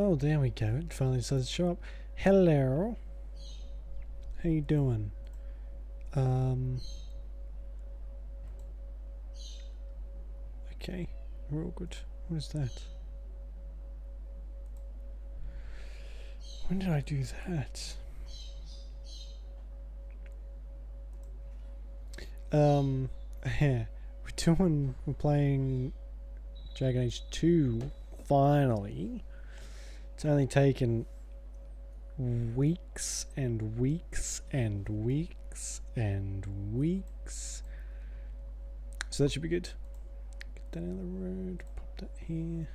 Oh, there we go. It finally decides to show up. Hello. How you doing? Okay. We're all good. What is that? When did I do that? Yeah. We're playing Dragon Age 2 finally. It's only taken weeks and weeks and weeks and weeks. So that should be good. Get that out of the road, pop that here.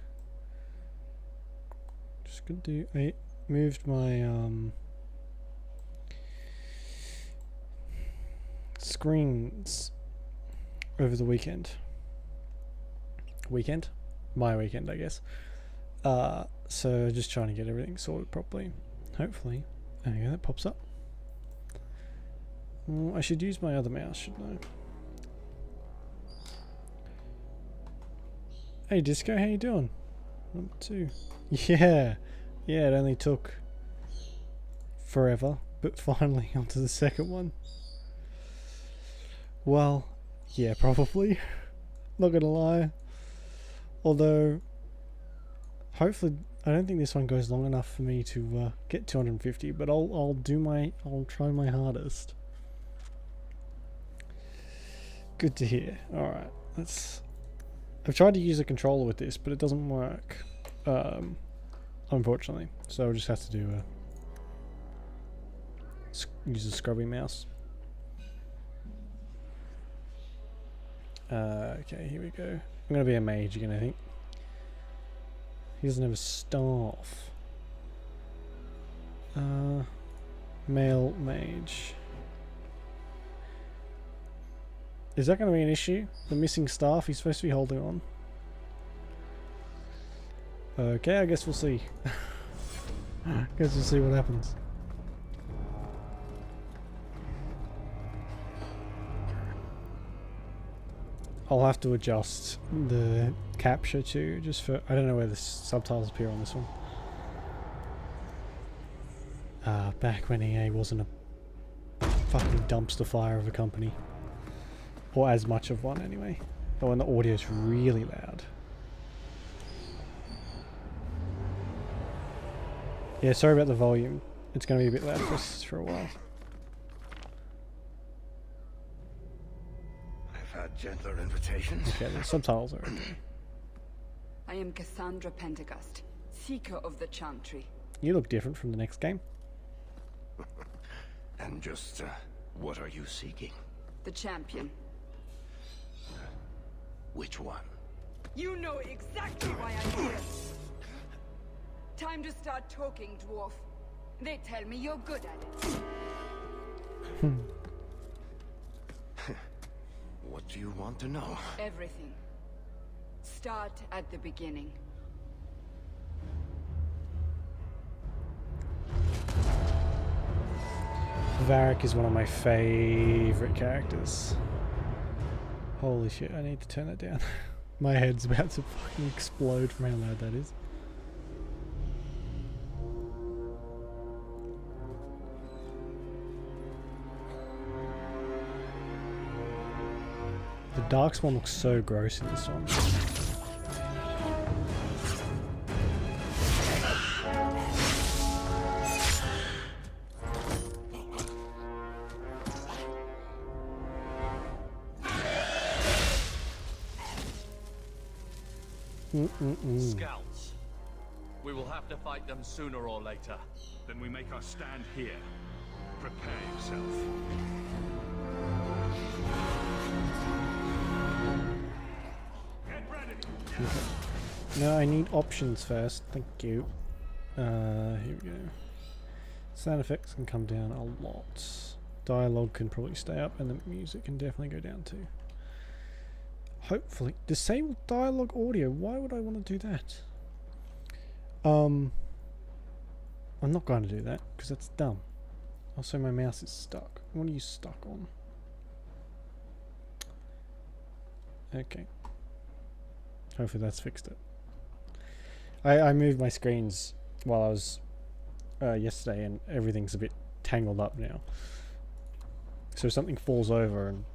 Just gonna do, I moved my screens over the weekend. My weekend, I guess. So just trying to get everything sorted properly. Hopefully. There you go, that pops up. I should use my other mouse, shouldn't I? Hey Disco, how you doing? Number 2. Yeah, it only took forever, but finally onto the second one. Well, yeah, probably. Not gonna lie. Although, hopefully, I don't think this one goes long enough for me to get 250, but I'll try my hardest. Good to hear. Alright, I've tried to use a controller with this, but it doesn't work, unfortunately. So I'll just have to do use a scrubby mouse. Okay, here we go. I'm gonna be a mage again, I think. He doesn't have a staff. Male mage. Is that going to be an issue? The missing staff he's supposed to be holding on. Okay, I guess we'll see. Guess we'll see what happens. I'll have to adjust the capture too, just for, I don't know where the subtitles appear on this one. Back when EA wasn't a fucking dumpster fire of a company. Or as much of one anyway. But when the audio's really loud. Yeah, sorry about the volume. It's going to be a bit loud for us for a while. Gentler invitations. Okay, the subtitles are okay. I am Cassandra Pendergast, Seeker of the Chantry. You look different from the next game. And just, what are you seeking? The champion. Which one? You know exactly why I'm here. Time to start talking, dwarf. They tell me you're good at it. What do you want to know? Everything. Start at the beginning. Varric is one of my favourite characters. Holy shit, I need to turn that down. My head's about to fucking explode from how loud that is. The Darkspawn looks so gross in this one. Scouts. We will have to fight them sooner or later. Then we make our stand here. Prepare yourself. Get ready. No, I need options first. Thank you. Here we go. Sound effects can come down a lot. Dialogue can probably stay up, and the music can definitely go down too. Hopefully. Disable dialogue audio. Why would I want to do that? I'm not going to do that, because that's dumb. Also, my mouse is stuck. What are you stuck on? Okay. Hopefully that's fixed it. I moved my screens while I was yesterday, and everything's a bit tangled up now. So something falls over, and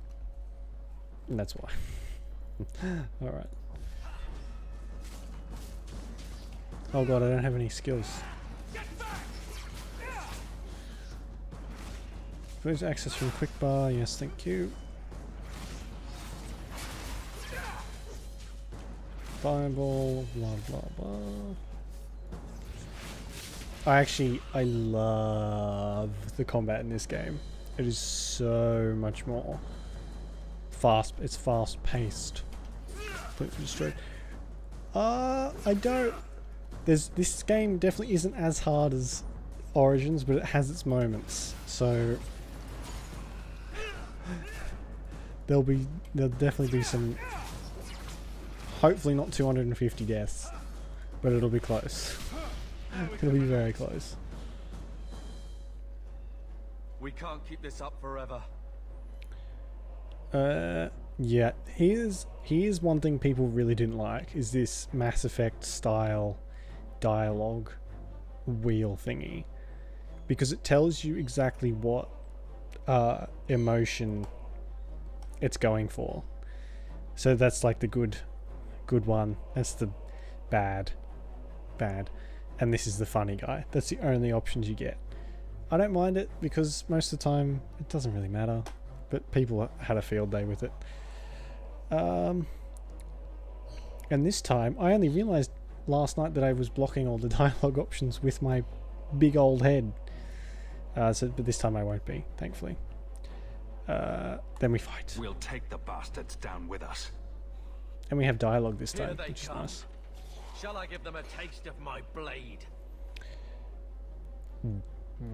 that's why. Alright. Oh god, I don't have any skills. Please access from quick bar. Yes, thank you. Fireball, blah blah blah. I love the combat in this game. It is so much more fast. It's fast paced. Completely straight. I don't. This game definitely isn't as hard as Origins, but it has its moments. So there'll definitely be some. Hopefully not 250 deaths, but it'll be close. It'll be very close. We can't keep this up forever. Yeah. Here's one thing people really didn't like, is this Mass Effect style dialogue wheel thingy, because it tells you exactly what emotion it's going for. So that's like the good one. That's the bad, and this is the funny guy. That's the only options you get. I don't mind it because most of the time it doesn't really matter, but people had a field day with it. And this time I only realized last night that I was blocking all the dialogue options with my big old head. But this time I won't be, thankfully. Then we fight. We'll take the bastards down with us. And we have dialogue this Here time, they which is come. nice. Shall I give them a taste of my blade?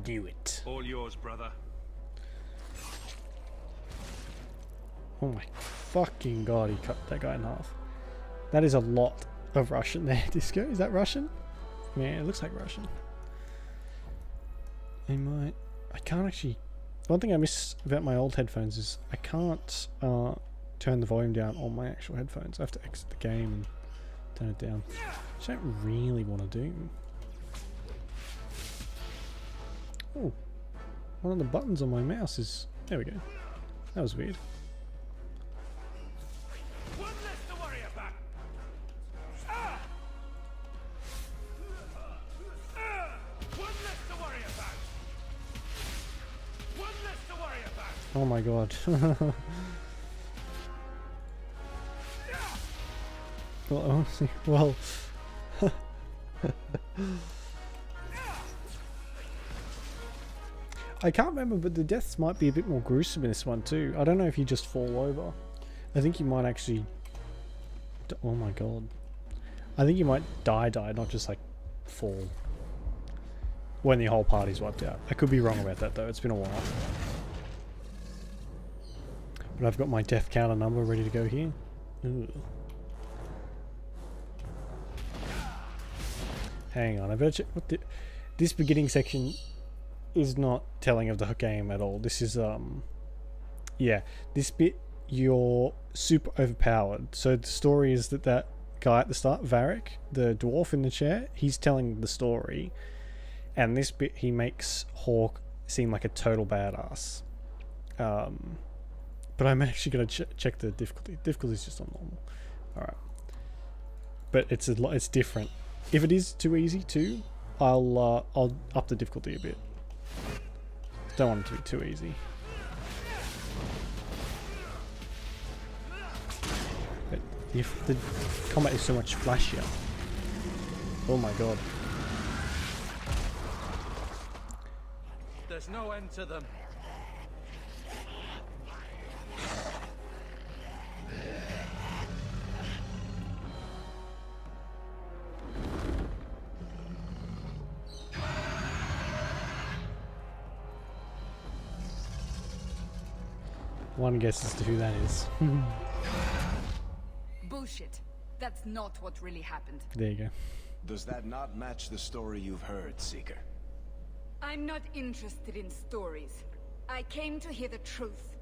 Do it. All yours, brother. Oh my fucking god, he cut that guy in half. That is a lot of Russian there, Disco. Is that Russian? Yeah, it looks like Russian. I can't actually... One thing I miss about my old headphones is I can't turn the volume down on my actual headphones. I have to exit the game and turn it down. Which I don't really want to do. Oh, one of the buttons on my mouse is... There we go. That was weird. One less to worry about. One less to worry about. One less to worry about. Oh my god. Well, honestly, well... I can't remember, but the deaths might be a bit more gruesome in this one too. I don't know if you just fall over. I think you might actually... Oh my god. I think you might die, not just like fall. When the whole party's wiped out. I could be wrong about that though, it's been a while. But I've got my death counter number ready to go here. Ooh. Hang on, I better check what the... This beginning section is not telling of the game at all. This is, yeah, this bit, you're super overpowered. So the story is that that guy at the start, Varric, the dwarf in the chair, he's telling the story. And this bit, he makes Hawk seem like a total badass. But I'm actually going to check the difficulty. Difficulty is just on normal. Alright. But it's different. If it is too easy too, I'll up the difficulty a bit. Don't want it to be too easy. But if the combat is so much flashier. Oh my god. There's no end to them. One guess as to who that is. Bullshit. That's not what really happened. There you go. Does that not match the story you've heard, Seeker? I'm not interested in stories. I came to hear the truth.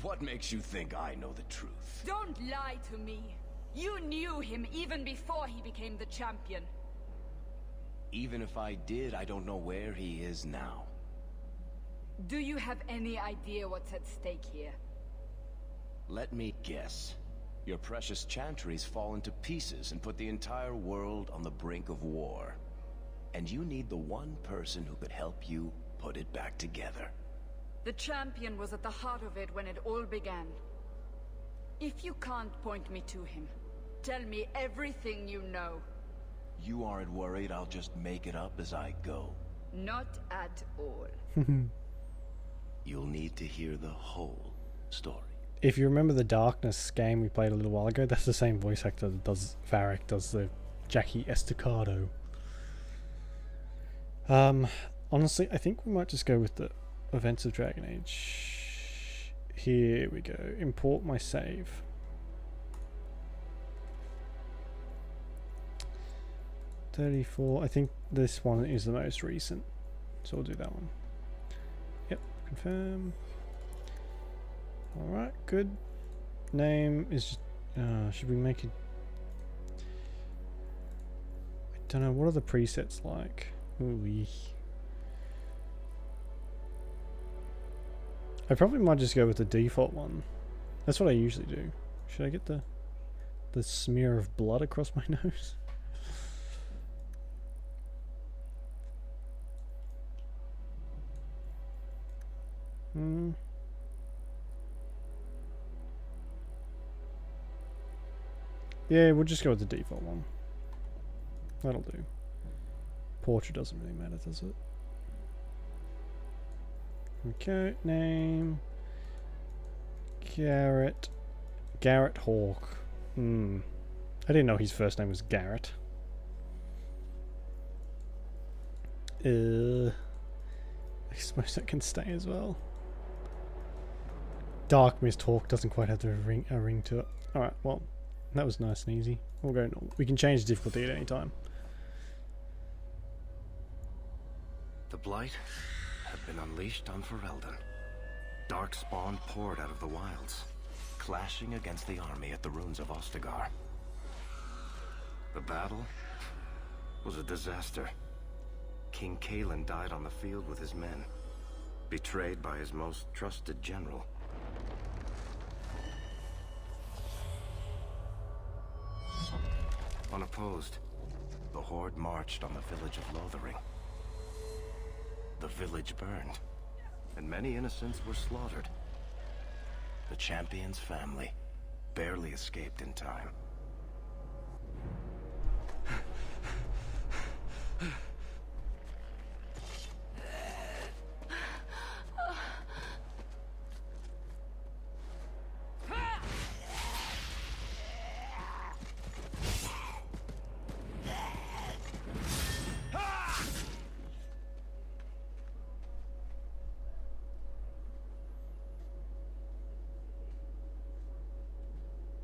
What makes you think I know the truth? Don't lie to me. You knew him even before he became the champion. Even if I did, I don't know where he is now. Do you have any idea what's at stake here? Let me guess. Your precious chantry's fallen to pieces and put the entire world on the brink of war. And you need the one person who could help you put it back together. The champion was at the heart of it when it all began. If you can't point me to him, tell me everything you know. You aren't worried I'll just make it up as I go? Not at all. You'll need to hear the whole story. If you remember the Darkness game we played a little while ago, that's the same voice actor that does Varric, does the Jackie Estacado. Honestly, I think we might just go with the Events of Dragon Age. Here we go. Import my save. I think this one is the most recent, so we'll do that one. Yep, confirm. Alright, good. Name is just, should we make it, I don't know, what are the presets like? Ooh, I probably might just go with the default one. That's what I usually do. Should I get the smear of blood across my nose? Yeah, we'll just go with the default one. That'll do. Portrait doesn't really matter, does it? Okay, name. Garrett Hawk. I didn't know his first name was Garrett. I suppose that can stay as well. Dark Mist Hawk doesn't quite have a ring to it. Alright, well, that was nice and easy. We'll go normal. We can change the difficulty at any time. The Blight had been unleashed on Ferelden. Darkspawn poured out of the wilds, clashing against the army at the ruins of Ostagar. The battle was a disaster. King Cailan died on the field with his men, betrayed by his most trusted general. Unopposed, the Horde marched on the village of Lothering. The village burned, and many innocents were slaughtered. The champion's family barely escaped in time.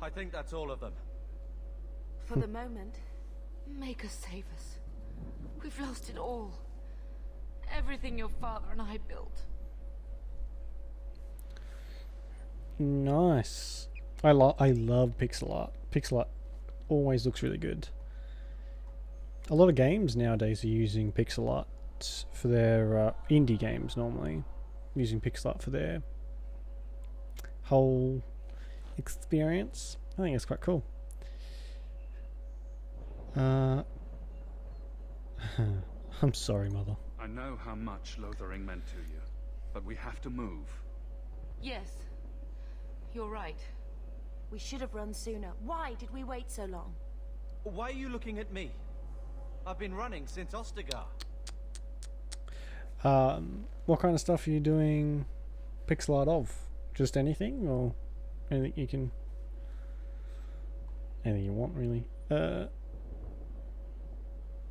I think that's all of them. For the moment, make us save us. We've lost it all. Everything your father and I built. Nice. I love pixel art. Pixel art always looks really good. A lot of games nowadays are using pixel art for their indie games normally. Using pixel art for their whole experience. I think it's quite cool. I'm sorry, Mother. I know how much Lothering meant to you, but we have to move. Yes, you're right. We should have run sooner. Why did we wait so long? Why are you looking at me? I've been running since Ostagar. What kind of stuff are you doing pixel art of? Just anything, or anything you can... anything you want, really.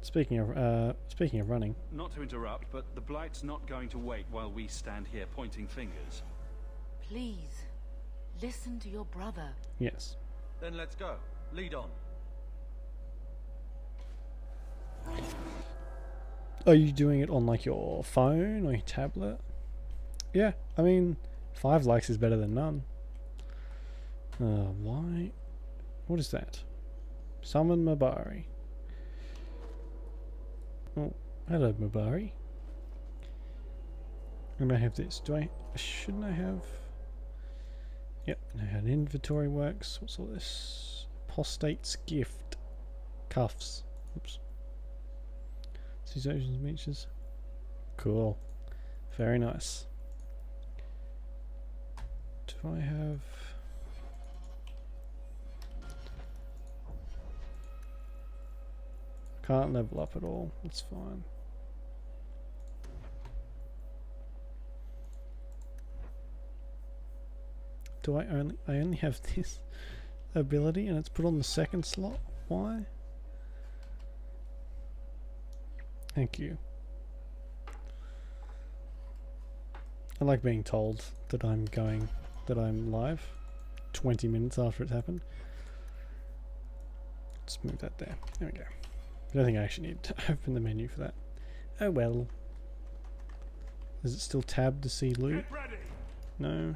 Speaking of running. Not to interrupt, but the Blight's not going to wait while we stand here pointing fingers. Please, listen to your brother. Yes. Then let's go. Lead on. Are you doing it on like your phone or your tablet? Yeah, I mean, 5 likes is better than none. Why? What is that? Summon Mabari. Oh, hello, Mubari. And I have this. Shouldn't I have... Yep, I know how an inventory works. What's all this? Apostate's gift. Cuffs. Oops. These oceans beaches. Cool. Very nice. Do I have... Can't level up at all. That's fine. Do I only have this ability and it's put on the second slot? Why? Thank you. I like being told that I'm live 20 minutes after it's happened. Let's move that there. There we go. I don't think I actually need to open the menu for that. Oh well. Is it still tabbed to see loot? No.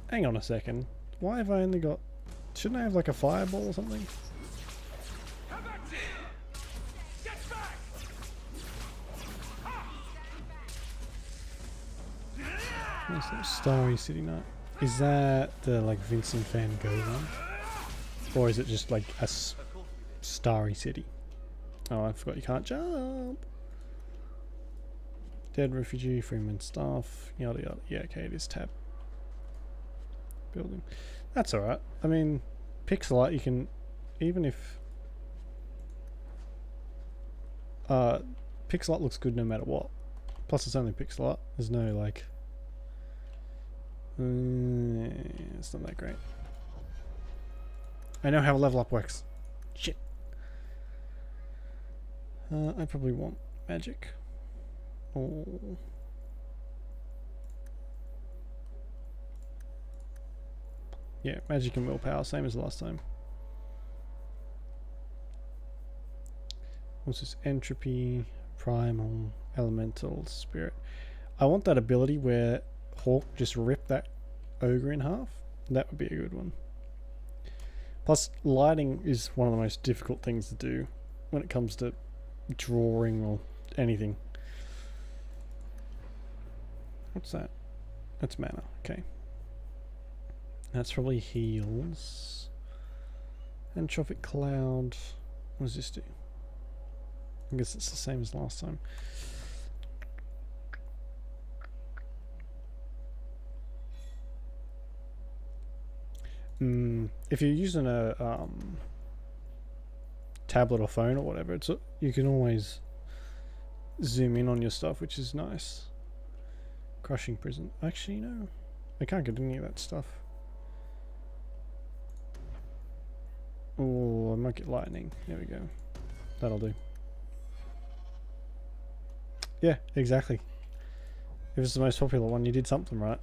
Hang on a second. Why have I only got... Shouldn't I have like a fireball or something? What's that Starry City Night? Is that the like Vincent van Gogh one? Or is it just like a starry city? Oh, I forgot you can't jump. Dead refugee, Freeman staff, yada yada. Yeah, okay, it is tab. Building. That's alright. I mean, pixel art you can, even if... pixel art looks good no matter what. Plus it's only pixel art. There's no like... it's not that great. I know how level up works. Shit. I probably want magic. Oh. Yeah, magic and willpower, same as last time. What's this? Entropy, primal, elemental, spirit. I want that ability where Hawk just ripped that ogre in half. That would be a good one. Plus, lighting is one of the most difficult things to do when it comes to drawing or anything. What's that? That's mana. Okay. That's probably heals. Entropic cloud. What does this do? I guess it's the same as last time. If you're using a tablet or phone or whatever, you can always zoom in on your stuff, which is nice. Crushing prison. Actually, no, I can't get any of that stuff. Oh, I might get lightning. There we go. That'll do. Yeah, exactly. If it's the most popular one, you did something right.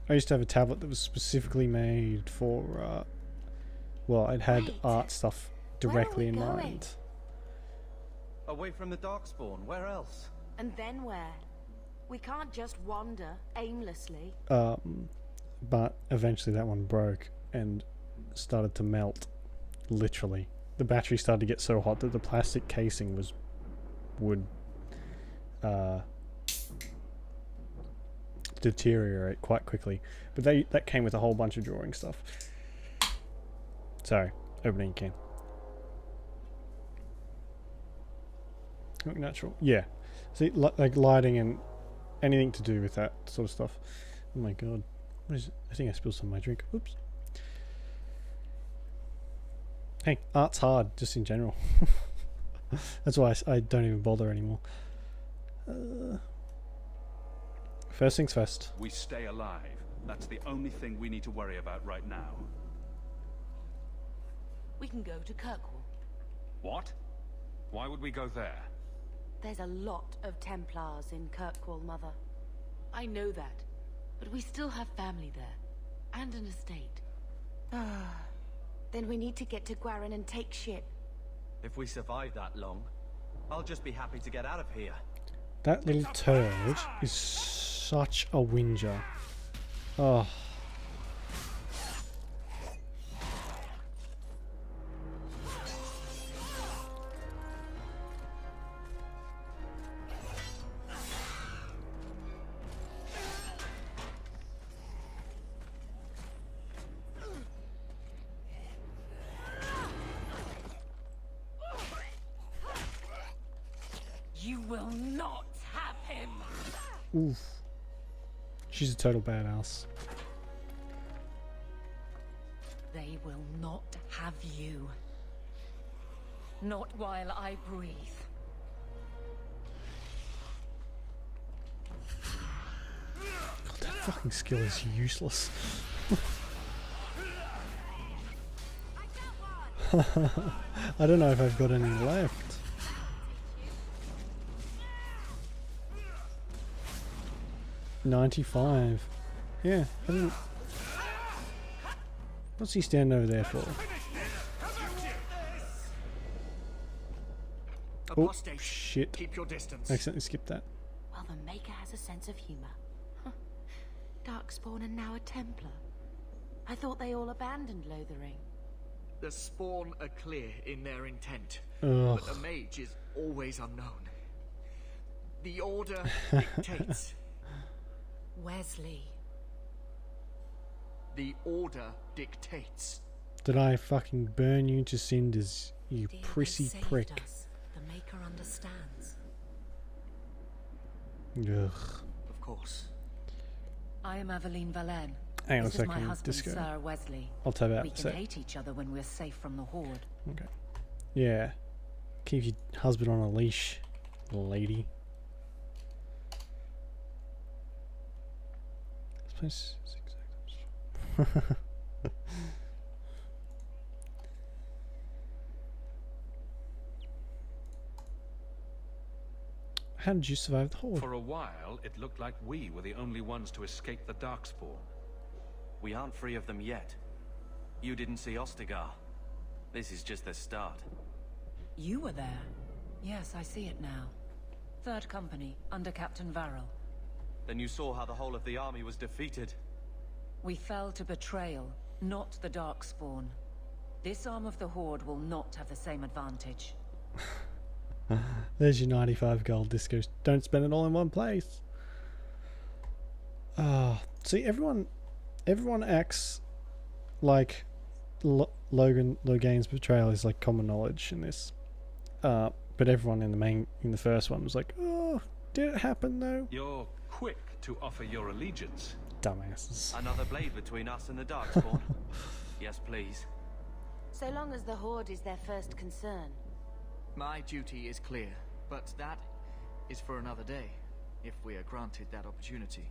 I used to have a tablet that was specifically made for, well, it had art stuff directly in mind. Away from the Darkspawn, where else? And then where? We can't just wander aimlessly. But eventually that one broke and started to melt, literally. The battery started to get so hot that the plastic casing would deteriorate quite quickly. But that came with a whole bunch of drawing stuff. Sorry, opening a can. Look natural. Yeah. See, like lighting and anything to do with that sort of stuff. Oh my god. What is it? I think I spilled some of my drink. Oops. Hey, art's hard, just in general. That's why I don't even bother anymore. First things first. We stay alive. That's the only thing we need to worry about right now. We can go to Kirkwall. What? Why would we go there? There's a lot of Templars in Kirkwall, Mother. I know that, but we still have family there, and an estate. Then we need to get to Guarin and take ship. If we survive that long, I'll just be happy to get out of here. That little turd is so such a whinger. Oh. You will not have him. Oof. She's a total badass. They will not have you. Not while I breathe. God, that fucking skill is useless. I don't know if I've got any left. $95. Yeah, haven't. What's he standing over there for? Oh, shit. Keep your distance. Accidentally skipped that. Well, the Maker has a sense of humor. Huh. Darkspawn and now a Templar. I thought they all abandoned Lothering. The Spawn are clear in their intent, Ugh. but a mage is always unknown. The Order dictates. Wesley. The Order dictates. Did I fucking burn you to cinders, you Dear, prissy they saved prick? us. The Maker understands. Ugh. Of course. I am Aveline Valenne. Hang on a This is my second, husband, Disco. Sir Wesley. I'll tab out We a can sec. hate each other when we're safe from the Horde. Okay. Yeah. Keep your husband on a leash, lady. This place is exact. How did you survive the Horde? For a while, it looked like we were the only ones to escape the Darkspawn. We aren't free of them yet. You didn't see Ostagar. This is just the start. You were there. Yes, I see it now. Third Company, under Captain Varel. Then you saw how the whole of the army was defeated. We fell to betrayal, not the Darkspawn. This arm of the Horde will not have the same advantage. There's your 95 gold, Disco. Don't spend it all in one place. See, everyone acts like Logain's betrayal is like common knowledge in this. But everyone in the first one was like, oh, did it happen though? You're quick to offer your allegiance. Dumbasses. Another blade between us and the Darkspawn. Yes, please. So long as the Horde is their first concern. My duty is clear, but that is for another day, if we are granted that opportunity.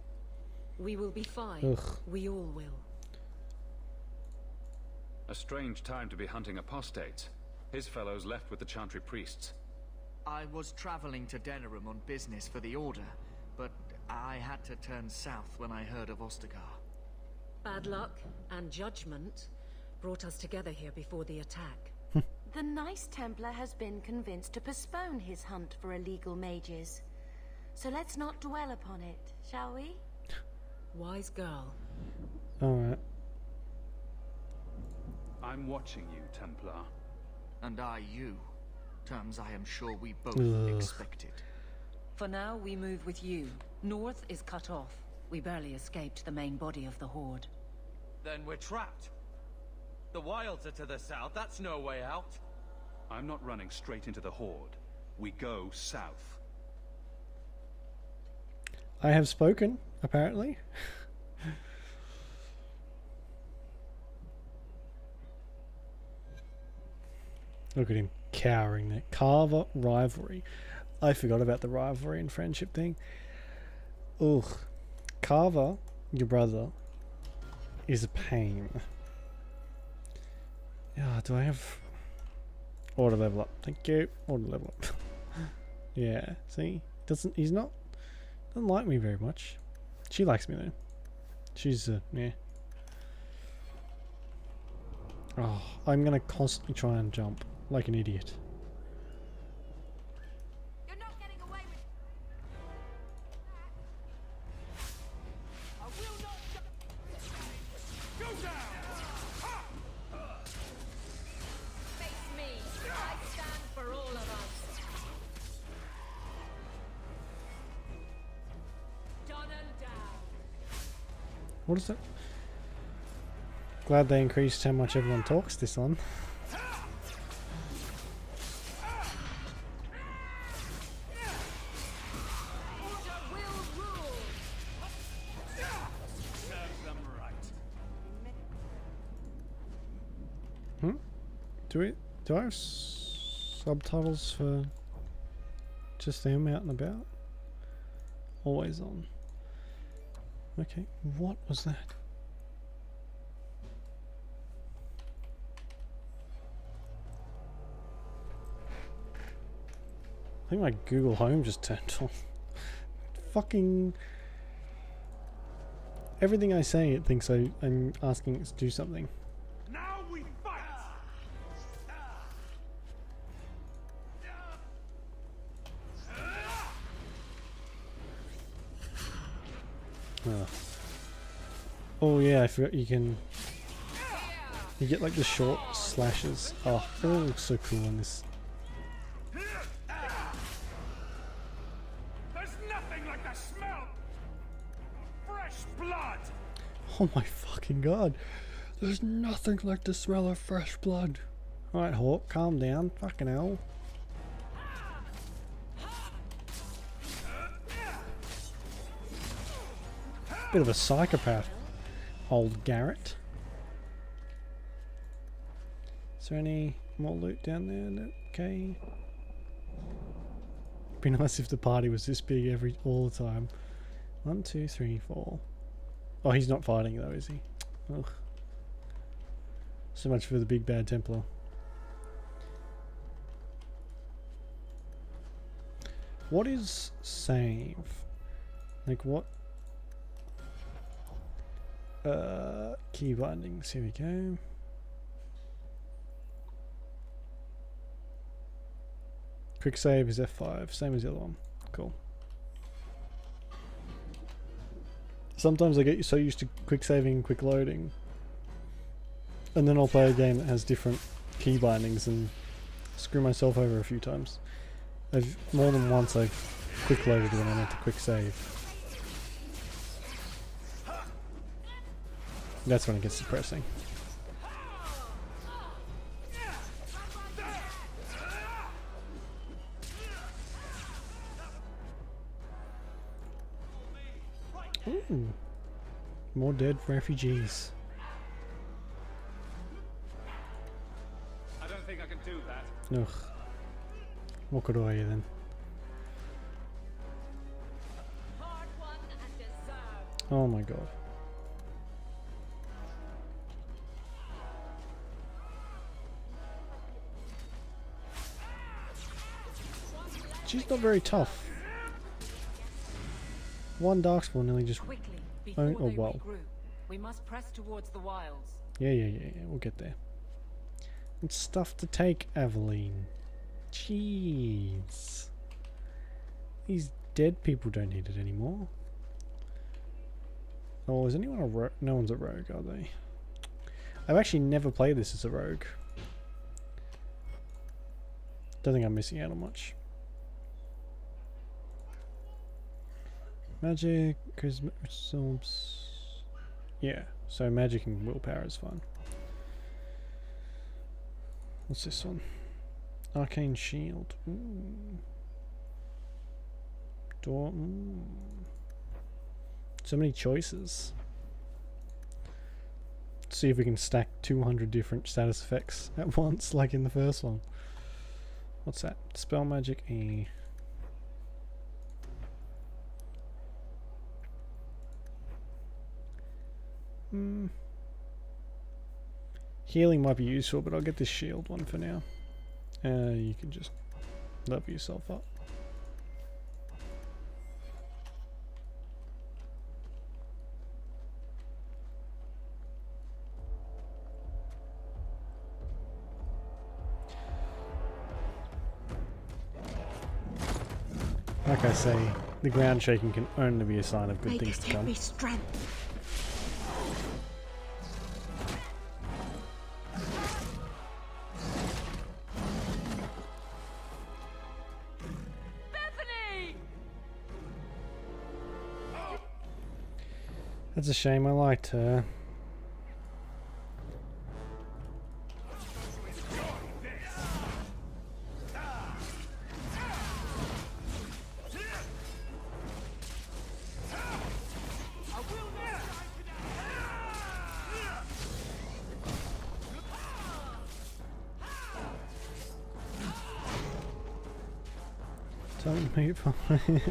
We will be fine. Ugh. We all will. A strange time to be hunting apostates. His fellows left with the Chantry priests. I was traveling to Denerim on business for the Order, but I had to turn south when I heard of Ostagar. Bad luck and judgment brought us together here before the attack. The nice Templar has been convinced to postpone his hunt for illegal mages. So let's not dwell upon it, shall we? Wise girl. Alright. I'm watching you, Templar. And I you. Terms I am sure we both Ugh. expected. For now, we move with you. North is cut off. We barely escaped the main body of the Horde. Then we're trapped. The wilds are to the south. That's no way out. I'm not running straight into the Horde. We go south. I have spoken, apparently. Look at him cowering there. Carver rivalry. I forgot about the rivalry and friendship thing. Ugh. Carver, your brother, is a pain. Yeah, do I have order level up? Thank you. Order level up. Yeah, see? Doesn't like me very much. She likes me though. She's yeah. Oh, I'm gonna constantly try and jump like an idiot. You're not getting away with What is that? Glad they increased how much everyone talks this on. Do I have subtitles for just them out and about? Always on. Okay, what was that? I think my Google Home just turned on. Fucking everything I say, it thinks I'm asking it to do something. Now we fight. Oh yeah, I forgot you can. You get like the short slashes. Oh, it all looks so cool in this. There's nothing like the smell of fresh blood. Oh my fucking god. There's nothing like the smell of fresh blood. Alright, Hawk, calm down. Fucking hell. Bit of a psychopath, old Garrett. Is there any more loot down there? No. Okay. Be nice if the party was this big all the time. 1, 2, 3, 4. Oh, he's not fighting though, is he? Ugh. So much for the big bad Templar. What is save? Like what? Key bindings. Here we go. Quick save is F5, same as the other one. Cool. Sometimes I get so used to quick saving and quick loading, and then I'll play a game that has different key bindings and screw myself over a few times. More than once I've quick loaded when I meant to quick save. That's when it gets depressing. Ooh, more dead refugees. I don't think I can do that. Ugh. What good are you then? Oh my god. She's not very tough. One darkspawn nearly just. Quickly, Oh, before they well. regroup. We must press towards the wilds. Yeah. We'll get there. It's stuff to take, Aveline. Jeez. These dead people don't need it anymore. Oh, is anyone a rogue? No one's a rogue, are they? I've actually never played this as a rogue. Don't think I'm missing out on much. Magic, charisma, absorbs. Yeah, so magic and willpower is fine. What's this one? Arcane shield. Ooh. Door. Ooh. So many choices. Let's see if we can stack 200 different status effects at once, like in the first one. What's that? Spell magic E. Healing might be useful, but I'll get this shield one for now. You can just level yourself up. Like I say, the ground shaking can only be a sign of good things to come. Me strength. That's a shame, I liked her. Don't move on.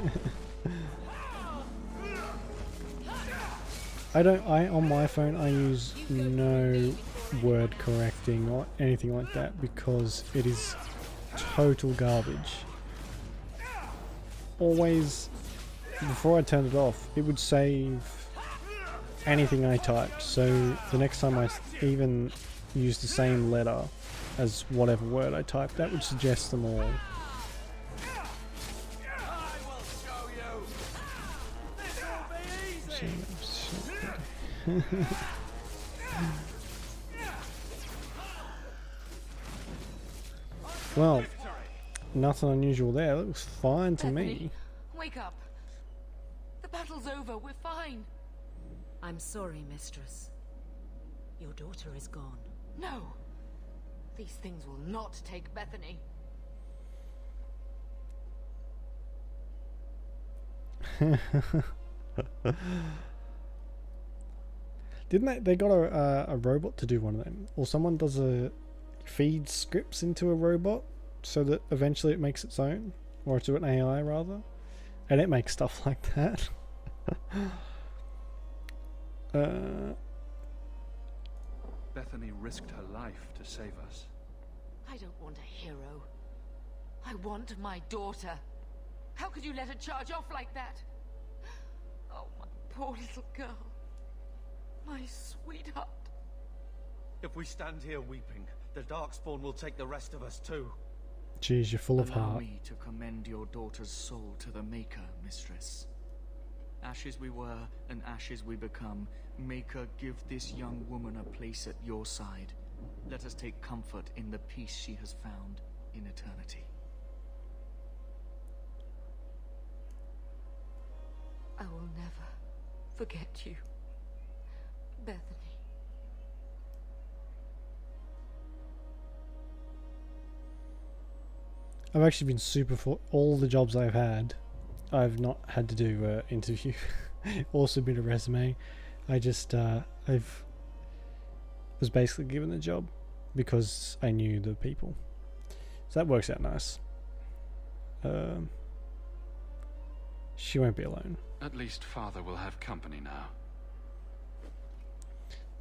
I on my phone I use no word correcting or anything like that because it is total garbage. Always, before I turned it off, it would save anything I typed, so the next time I even use the same letter as whatever word I typed, that would suggest them all. Well, nothing unusual there. That looks fine to me. Wake up. The battle's over. We're fine. I'm sorry, mistress. Your daughter is gone. No. These things will not take Bethany. Didn't they got a robot to do one of them, or someone does feeds scripts into a robot so that eventually it makes its own, or to an AI rather, and it makes stuff like that. Bethany risked her life to save us. I don't want a hero. I want my daughter. How could you let her charge off like that? Oh, my poor little girl. My sweetheart. If we stand here weeping, the Darkspawn will take the rest of us too. Jeez, you're full of Allow heart. me to commend your daughter's soul to the Maker, mistress. Ashes we were, and ashes we become. Maker, give this young woman a place at your side. Let us take comfort in the peace she has found in eternity. I will never forget you, Bethany. I've actually been super for all the jobs I've had. I've not had to do an interview or submit a resume. I just I've was basically given the job because I knew the people, so that works out nice. She won't be alone. At least Father will have company now.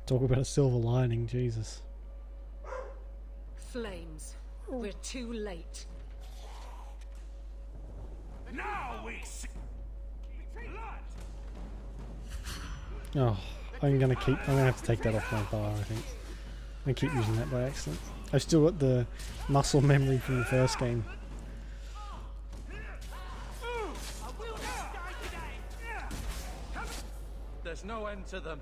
Talk about a silver lining, Jesus. Flames. We're too late. Now we see blood. Oh, I'm gonna have to take that off my bar, I think. I keep using that by accident. I've still got the muscle memory from the first game. There's no end to them.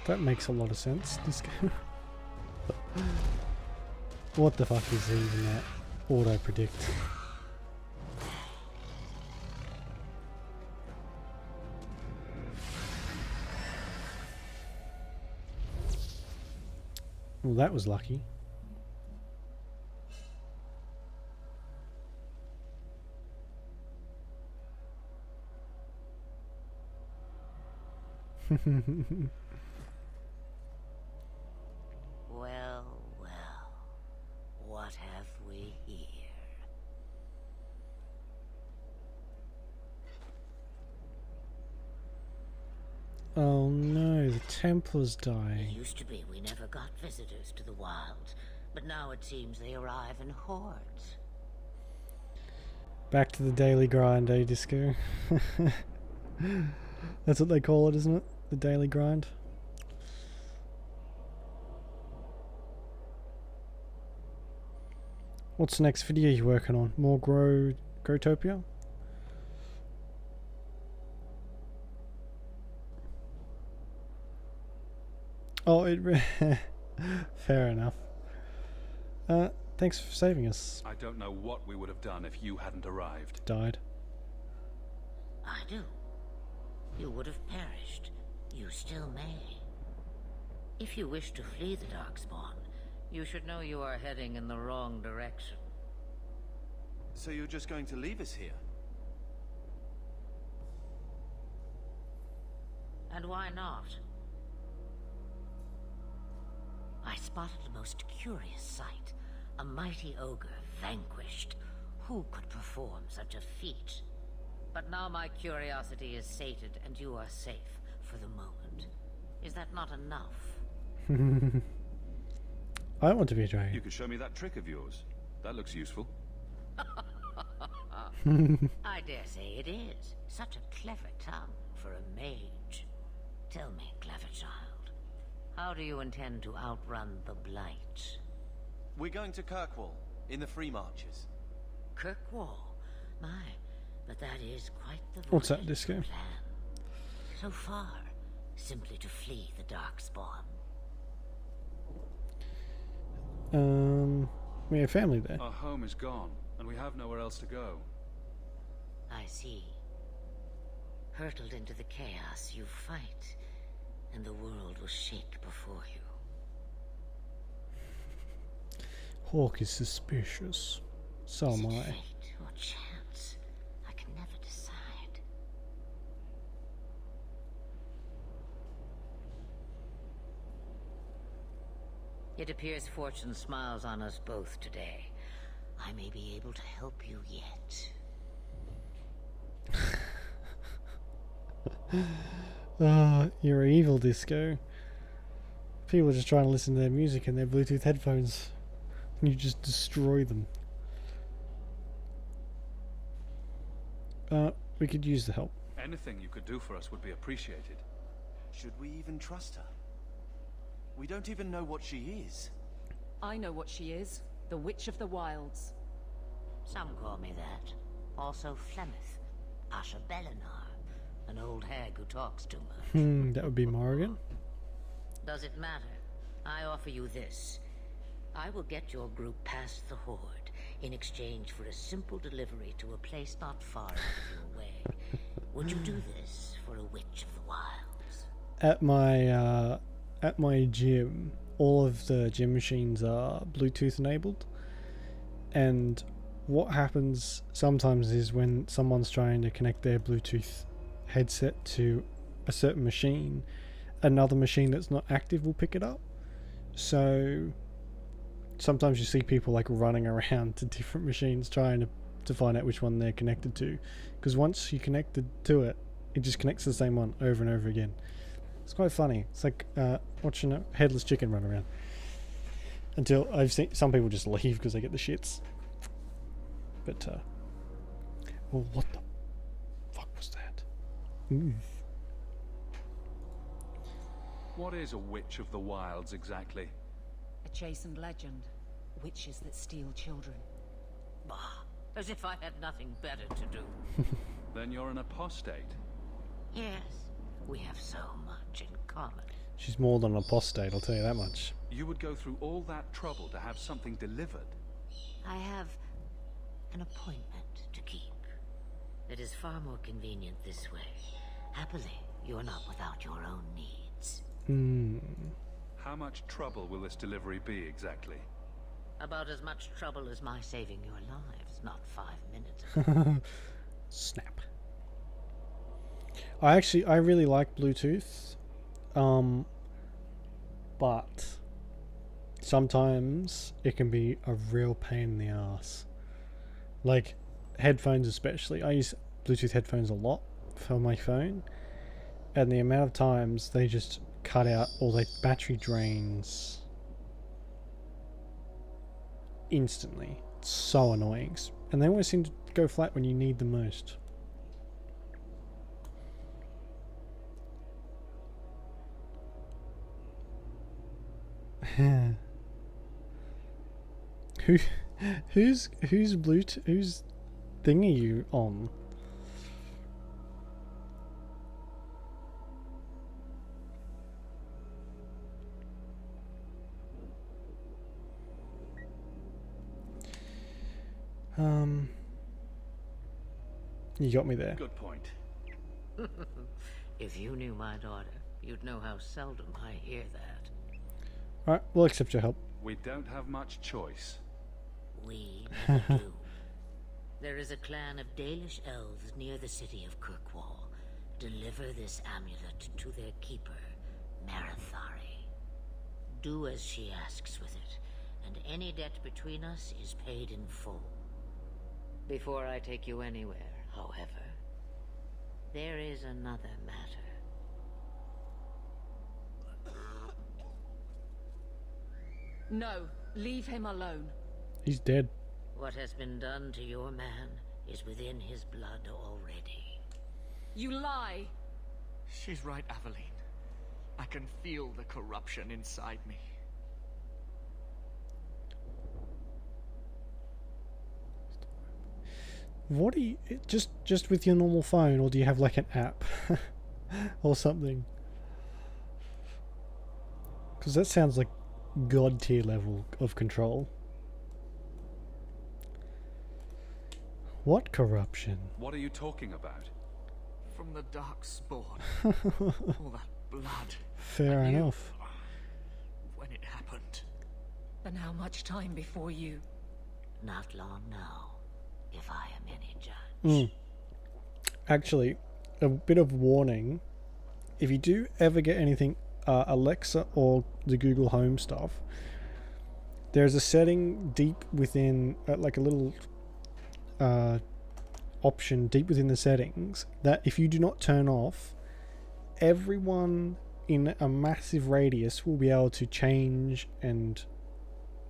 That makes a lot of sense, this game. What the fuck is even that? Auto predict. Well, that was lucky. Well, well, what have we here? Oh no, the Templars It die. used to be we never got visitors to the wilds, but now it seems they arrive in hordes. Back to the daily grind, eh, Disco? That's what they call it, isn't it? The daily grind? What's the next video you're working on? More Growtopia? Oh, fair enough. Thanks for saving us. I don't know what we would have done if you hadn't arrived. Died. I do. You would have perished. You still may. If you wish to flee the Darkspawn, you should know you are heading in the wrong direction. So you're just going to leave us here? And why not? I spotted a most curious sight. A mighty ogre vanquished. Who could perform such a feat? But now my curiosity is sated and you are safe for the moment. Is that not enough? I want to be a dragon. You could show me that trick of yours. That looks useful. I dare say it is. Such a clever tongue for a mage. Tell me, clever child, how do you intend to outrun the Blight? We're going to Kirkwall, in the Free Marches. Kirkwall? My, but that is quite the What's that, voyage Disco? plan. So far, simply to flee the Darkspawn. We have family there. Our home is gone, and we have nowhere else to go. I see. Hurtled into the chaos, you fight, and the world will shake before you. Hawk is suspicious. So am I. Fate or chance? I can never decide. It appears fortune smiles on us both today. I may be able to help you yet. You're evil, Disco. People are just trying to listen to their music in their Bluetooth headphones. And you just destroy them. We could use the help. Anything you could do for us would be appreciated. Should we even trust her? We don't even know what she is. I know what she is. The Witch of the Wilds. Some call me that. Also Flemeth, Asha Belinar, an old hag who talks too much. That would be Morrigan. Does it matter? I offer you this. I will get your group past the Horde in exchange for a simple delivery to a place not far out of your way. Would you do this for a Witch of the Wilds? At my gym, all of the gym machines are Bluetooth enabled, and what happens sometimes is when someone's trying to connect their Bluetooth headset to a certain machine, another machine that's not active will pick it up. So sometimes you see people like running around to different machines trying to find out which one they're connected to, because once you're connected to it, it just connects to the same one over and over again. It's quite funny. It's like watching a headless chicken run around. Until I've seen some people just leave because they get the shits. But well, what the fuck was that? Ooh. What is a Witch of the Wilds exactly? A chastened legend. Witches that steal children. Bah, as if I had nothing better to do. Then you're an apostate. Yes, we have so much in common. She's more than an apostate, I'll tell you that much. You would go through all that trouble to have something delivered. I have an appointment to keep. It is far more convenient this way. Happily, you're not without your own needs. How much trouble will this delivery be exactly? About as much trouble as my saving your lives, not 5 minutes. Snap. I really like Bluetooth, but sometimes it can be a real pain in the ass. Like headphones especially. I use Bluetooth headphones a lot for my phone, and the amount of times they just cut out or their battery drains instantly. It's so annoying. And they always seem to go flat when you need them most. whose Bluetooth, whose thing are you on? You got me there. Good point. If you knew my daughter, you'd know how seldom I hear that. Alright, we'll accept your help. We don't have much choice. We never do. There is a clan of Dalish elves near the city of Kirkwall. Deliver this amulet to their keeper, Marathari. Do as she asks with it, and any debt between us is paid in full. Before I take you anywhere, however, there is another matter. No, leave him alone. He's dead. What has been done to your man is within his blood already. You lie. She's right, Aveline. I can feel the corruption inside me. What do you just with your normal phone, or do you have like an app or something? Because that sounds like god tier level of control. What corruption? What are you talking about? From the dark spawn. All that blood. Fair enough. When it happened. And how much time before you? Not long now, if I am any judge. Actually, a bit of warning. If you do ever get anything Alexa or the Google Home stuff, there's a setting deep within, like a little option deep within the settings, that if you do not turn off, everyone in a massive radius will be able to change and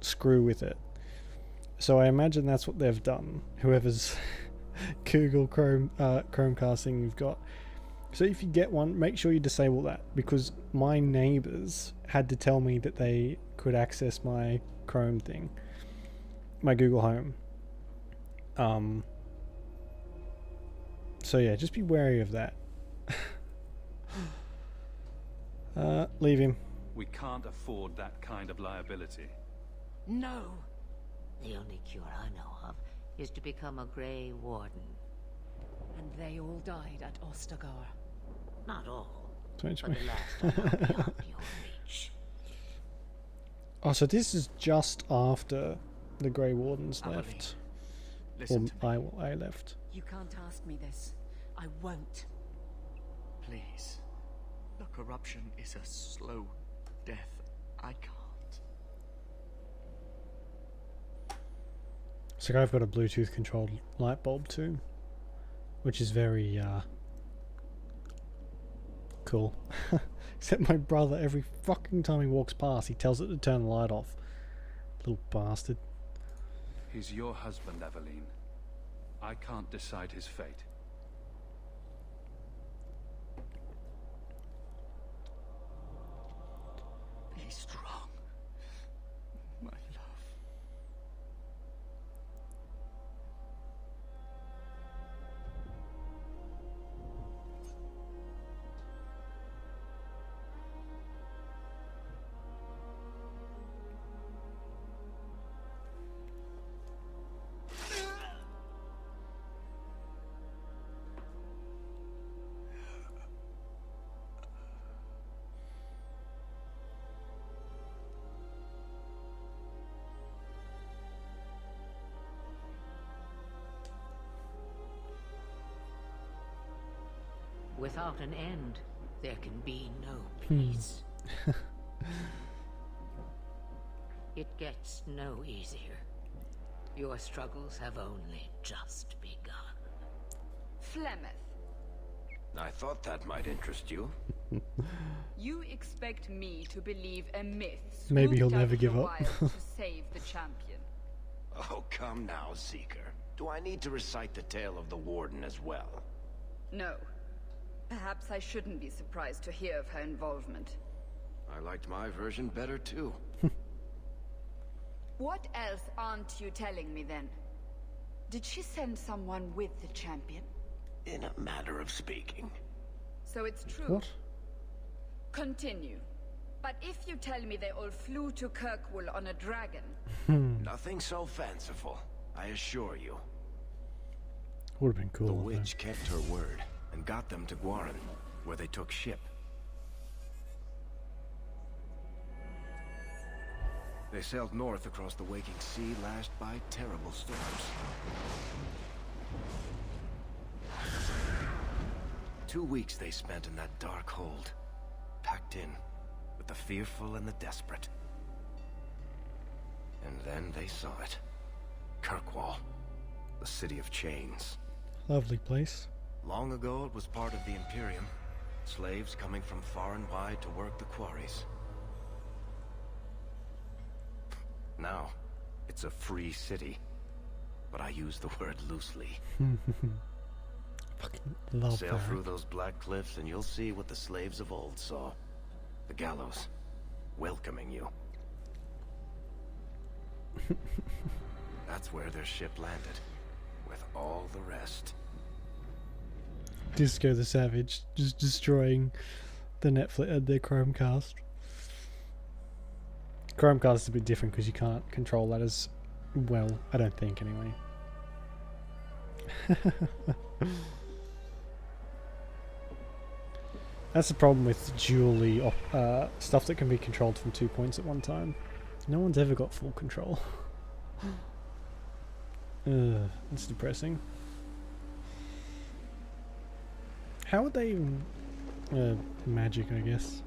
screw with it. So I imagine that's what they've done, whoever's Google Chromecasting you've got. So if you get one, make sure you disable that, because my neighbors had to tell me that they could access my Chrome thing, my Google Home. So yeah, just be wary of that. Leave him. We can't afford that kind of liability. No. The only cure I know of is to become a Grey Warden. And they all died at Ostagar. Not all, Don't but the last are not beyond your reach. Oh, so this is just after the Grey Wardens Amelie, left. listen to me. I left. You can't ask me this. I won't. Please. The corruption is a slow death. I can't. So I've got a Bluetooth controlled light bulb too, which is very cool. Except my brother, every fucking time he walks past, he tells it to turn the light off. Little bastard. He's your husband, Aveline. I can't decide his fate. Be strong. My love. Without an end, there can be no peace. It gets no easier. Your struggles have only just begun. Flemeth, I thought that might interest you. you expect me to believe a myth Maybe he'll swooped out never of give the up. wild to save the champion? Oh, come now, Seeker. Do I need to recite the tale of the Warden as well? No. Perhaps I shouldn't be surprised to hear of her involvement. I liked my version better, too. What else aren't you telling me then? Did she send someone with the champion? In a matter of speaking. So it's true. What? Continue. But if you tell me they all flew to Kirkwall on a dragon... Nothing so fanciful, I assure you. Would have been cool. The witch kept her word and got them to Guaran, where they took ship. They sailed north across the waking sea, lashed by terrible storms. 2 weeks they spent in that dark hold, packed in with the fearful and the desperate. And then they saw it. Kirkwall, the city of chains. Lovely place. Long ago it was part of the Imperium. Slaves coming from far and wide to work the quarries. Now, it's a free city. But I use the word loosely. Fucking love Sail that. through those black cliffs and you'll see what the slaves of old saw. The gallows, welcoming you. That's where their ship landed, with all the rest. Disco the Savage just destroying the Netflix, their Chromecast. Chromecast is a bit different because you can't control that as well. I don't think, anyway. That's the problem with dually stuff that can be controlled from 2 points at one time. No one's ever got full control. It's depressing. How would they even... magic, I guess.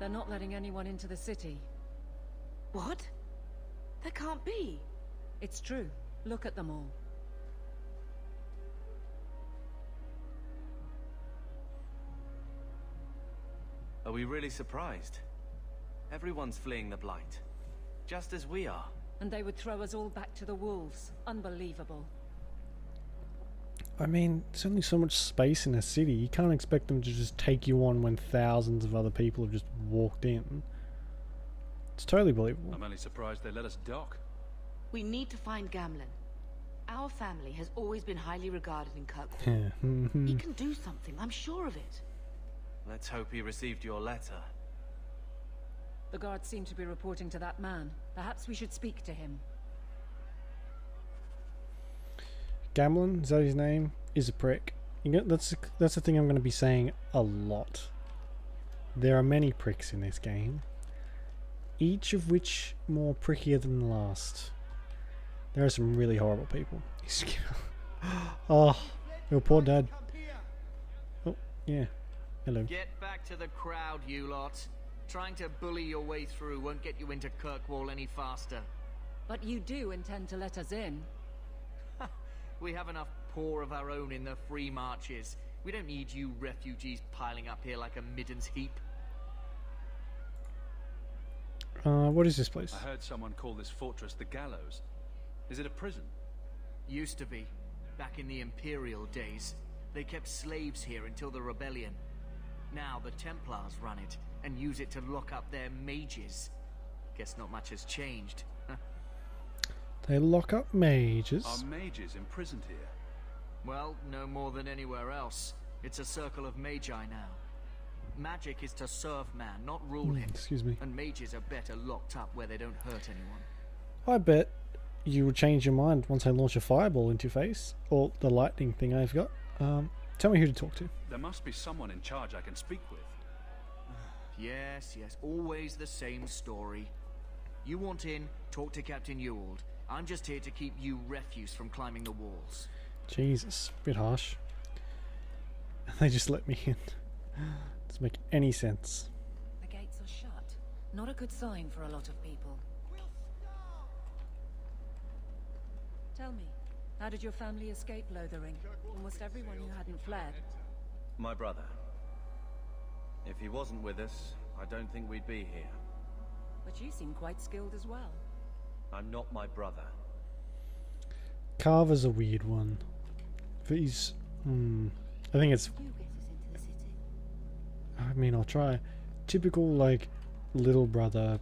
They're not letting anyone into the city. What? That can't be. It's true. Look at them all. Are we really surprised? Everyone's fleeing the Blight. Just as we are. And they would throw us all back to the wolves. Unbelievable. I mean, there's only so much space in a city. You can't expect them to just take you on when thousands of other people have just walked in. It's totally believable. I'm only surprised they let us dock. We need to find Gamlen. Our family has always been highly regarded in Kirkwall. Yeah. He can do something, I'm sure of it. Let's hope he received your letter. The guards seem to be reporting to that man. Perhaps we should speak to him. Gamlen, is that his name? Is a prick. You know, that's the thing I'm going to be saying a lot. There are many pricks in this game, each of which more prickier than the last. There are some really horrible people. Oh, your poor dad. Oh, yeah. Hello. Get back to the crowd, you lot. Trying to bully your way through won't get you into Kirkwall any faster. But you do intend to let us in. We have enough poor of our own in the free marches. We don't need you refugees piling up here like a middens heap. What is this place? I heard someone call this fortress the Gallows. Is it a prison? Used to be. Back in the Imperial days. They kept slaves here until the rebellion. Now the Templars run it and use it to lock up their mages. Guess not much has changed. They lock up mages. Are mages imprisoned here? Well, no more than anywhere else. It's a circle of magi now. Magic is to serve man, not rule him. Excuse me. And mages are better locked up where they don't hurt anyone. I bet you will change your mind once I launch a fireball into your face. Or the lightning thing I've got. Tell me who to talk to. There must be someone in charge I can speak with. Yes, always the same story. You want in, talk to Captain Ewald. I'm just here to keep you refuse from climbing the walls. Jesus, bit harsh. They just let me in. Doesn't make any sense. The gates are shut. Not a good sign for a lot of people. Tell me, How did your family escape Lothering? Almost everyone who hadn't fled. My brother. If he wasn't with us, I don't think we'd be here. But you seem quite skilled as well. I'm not my brother. Carver's a weird one. But he's... I think it's... I mean, I'll try. Typical, like, little brother...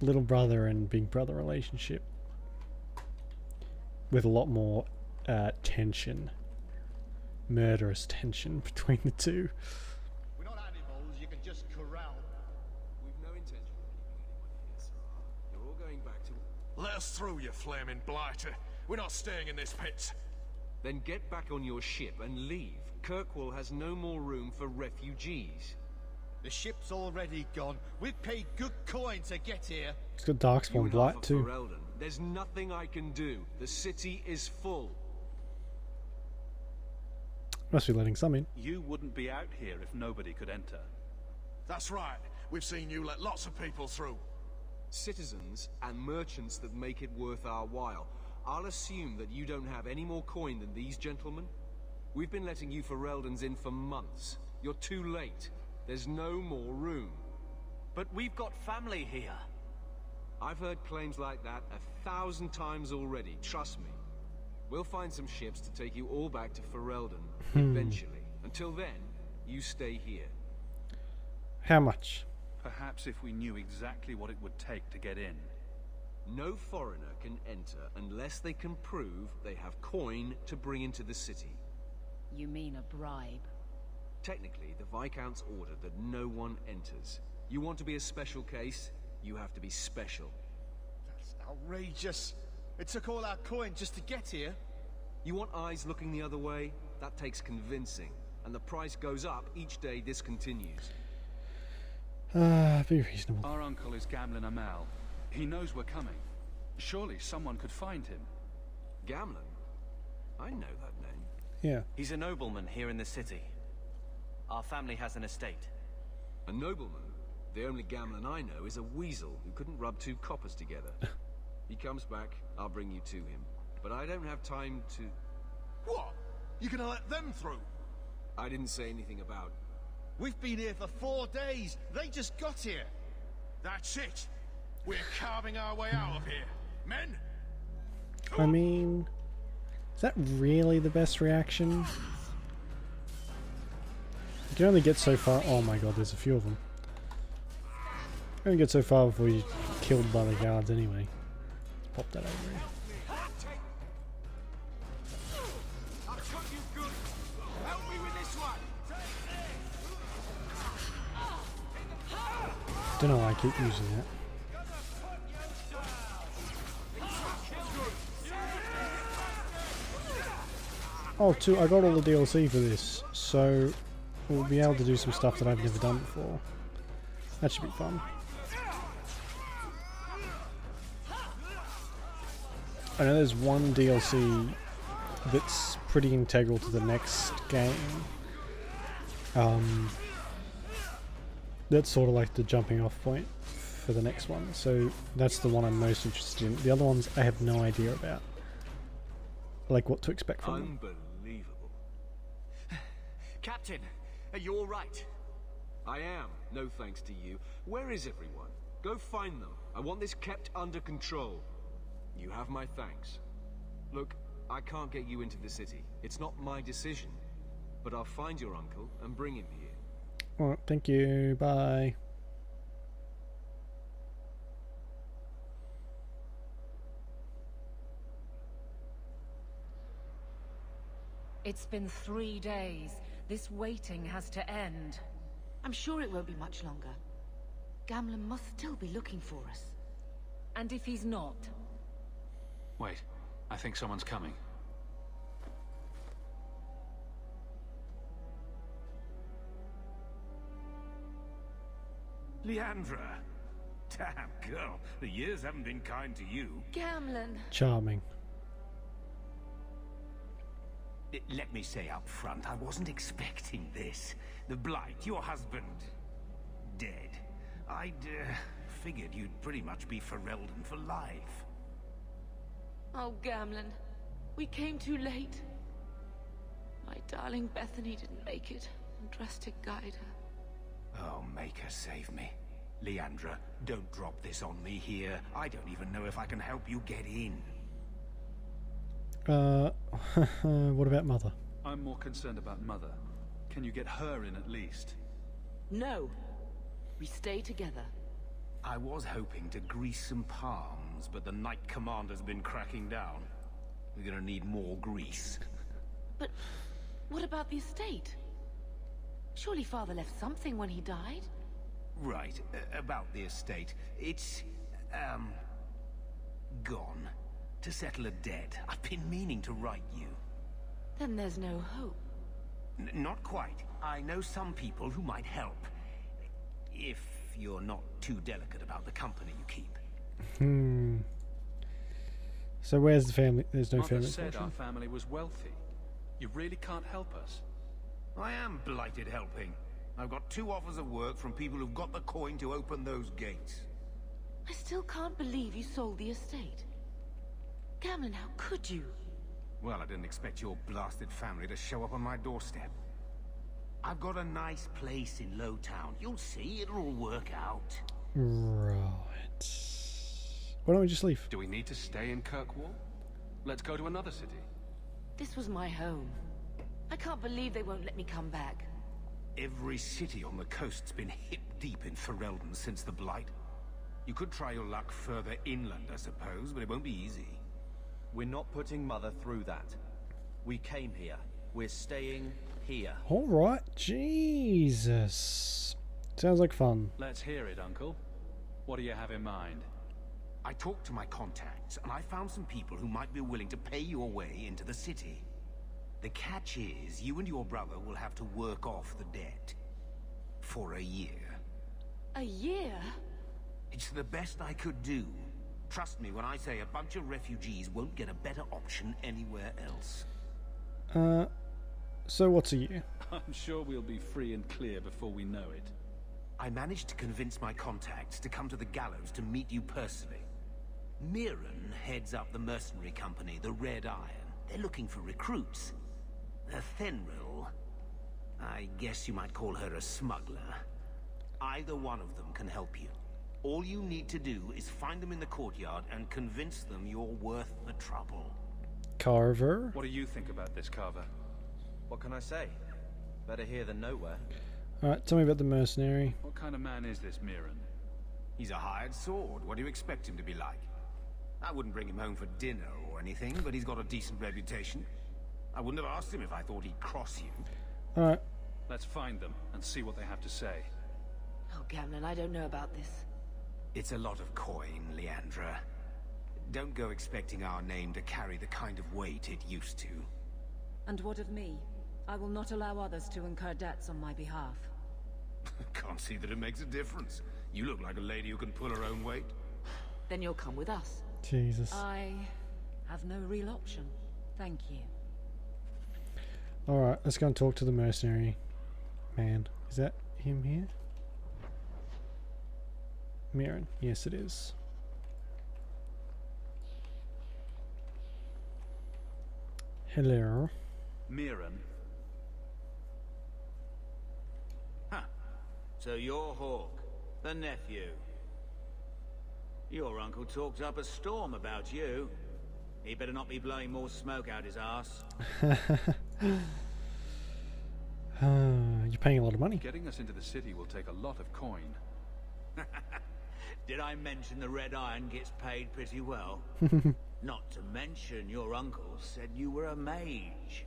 little brother and big brother relationship. With a lot more tension. Murderous tension between the two. We're not animals you can just corral. We've no intention of leaving anyone here, sir. You're all going back to... Let us through, you flaming blighter. We're not staying in this pit. Then get back on your ship and leave. Kirkwall has no more room for refugees. The ship's already gone. We've paid good coin to get here. It's got Darkspawn Blight too. Ferelden. There's nothing I can do. The city is full. Must be letting some in. You wouldn't be out here if nobody could enter. That's right. We've seen you let lots of people through. Citizens and merchants that make it worth our while. I'll assume that you don't have any more coin than these gentlemen. We've been letting you Fereldans in for months. You're too late. There's no more room. But we've got family here. I've heard claims like that 1,000 times already, trust me. We'll find some ships to take you all back to Ferelden, eventually. Until then, you stay here. How much? Perhaps if we knew exactly what it would take to get in. No foreigner can enter unless they can prove they have coin to bring into the city. You mean a bribe? Technically, the Viscount's ordered that no one enters. You want to be a special case, you have to be special. That's outrageous. It took all our coin just to get here. You want eyes looking the other way? That takes convincing. And the price goes up each day this continues. Be reasonable. Our uncle is Gamlen Amal. He knows we're coming. Surely someone could find him. Gamlen? I know that name. Yeah. He's a nobleman here in the city. Our family has an estate. A nobleman? The only Gamlen I know is a weasel who couldn't rub two coppers together. He comes back, I'll bring you to him. But I don't have time to... What? You're gonna let them through? I didn't say anything about... We've been here for 4 days. They just got here. That's it. We're carving our way out of here. Men? I mean... Is that really the best reaction? You can only get so far... Oh my god, there's a few of them. You can only get so far before you're killed by the guards anyway. Pop that over here. Don't know why I keep using that. Oh, I got all the DLC for this, so we'll be able to do some stuff that I've never done before. That should be fun. I know there's one DLC that's pretty integral to the next game. That's sort of like the jumping off point for the next one, so that's the one I'm most interested in. The other ones I have no idea about. Like what to expect from them. Unbelievable. Captain, are you all right? I am, no thanks to you. Where is everyone? Go find them. I want this kept under control. You have my thanks. Look, I can't get you into the city. It's not my decision. But I'll find your uncle and bring him here. Alright, thank you. Bye. It's been 3 days. This waiting has to end. I'm sure it won't be much longer. Gamlen must still be looking for us. And if he's not? Wait, I think someone's coming. Leandra. Damn, girl. The years haven't been kind to you. Gamlen. Charming. Let me say up front, I wasn't expecting this. The Blight, your husband, dead. I'd figured you'd pretty much be Ferelden for life. Oh, Gamlen, we came too late. My darling Bethany didn't make it, and Drastic guide her. Oh, make her save me. Leandra, don't drop this on me here. I don't even know if I can help you get in. What about Mother? I'm more concerned about Mother. Can you get her in at least? No. We stay together. I was hoping to grease some palms, but the Knight Commander's been cracking down. We're gonna need more grease. But what about the estate? Surely Father left something when he died? Right, about the estate. It's, gone. To settle a debt. I've been meaning to write you. Then there's no hope. Not quite. I know some people who might help. If you're not too delicate about the company you keep. So where's the family? There's no Mother family. said our family was wealthy. You really can't help us. I am blighted helping. I've got 2 offers of work from people who've got the coin to open those gates. I still can't believe you sold the estate. Gamlen, how could you? Well, I didn't expect your blasted family to show up on my doorstep. I've got a nice place in Lowtown. You'll see, it'll all work out. Right. Why don't we just leave? Do we need to stay in Kirkwall? Let's go to another city. This was my home. I can't believe they won't let me come back. Every city on the coast's been hip-deep in Ferelden since the Blight. You could try your luck further inland, I suppose, but it won't be easy. We're not putting Mother through that. We came here. We're staying here. Alright, Jesus. Sounds like fun. Let's hear it, Uncle. What do you have in mind? I talked to my contacts, and I found some people who might be willing to pay your way into the city. The catch is, you and your brother will have to work off the debt. For a year. A year? It's the best I could do. Trust me when I say a bunch of refugees won't get a better option anywhere else. So what's a year? I'm sure we'll be free and clear before we know it. I managed to convince my contacts to come to the gallows to meet you personally. Mirren heads up the mercenary company, the Red Iron. They're looking for recruits. Fenrir, I guess you might call her a smuggler. Either one of them can help you. All you need to do is find them in the courtyard and convince them you're worth the trouble. Carver? What do you think about this, Carver? What can I say? Better here than nowhere. Alright, tell me about the mercenary. What kind of man is this Mirren? He's a hired sword. What do you expect him to be like? I wouldn't bring him home for dinner or anything, but he's got a decent reputation. I wouldn't have asked him if I thought he'd cross you. Alright. Let's find them and see what they have to say. Oh, Gamlen, I don't know about this. It's a lot of coin, Leandra. Don't go expecting our name to carry the kind of weight it used to. And what of me? I will not allow others to incur debts on my behalf. Can't see that it makes a difference. You look like a lady who can pull her own weight. Then you'll come with us. Jesus. I have no real option. Thank you. Alright, let's go and talk to the mercenary man. Is that him here? Mirren. Yes, it is. Hello. Mirren? Huh. So you're Hawk, the nephew. Your uncle talked up a storm about you. He better not be blowing more smoke out his ass. You're paying a lot of money. Getting us into the city will take a lot of coin. Did I mention the Red Iron gets paid pretty well? Not to mention your uncle said you were a mage.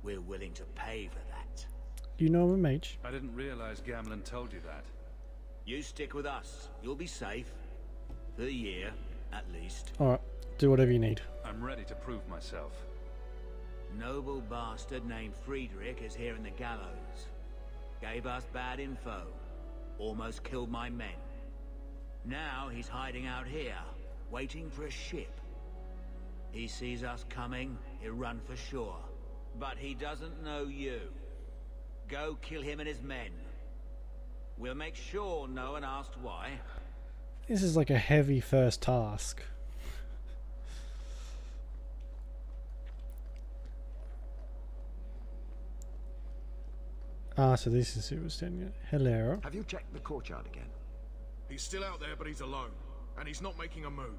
We're willing to pay for that. You know I'm a mage. I didn't realize Gamlen told you that. You stick with us. You'll be safe. For a year, at least. Alright, do whatever you need. I'm ready to prove myself. Noble bastard named Friedrich is here in the gallows. Gave us bad info. Almost killed my men. Now he's hiding out here, waiting for a ship. He sees us coming, he'll run for shore. But he doesn't know you. Go kill him and his men. We'll make sure no one asks why. This is like a heavy first task. Ah, so this is who was telling you. Hello. Have you checked the courtyard again? He's still out there, but he's alone. And he's not making a move.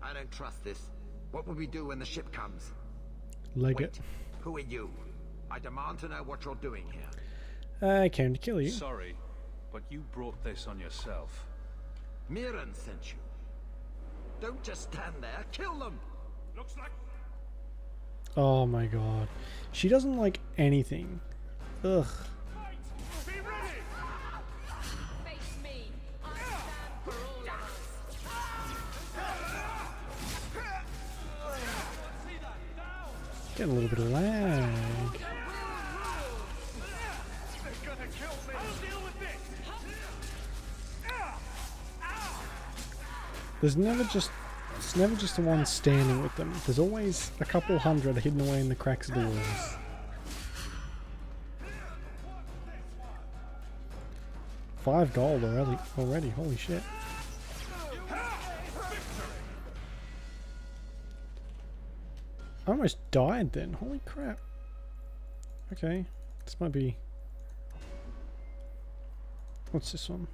I don't trust this. What will we do when the ship comes? Leg Wait, it. who are you? I demand to know what you're doing here. I came to kill you. Sorry, but you brought this on yourself. Mirren sent you. Don't just stand there. Kill them! Looks like... Oh my god. She doesn't like anything. Ugh. Be ready! Face me. I stand for all of us. Getting a little bit of lag. They're gonna kill me! I'll deal with this! It's never just the one standing with them. There's always a couple hundred hidden away in the cracks of the walls. $5 already. Holy shit. I almost died then. Holy crap. Okay. This might be... What's this one?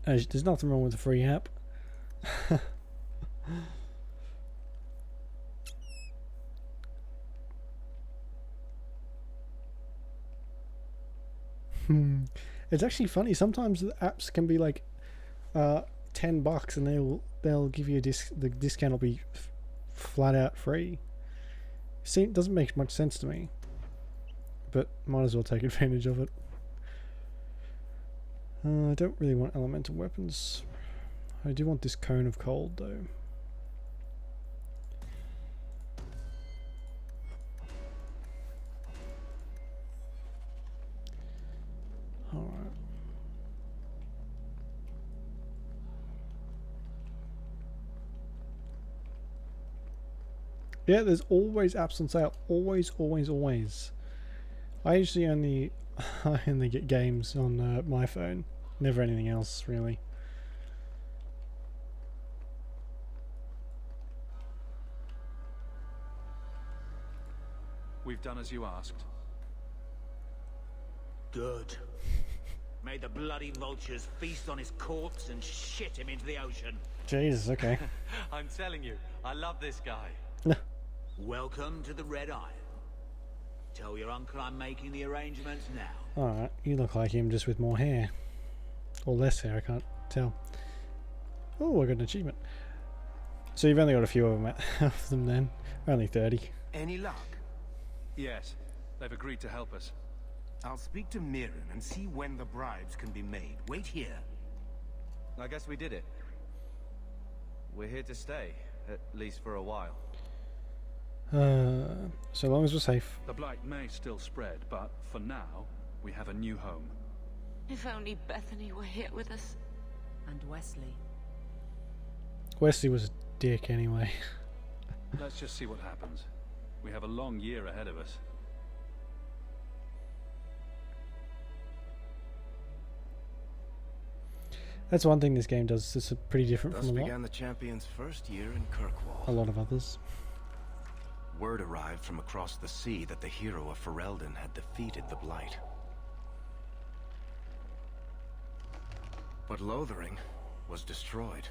There's nothing wrong with the free app. It's actually funny. Sometimes the apps can be like $10 and they'll give you the discount will be flat out free. See, it doesn't make much sense to me, but might as well take advantage of it. I don't really want elemental weapons. I do want this cone of cold though. Alright. Yeah, there's always apps on sale. Always. I usually only get games on my phone. Never anything else, really. We've done as you asked. Good. May the bloody vultures feast on his corpse and shit him into the ocean. Jesus, okay. I'm telling you, I love this guy. Welcome to the Red Iron. Tell your uncle I'm making the arrangements now. Alright, you look like him just with more hair. Or less hair, I can't tell. Oh, I got an achievement. So you've only got a few of them then? Only 30. Any luck? Yes, they've agreed to help us. I'll speak to Mirren and see when the bribes can be made. Wait here. I guess we did it. We're here to stay, at least for a while. So long as we're safe. The blight may still spread, but for now, we have a new home. If only Bethany were here with us. And Wesley. Wesley was a dick anyway. Let's just see what happens. We have a long year ahead of us. That's one thing this game does. It's pretty different Thus from a began the champion's first year in Kirkwall. lot of others. Word arrived from across the sea that the hero of Ferelden had defeated the Blight. But Lothering was destroyed.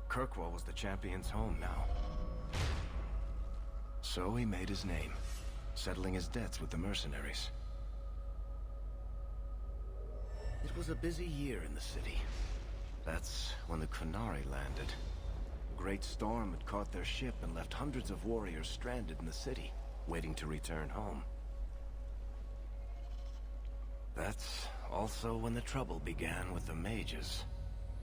Kirkwall was the champion's home now. So he made his name, settling his debts with the mercenaries. It was a busy year in the city. That's when the Kunari landed. A great storm had caught their ship and left hundreds of warriors stranded in the city, waiting to return home. That's also when the trouble began with the mages.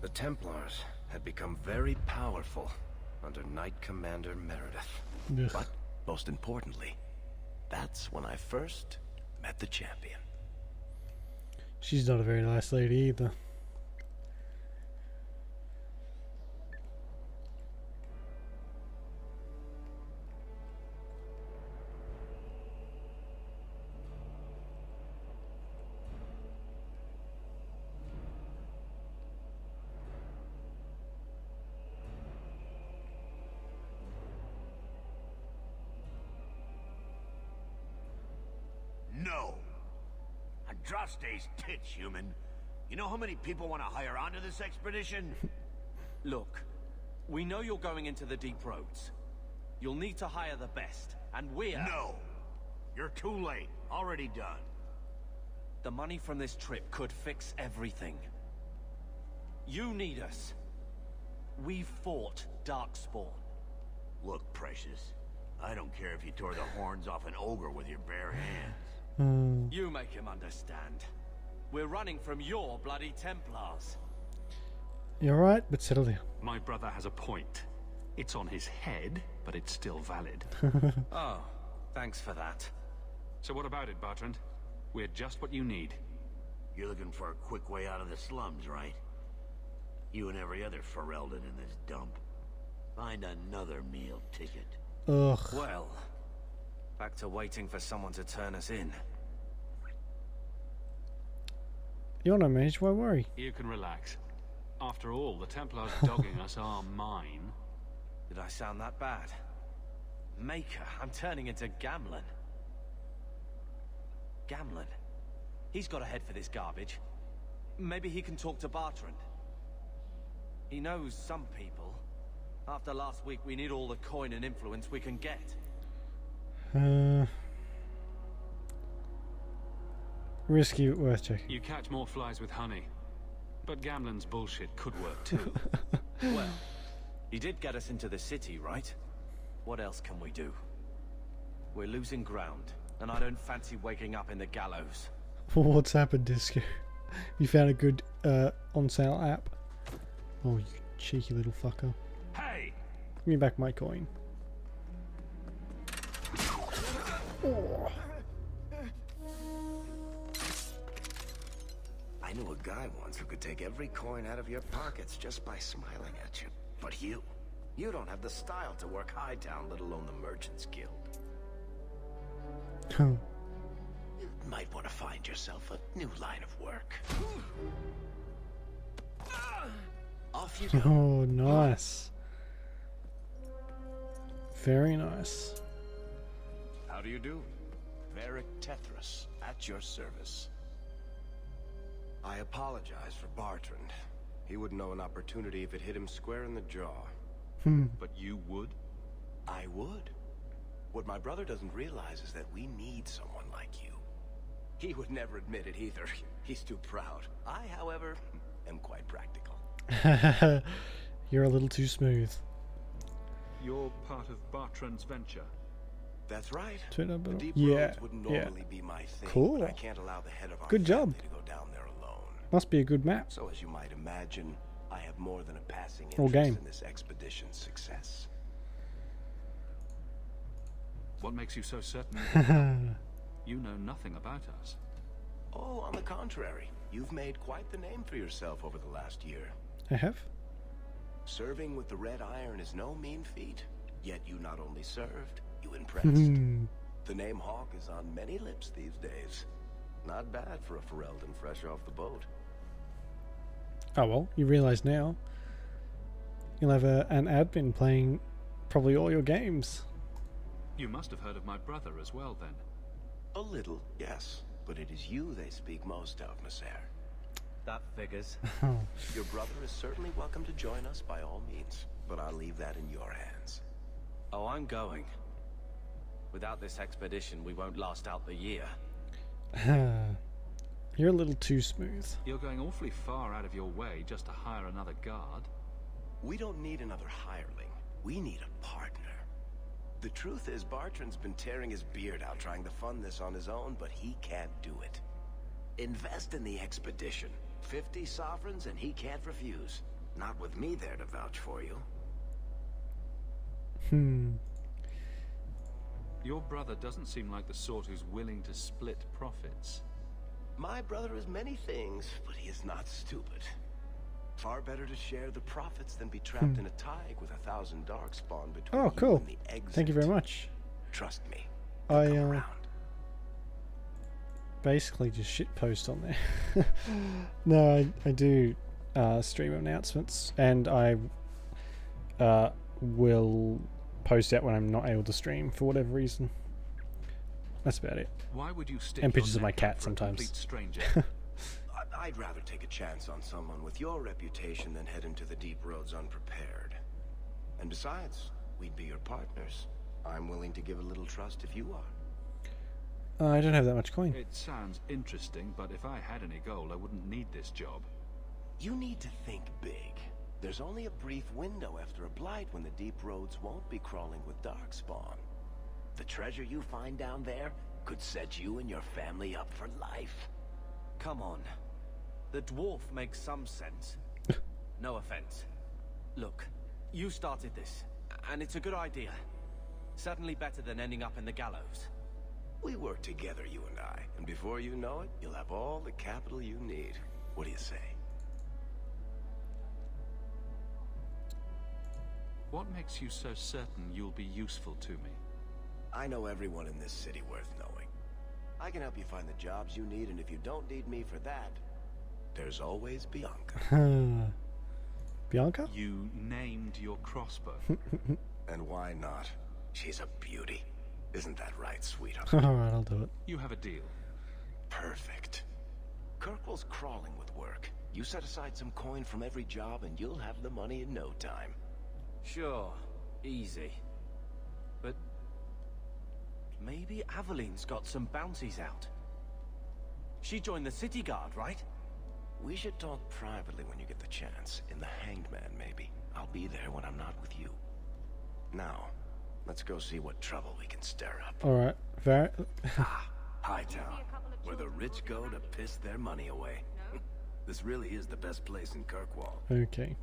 The Templars had become very powerful under Knight Commander Meredith. Ugh. But, most importantly, that's when I first met the champion. She's not a very nice lady either. No. Andraste's tits, human. You know how many people want to hire onto this expedition? Look, we know you're going into the deep roads. You'll need to hire the best, and we're... No. You're too late. Already done. The money from this trip could fix everything. You need us. We fought Darkspawn. Look, Precious. I don't care if you tore the horns off an ogre with your bare hands. You make him understand. We're running from your bloody Templars. You're right, but settle down. My brother has a point. It's on his head, but it's still valid. Oh, thanks for that. So what about it, Bertrand? We're just what you need. You're looking for a quick way out of the slums, right? You and every other Ferelden in this dump. Find another meal ticket. Ugh. Well, back to waiting for someone to turn us in. You're no mage, why worry? You can relax. After all, the Templars dogging us are mine. Did I sound that bad? Maker, I'm turning into Gamlen. Gamlen? He's got a head for this garbage. Maybe he can talk to Bertrand. He knows some people. After last week, we need all the coin and influence we can get. Risky, but worth checking. You catch more flies with honey. But Gamlen's bullshit could work too. Well, he did get us into the city, right? What else can we do? We're losing ground, and I don't fancy waking up in the gallows. What's happened, Disco? You found a good on sale app. Oh, you cheeky little fucker. Hey! Give me back my coin. Oh. I knew a guy once who could take every coin out of your pockets just by smiling at you. But you don't have the style to work Hightown, let alone the Merchants Guild. You might want to find yourself a new line of work. Off you go. Oh, nice. Very nice. How do you do? Varric Tethras, at your service. I apologize for Bertrand. He wouldn't know an opportunity if it hit him square in the jaw. But you would? I would. What my brother doesn't realize is that we need someone like you. He would never admit it either. He's too proud. I, however, am quite practical. You're a little too smooth. You're part of Bertrand's venture. That's right. The deep yeah, roads wouldn't normally be my thing. Cool. But I can't allow the head of our Good job. family to go down there alone. Must be a good map. So as you might imagine, I have more than a passing Or interest game. in this expedition's success. What makes you so certain? You know nothing about us. Oh, on the contrary. You've made quite the name for yourself over the last year. I have? Serving with the Red Iron is no mean feat. Yet you not only served, you impressed. The name Hawk is on many lips these days. Not bad for a Ferelden fresh off the boat. Oh well, you realise now. You'll have an admin playing probably all your games. You must have heard of my brother as well, then. A little, yes. But it is you they speak most of, Messer. That figures. Your brother is certainly welcome to join us by all means, but I'll leave that in your hands. Oh, I'm going. Without this expedition, we won't last out the year. You're a little too smooth. You're going awfully far out of your way just to hire another guard. We don't need another hireling. We need a partner. The truth is, Bertrand's been tearing his beard out trying to fund this on his own, but he can't do it. Invest in the expedition. 50 sovereigns and he can't refuse. Not with me there to vouch for you. Your brother doesn't seem like the sort who's willing to split profits. My brother is many things, but he is not stupid. Far better to share the profits than be trapped in a tide with 1,000 darkspawn between you cool. and the exit. Thank you very much. Trust me. I basically just shitpost on there. No, I do stream announcements, and I will post out when I'm not able to stream for whatever reason. That's about it. Why would you stick And your pictures of my neck out cat for a sometimes. complete stranger? I'd rather take a chance on someone with your reputation than head into the deep roads unprepared. And besides, we'd be your partners. I'm willing to give a little trust if you are. I don't have that much coin. It sounds interesting, but if I had any gold, I wouldn't need this job. You need to think big. There's only a brief window after a blight when the deep roads won't be crawling with darkspawn. The treasure you find down there could set you and your family up for life. Come on. The dwarf makes some sense. No offense. Look, you started this, and it's a good idea. Certainly better than ending up in the gallows. We work together, you and I, and before you know it, you'll have all the capital you need. What do you say? What makes you so certain you'll be useful to me? I know everyone in this city worth knowing. I can help you find the jobs you need, and if you don't need me for that, there's always Bianca. Bianca? You named your crossbow. And why not? She's a beauty. Isn't that right, sweetheart? Alright, I'll do it. You have a deal. Perfect. Kirkwall's crawling with work. You set aside some coin from every job, and you'll have the money in no time. Sure, easy. But maybe Aveline's got some bounties out. She joined the city guard, right? We should talk privately when you get the chance. In the Hanged Man, maybe. I'll be there when I'm not with you. Now, let's go see what trouble we can stir up. Alright, very... Hightown, where the rich go to piss their money away. This really is the best place in Kirkwall. Okay.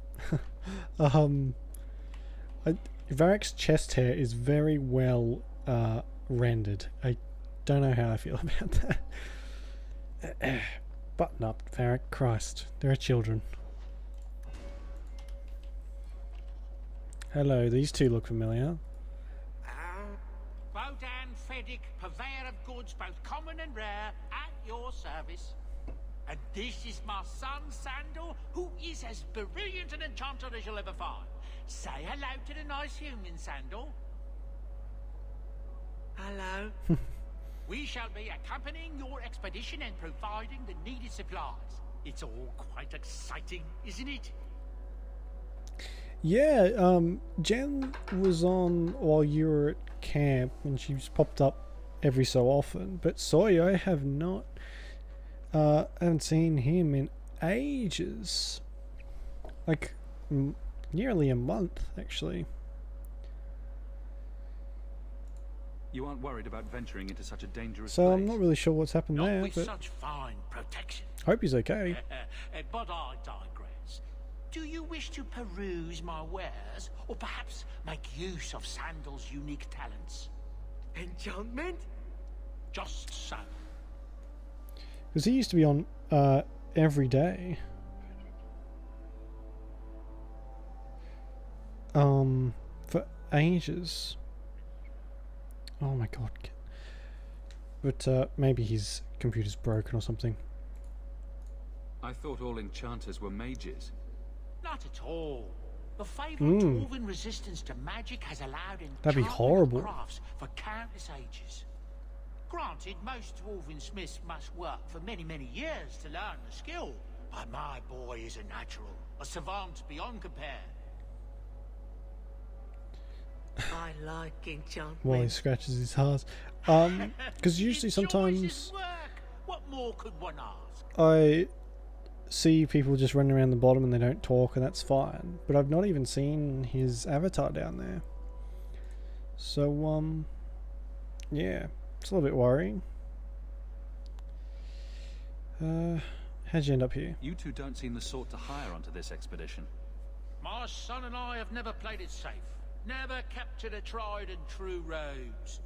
Varric's chest hair is very well rendered. I don't know how I feel about that. Button up, Varric. Christ, there are children. Hello, these two look familiar. Bodan Feddick, purveyor of goods both common and rare, at your service. And this is my son, Sandor, who is as brilliant an enchanter as you'll ever find. Say hello to the nice human, Sandor. Hello. We shall be accompanying your expedition and providing the needed supplies. It's all quite exciting, isn't it? Yeah, Jen was on while you were at camp, and she's popped up every so often. But Sawyer, I have not, haven't seen him in ages. Like, nearly a month, actually. You aren't worried about venturing into such a dangerous So place? I'm not really sure what's happened there, With but such fine protection. hope he's okay. But I digress. Do you wish to peruse my wares, or perhaps make use of Sandal's unique talents? Enchantment? Just so. Because he used to be on every day. For ages. Oh my god. But maybe his computer's broken or something. I thought all enchanters were mages. Not at all. The fabled Mm. dwarven resistance to magic has allowed That'd be enchantment horrible. crafts for countless ages. Granted, most dwarven smiths must work for many, many years to learn the skill, but my boy is a natural, a savant beyond compare. I like enchantment. While he scratches his heart. Because usually sometimes What more could one ask? I see people just running around the bottom and they don't talk, and that's fine. But I've not even seen his avatar down there. So, yeah. It's a little bit worrying. How'd you end up here? You two don't seem the sort to hire onto this expedition. My son and I have never played it safe. Never captured a tried and true roads.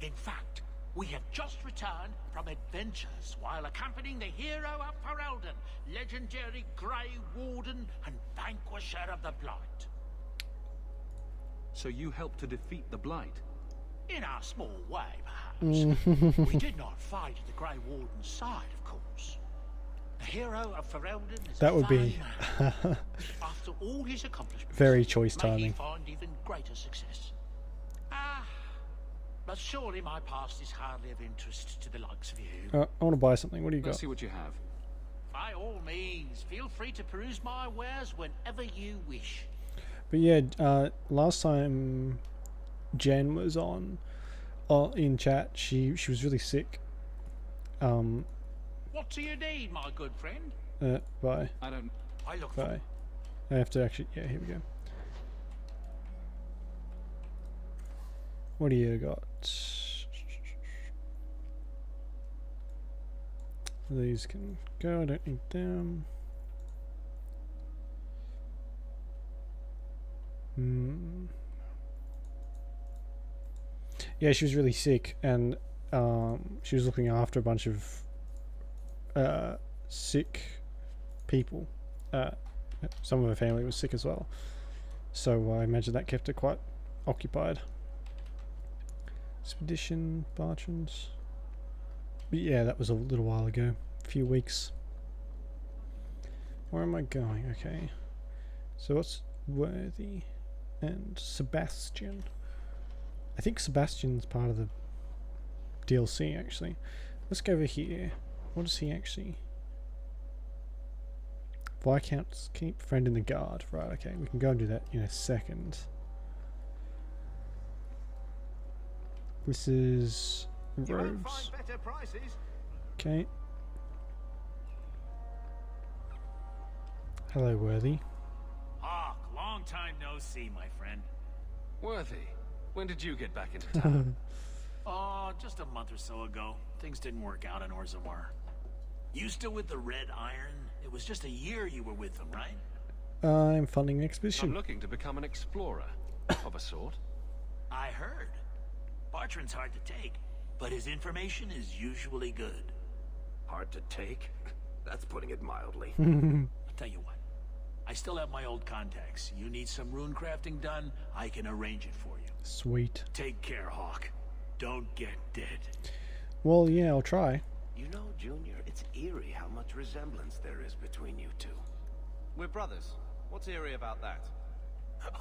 In fact, we have just returned from adventures while accompanying the hero of Ferelden, legendary Grey Warden and vanquisher of the Blight. So you helped to defeat the Blight? In our small way, perhaps. We did not fight at the Grey Warden's side, of course. The hero of Ferelden is That a would be fine man. After all his accomplishments, very choice may he timing. find even greater success. Ah, But surely my past is hardly of interest to the likes of you. I want to buy something. What do you got? Let's see what you have. By all means, feel free to peruse my wares whenever you wish. But yeah, last time Jen was on in chat, she was really sick. What do you need, my good friend? Bye. I look Bye. I have to actually. Yeah, here we go. What do you got? These can go. I don't need them. Yeah, she was really sick, and she was looking after a bunch of sick people. Some of her family was sick as well, so I imagine that kept her quite occupied. Expedition, Bartrands. But yeah, that was a little while ago, a few weeks. Where am I going? Okay, so what's Worthy and Sebastian? I think Sebastian's part of the DLC actually. Let's go over here. What does he actually? Viscount's keep friend in the guard. Right, okay, we can go and do that in a second. This is robes. Okay. Hello, Worthy. Hawk, long time no see, my friend. Worthy, when did you get back into town? Oh, just a month or so ago. Things didn't work out in Orzammar. You still with the Red Iron? It was just a year you were with them, right? I'm funding an expedition. I'm looking to become an explorer, of a sort. I heard. Bartrand's hard to take, but his information is usually good. Hard to take? That's putting it mildly. I'll tell you what. I still have my old contacts. You need some rune crafting done, I can arrange it for you. Sweet. Take care, Hawk. Don't get dead. Well, yeah, I'll try. You know, Junior, it's eerie how much resemblance there is between you two. We're brothers. What's eerie about that?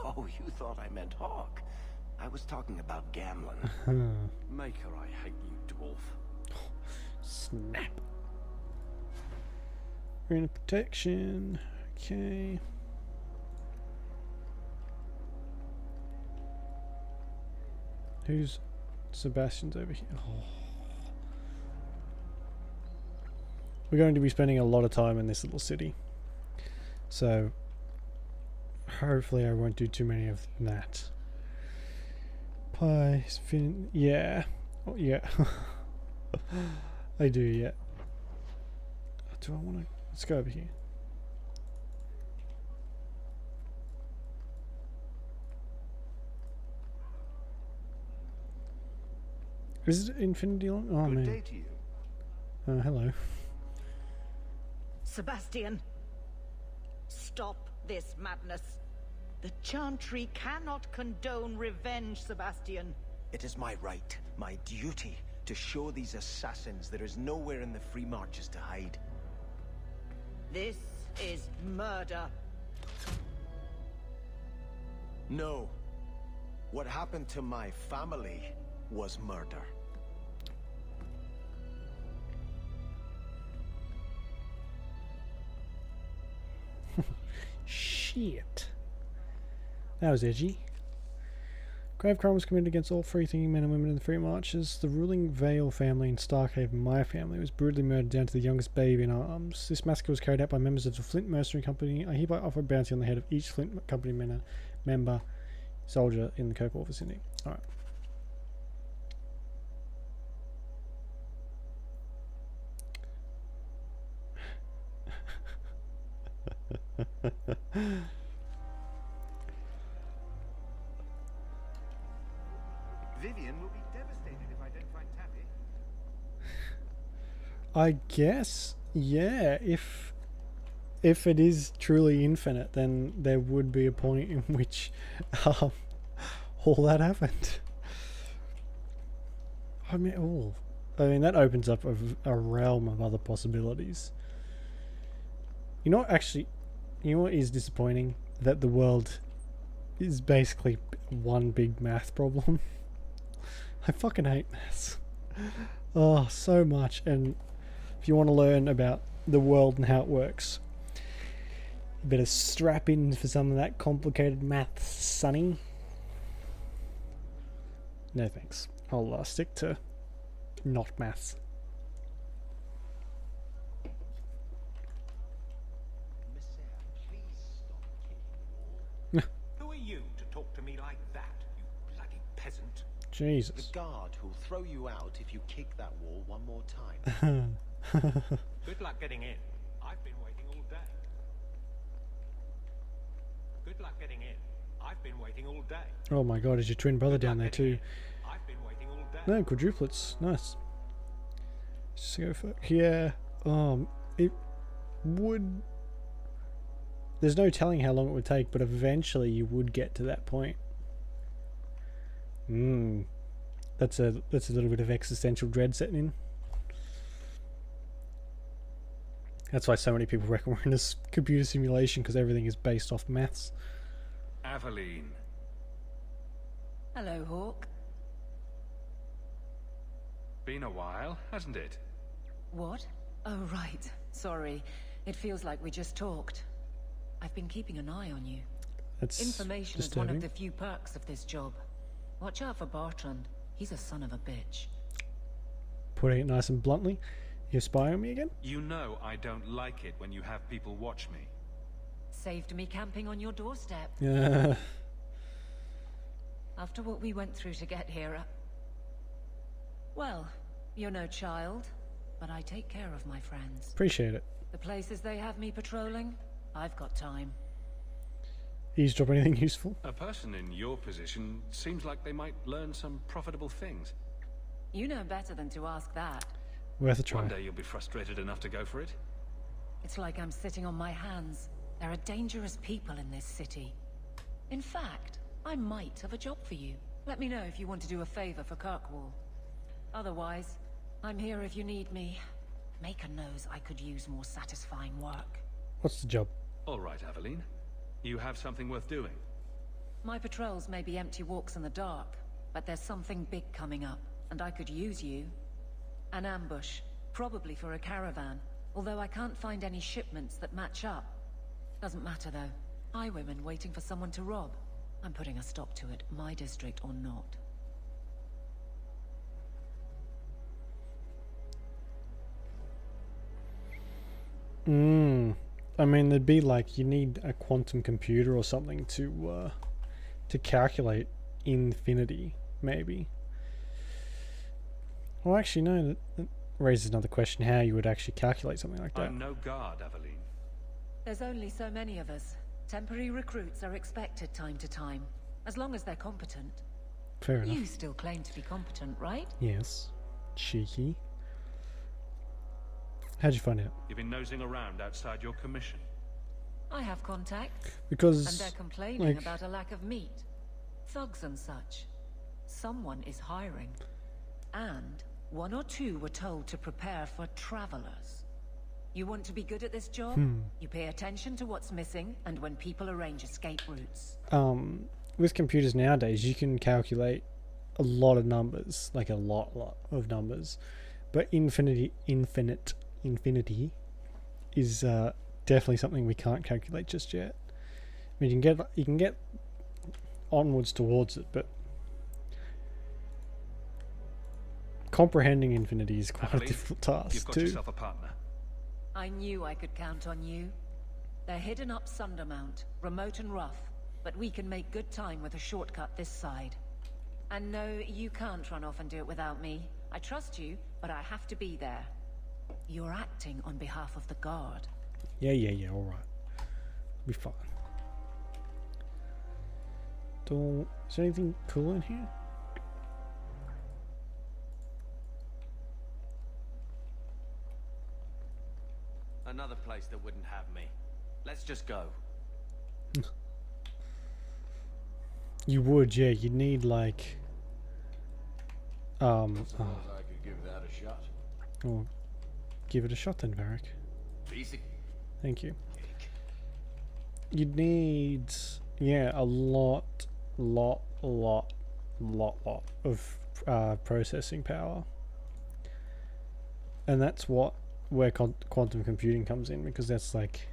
Oh, you thought I meant Hawk. I was talking about gambling. Maker, I hate you, dwarf. Snap. We're in protection. Okay. Who's Sebastian's over here? Oh. We're going to be spending a lot of time in this little city, so hopefully I won't do too many of that. Pie, fin, yeah, oh, yeah. I do, yeah. Do I want to? Let's go over here. Is it infinity long? Oh, man. Good day to you. Hello. Sebastian, stop this madness. The Chantry cannot condone revenge, Sebastian. It is my right, my duty, to show these assassins there is nowhere in the Free Marches to hide. This is murder. No. What happened to my family was murder. Shit. That was edgy. Grave crime was committed against all free-thinking men and women in the Free Marches. The ruling Vale family in Starkhaven, my family, was brutally murdered down to the youngest baby in arms. This massacre was carried out by members of the Flint Mercenary Company. I hereby offer a bounty on the head of each Flint Company member, soldier in the Kirkwall vicinity. Alright. Vivian will be devastated if I don't find Tappy. I guess, yeah, if it is truly infinite, then there would be a point in which all that happened. I mean, that opens up a realm of other possibilities. You know what is disappointing? That the world is basically one big math problem. I fucking hate maths. Oh, so much. And if you want to learn about the world and how it works, you better strap in for some of that complicated maths, sonny. No thanks. I'll stick to not maths. Who are you to talk to me like that, you bloody peasant? Jesus. The guard who'll throw you out if you kick that wall one more time. Good luck getting in. I've been waiting all day. Good luck getting in. I've been waiting all day. Oh my god, is your twin brother down there too? I've been waiting all day. No, quadruplets. Nice. Just go for... Yeah. It would... There's no telling how long it would take, but eventually you would get to that point. That's a little bit of existential dread setting in. That's why so many people reckon we're in this computer simulation, because everything is based off maths. Aveline. Hello, Hawk. Been a while, hasn't it? What? Oh, right. Sorry. It feels like we just talked. I've been keeping an eye on you. That's Information disturbing. is one of the few perks of this job. Watch out for Bertrand. He's a son of a bitch. Putting it nice and bluntly, you spy on me again? You know I don't like it when you have people watch me. Saved me camping on your doorstep. Yeah. After what we went through to get here, well, you're no child, but I take care of my friends. Appreciate it. The places they have me patrolling, I've got time. Eavesdrop anything useful? A person in your position seems like they might learn some profitable things. You know better than to ask that. Worth a try. One day you'll be frustrated enough to go for it. It's like I'm sitting on my hands. There are dangerous people in this city. In fact, I might have a job for you. Let me know if you want to do a favor for Kirkwall. Otherwise, I'm here if you need me. Maker knows I could use more satisfying work. What's the job? All right, Aveline. You have something worth doing. My patrols may be empty walks in the dark, but there's something big coming up, and I could use you. An ambush, probably for a caravan, although I can't find any shipments that match up. Doesn't matter though. Highwaymen waiting for someone to rob. I'm putting a stop to it, my district or not. I mean, there'd be like, you need a quantum computer or something to calculate infinity, maybe. Well, actually, no, that raises another question, how you would actually calculate something like that. I'm no guard, Aveline. There's only so many of us. Temporary recruits are expected time to time, as long as they're competent. Fair enough. You still claim to be competent, right? Yes. Cheeky. How'd you find out? You've been nosing around outside your commission. I have contacts. Because, and they're complaining like, about a lack of meat. Thugs and such. Someone is hiring. And one or two were told to prepare for travelers. You want to be good at this job? You pay attention to what's missing, and when people arrange escape routes. With computers nowadays, you can calculate a lot of numbers, like a lot of numbers, but infinity is definitely something we can't calculate just yet. I mean, you can get onwards towards it, but comprehending infinity is quite a difficult task You've got too. yourself a partner. I knew I could count on you. They're hidden up Sundermount, remote and rough, but we can make good time with a shortcut this side. And no, you can't run off and do it without me. I trust you, but I have to be there. You're acting on behalf of the Guard. Yeah, alright. Be fine. Is there anything cool in here? Another place that wouldn't have me. Let's just go. You would, yeah. You'd need like Suppose I could give that a shot. Oh, give it a shot then, Varric. Basic. Thank you. You'd need, yeah, a lot of processing power. And that's where quantum computing comes in, because that's like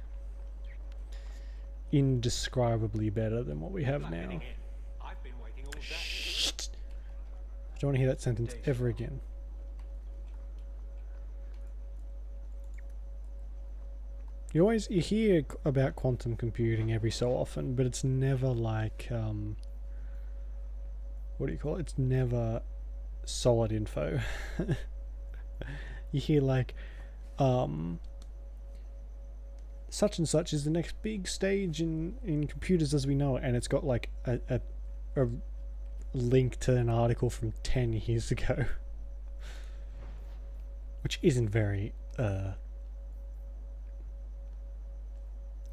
indescribably better than what we have now. Shh. I don't want to hear that sentence ever again. You hear about quantum computing every so often, but it's never like what do you call it? It's never solid info. You hear like such and such is the next big stage in computers as we know it, and it's got like a link to an article from 10 years ago, which isn't very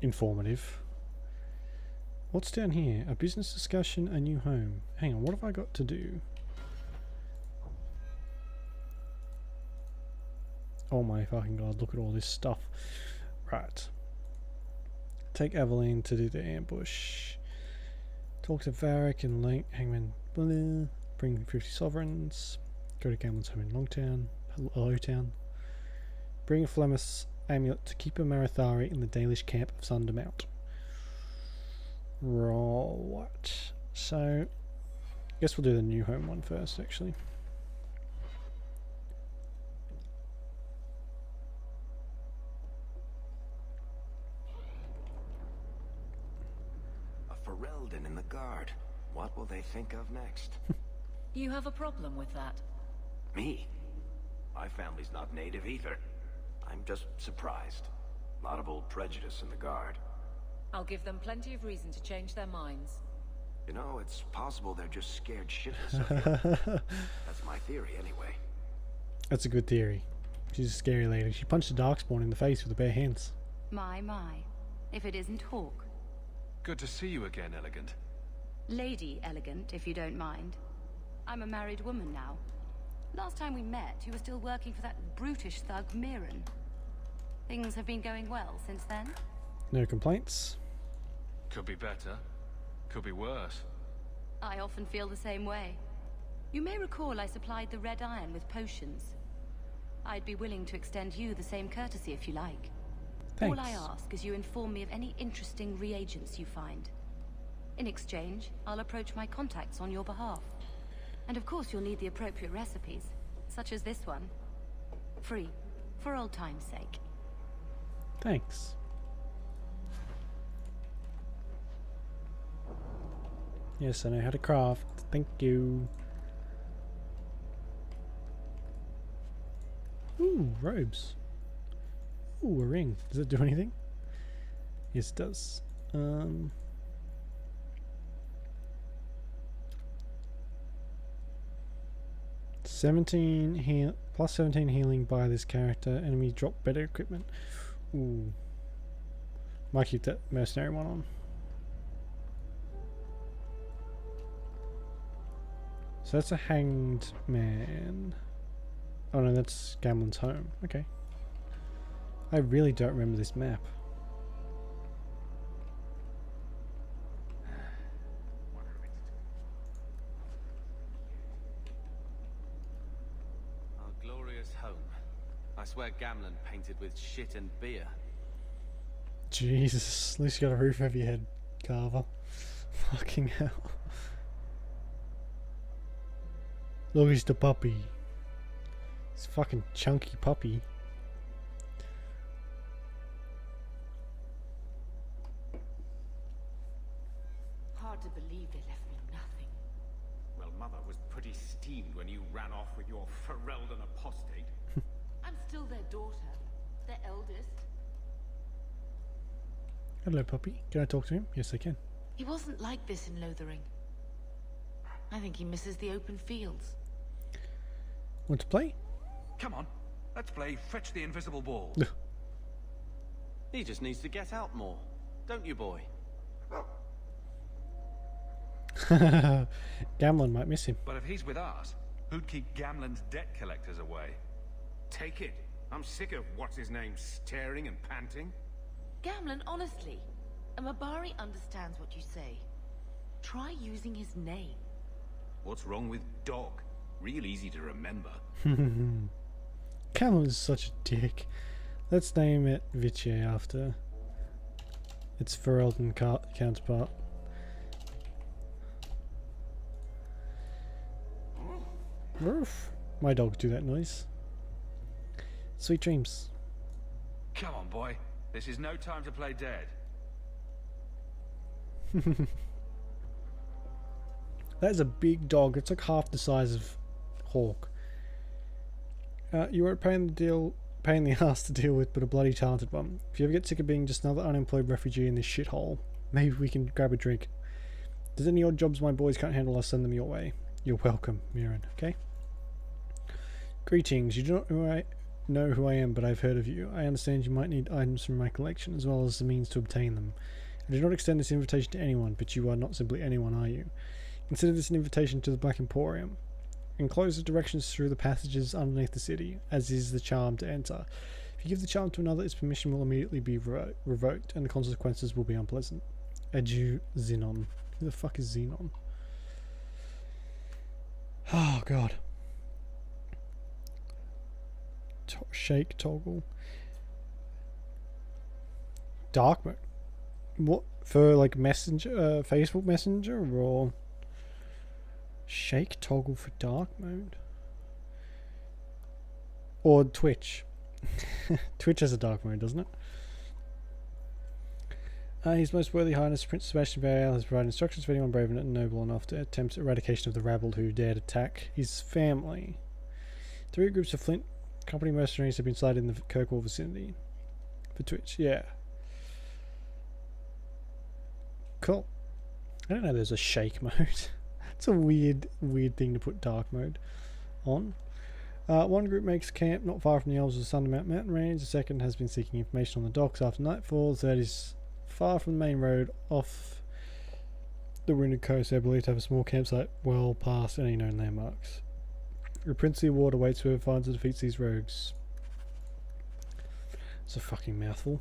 informative. What's down here? A business discussion, a new home. Hang on, what have I got to do? Oh my fucking god, look at all this stuff. Right. Take Aveline to do the ambush. Talk to Varric and Link, Hangman, blah, bring 50 sovereigns. Go to Gamlen's home in Longtown, Lowtown. Bring a Flemis amulet to keep a Marathari in the Dalish camp of Sundermount. Right. So, guess we'll do the new home one first, actually. A Ferelden in the guard. What will they think of next? You have a problem with that? Me? My family's not native either. I'm just surprised. A lot of old prejudice in the guard. I'll give them plenty of reason to change their minds. You know, it's possible they're just scared shitless of you. That's my theory, anyway. That's a good theory. She's a scary lady. She punched a Darkspawn in the face with her bare hands. My. If it isn't Hawk. Good to see you again, Elegant. Lady Elegant, if you don't mind. I'm a married woman now. Last time we met, you were still working for that brutish thug, Mirren. Things have been going well since then? No complaints. Could be better. Could be worse. I often feel the same way. You may recall I supplied the Red Iron with potions. I'd be willing to extend you the same courtesy if you like. Thanks. All I ask is you inform me of any interesting reagents you find. In exchange, I'll approach my contacts on your behalf. And of course you'll need the appropriate recipes, such as this one. Free, for old time's sake. Thanks. Yes, I know how to craft. Thank you. Ooh, robes. Ooh, a ring. Does it do anything? Yes, it does. 17 plus 17 healing by this character. Enemy drop better equipment. Ooh. Might keep that mercenary one on. So that's a hanged man. Oh no, that's Gamlen's home. Okay. I really don't remember this map. Our glorious home. I swear Gamlen painted with shit and beer. Jesus, at least you got a roof over your head, Carver. Fucking hell. Look, he's the puppy. It's fucking chunky puppy. Hard to believe they left me nothing. Well, Mother was pretty steamed when you ran off with your Ferelden apostate. I'm still their daughter, their eldest. Hello, puppy. Can I talk to him? Yes, I can. He wasn't like this in Lothering. I think he misses the open fields. Want to play? Come on, let's play Fetch the Invisible Ball. He just needs to get out more, don't you, boy? Gamlen might miss him. But if he's with us, who'd keep Gamlen's debt collectors away? Take it. I'm sick of what's-his-name staring and panting. Gamlen, honestly, a Mabari understands what you say. Try using his name. What's wrong with dog? Real easy to remember. Camel is such a dick. Let's name it Vichy after its Ferelden counterpart. Roof. My dogs do that noise. Sweet dreams. Come on, boy. This is no time to play dead. That is a big dog. It's like half the size of Hawk. You were a pain in the ass to deal with, but a bloody talented one. If you ever get sick of being just another unemployed refugee in this shithole, maybe we can grab a drink. If there's any odd jobs my boys can't handle, I'll send them your way. You're welcome, Mirren, okay? Greetings. You do not know who I am, but I've heard of you. I understand you might need items from my collection, as well as the means to obtain them. I do not extend this invitation to anyone, but you are not simply anyone, are you? Consider this an invitation to the Black Emporium. Enclose the directions through the passages underneath the city, as is the charm to enter. If you give the charm to another, its permission will immediately be revoked, and the consequences will be unpleasant. Adieu, Xenon. Who the fuck is Xenon? Oh, God. Shake toggle. Dark mode. What? For, like, Messenger, Facebook Messenger, or... Shake toggle for dark mode? Or Twitch. Twitch has a dark mode, doesn't it? His Most Worthy Highness Prince Sebastian Barial has provided instructions for anyone brave and noble enough to attempt eradication of the rabble who dared attack his family. 3 groups of Flint Company mercenaries have been sighted in the Kirkwall vicinity. For Twitch, yeah. Cool. I don't know there's a shake mode. It's a weird thing to put dark mode on. One group makes camp not far from the Elves of the Thundermount mountain range. The second has been seeking information on the docks after nightfall. The third is far from the main road off the Wounded Coast. They believe to have a small campsite well past any known landmarks. A princely award awaits whoever finds and defeats these rogues. It's a fucking mouthful.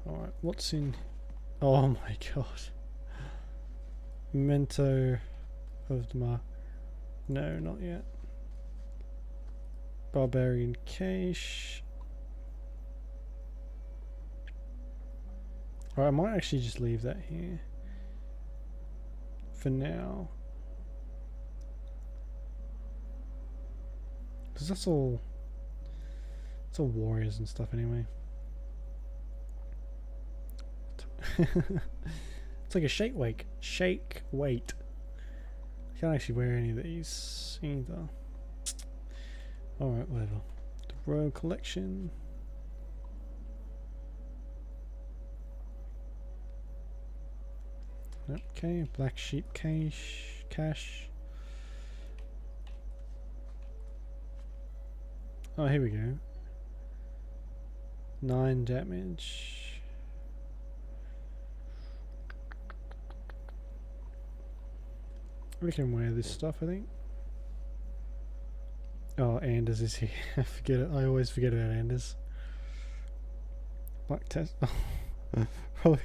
Alright, what's in... Oh my god. Memento of the Mark. No, not yet. Barbarian Cache. Alright, I might actually just leave that here. For now. Because that's all... It's all warriors and stuff anyway. It's like a shake weight. Shake weight. I can't actually wear any of these either. Alright, whatever. The Royal Collection. Okay, Black Sheep cache. Oh, here we go. 9 damage. We can wear this stuff, I think. Oh, Anders is here. I forget it. I always forget about Anders. Black test. Probably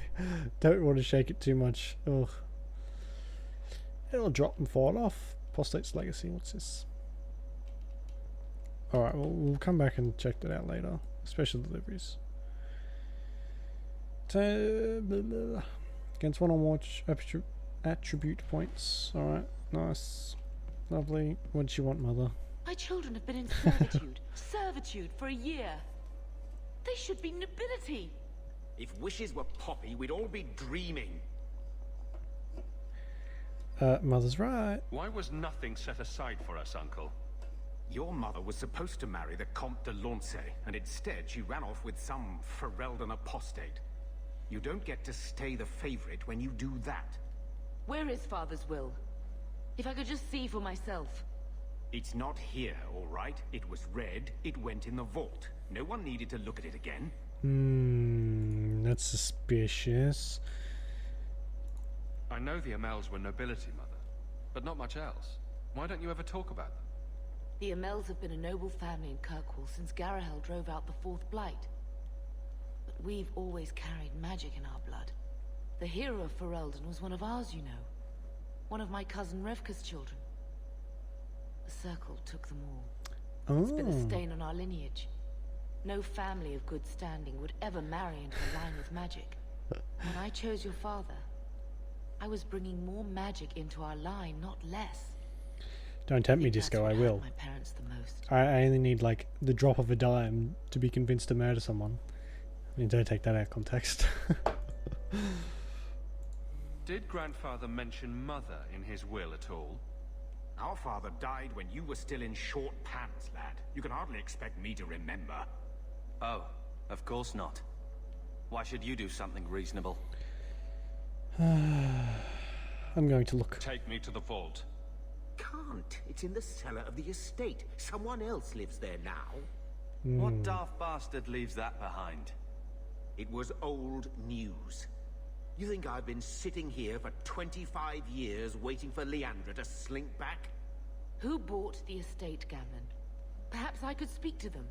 don't want to shake it too much. Ugh. It'll drop and fall off. Apostate's Legacy. What's this? Alright, well, we'll come back and check that out later. Special deliveries. Against one on watch attribute points. Alright, nice. Lovely. What do you want, Mother? My children have been in servitude. Servitude for a year. They should be nobility. If wishes were poppy, we'd all be dreaming. Mother's right. Why was nothing set aside for us, Uncle? Your mother was supposed to marry the Comte de Launcey, and instead she ran off with some Ferelden apostate. You don't get to stay the favorite when you do that. Where is Father's will? If I could just see for myself. It's not here, all right? It was read, it went in the vault. No one needed to look at it again. That's suspicious. I know the Amels were nobility, Mother, but not much else. Why don't you ever talk about them? The Amels have been a noble family in Kirkwall since Garahel drove out the Fourth Blight. But we've always carried magic in our blood. The hero of Ferelden was one of ours, you know. One of my cousin Revka's children. The Circle took them all. It's been a stain on our lineage. No family of good standing would ever marry into a line with magic. When I chose your father, I was bringing more magic into our line, not less. Don't tempt me, Disco, I will. My parents the most. I only need, like, the drop of a dime to be convinced to murder someone. I mean, don't take that out of context. Did Grandfather mention Mother in his will at all? Our father died when you were still in short pants, lad. You can hardly expect me to remember. Oh, of course not. Why should you do something reasonable? I'm going to look. Take me to the vault. Can't. It's in the cellar of the estate. Someone else lives there now. What daft bastard leaves that behind? It was old news. You think I've been sitting here for 25 years waiting for Leandra to slink back? Who bought the estate, Gamlen? Perhaps I could speak to them.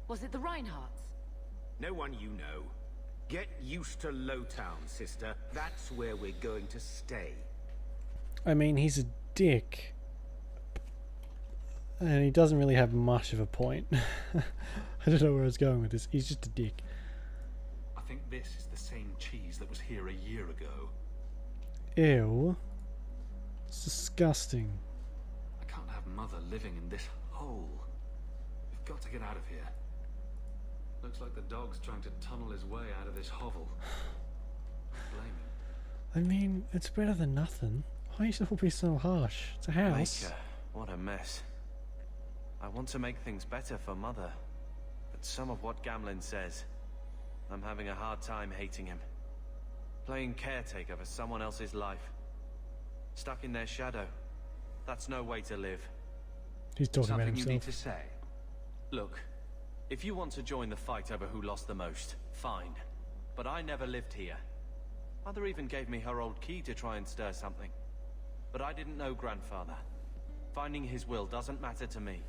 Was it the Reinhardts? No one you know. Get used to Lowtown, sister. That's where we're going to stay. I mean, he's a dick. And he doesn't really have much of a point. I don't know where I was going with this. He's just a dick. I think this is the same cheese that was here a year ago. Ew. It's disgusting. I can't have Mother living in this hole. We've got to get out of here. Looks like the dog's trying to tunnel his way out of this hovel. Blame him. I mean, it's better than nothing. Why you all be so harsh? It's a house. Maker, what a mess. I want to make things better for Mother, but some of what Gamlen says, I'm having a hard time hating him. Playing caretaker for someone else's life. Stuck in their shadow. That's no way to live. He's talking Something about himself. you need to say. Look, if you want to join the fight over who lost the most, fine. But I never lived here. Mother even gave me her old key to try and stir something. But I didn't know Grandfather. Finding his will doesn't matter to me.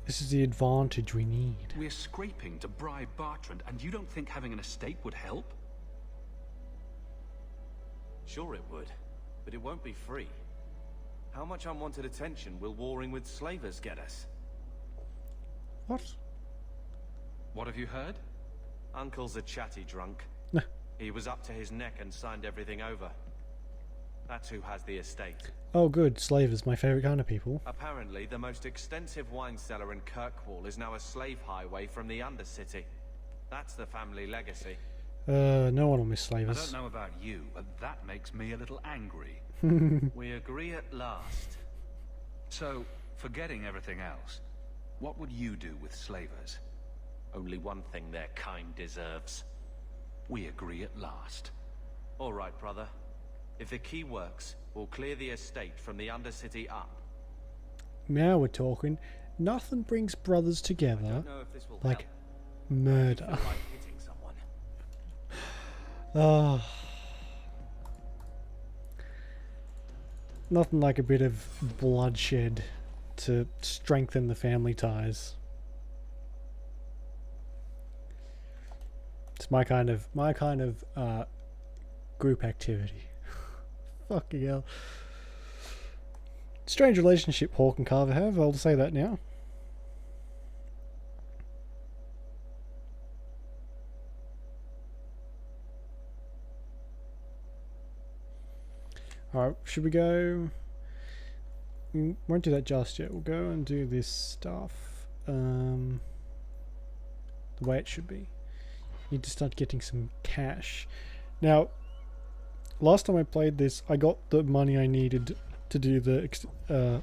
This is the advantage we need. We're scraping to bribe Bertrand, and you don't think having an estate would help? Sure it would, but it won't be free. How much unwanted attention will warring with slavers get us? What? What have you heard? Uncle's a chatty drunk. He was up to his neck and signed everything over. That's who has the estate. Oh good, slavers, my favourite kind of people. Apparently, the most extensive wine cellar in Kirkwall is now a slave highway from the Undercity. That's the family legacy. No one will miss I slavers. don't know about you, but that makes me a little angry. We agree at last. So, forgetting everything else, what would you do with slavers? Only one thing their kind deserves. We agree at last. All right, brother. If the key works, we'll clear the estate from the Undercity up. Now we're talking. Nothing brings brothers together know if this will like help. murder. I feel like hitting someone. Oh. Nothing like a bit of bloodshed to strengthen the family ties. It's my kind of group activity. Fucking hell. Strange relationship Hawk and Carver have, I'll say that now. Alright, should we go? We won't do that just yet. We'll go and do this stuff the way it should be. Need to start getting some cash. Now, last time I played this, I got the money I needed to do the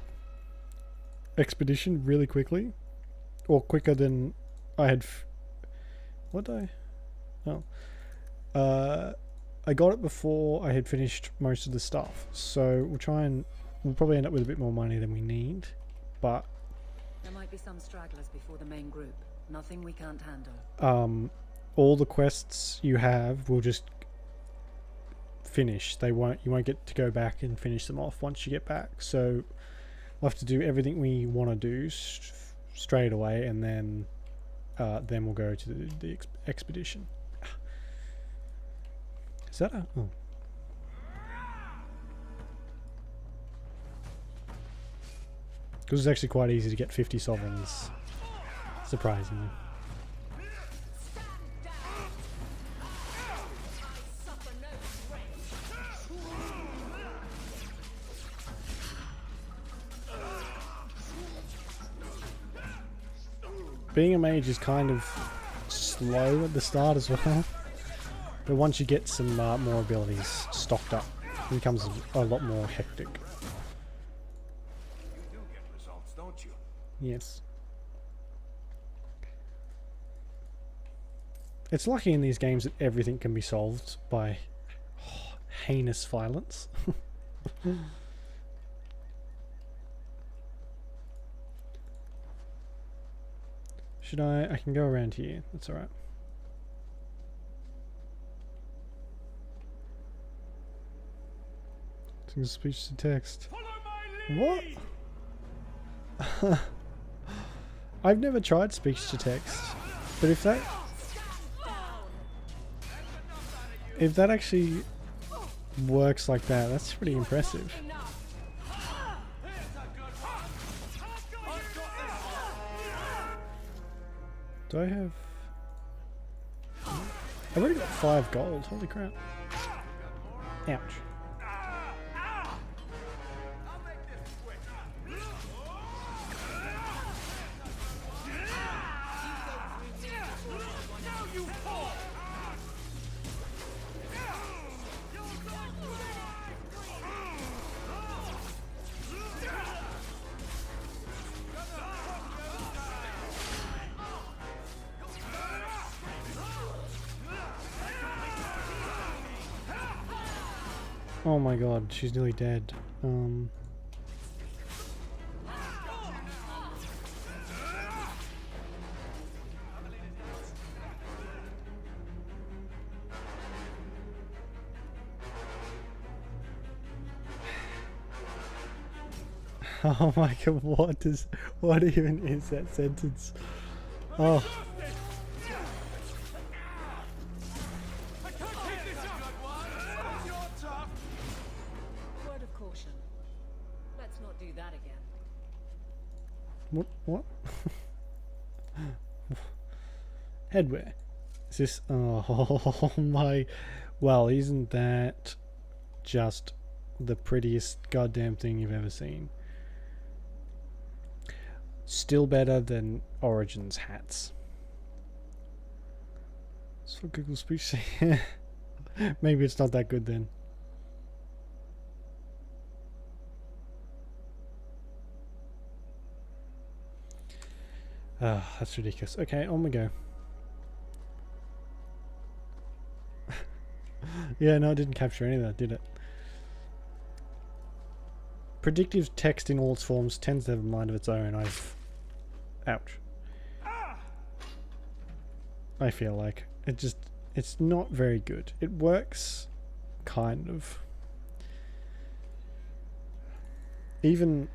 expedition really quickly. Or quicker than I had... What did I... Oh. I got it before I had finished most of the stuff. So we'll probably end up with a bit more money than we need. But... There might be some stragglers before the main group. Nothing we can't handle. All the quests you have will just finish. You won't get to go back and finish them off once you get back. So we'll have to do everything we want to do straight away, and then we'll go to the expedition. Is that a... Oh. Because it's actually quite easy to get 50 sovereigns. Surprisingly. Being a mage is kind of slow at the start as well, but once you get some more abilities stocked up, it becomes a lot more hectic. You do get results, don't you? Yes. It's lucky in these games that everything can be solved by heinous violence. Should I can go around here, that's alright. Speech to text. What? I've never tried speech to text, but if that actually works like that, that's pretty impressive. Do I have... I've already got 5 gold, holy crap. Ouch. Oh my god, she's nearly dead. Oh my god, what even is that sentence? Oh. Word of caution. Let's not do that again. What? Headwear. Is this... Oh my... Well, isn't that just the prettiest goddamn thing you've ever seen? Still better than Origins hats. That's what Google Speech say. Maybe it's not that good then. Ah, that's ridiculous. Okay, on we go. Yeah, no, it didn't capture any of that, did it? Predictive text in all its forms tends to have a mind of its own. Ouch. I feel like it's not very good. It works, kind of. Even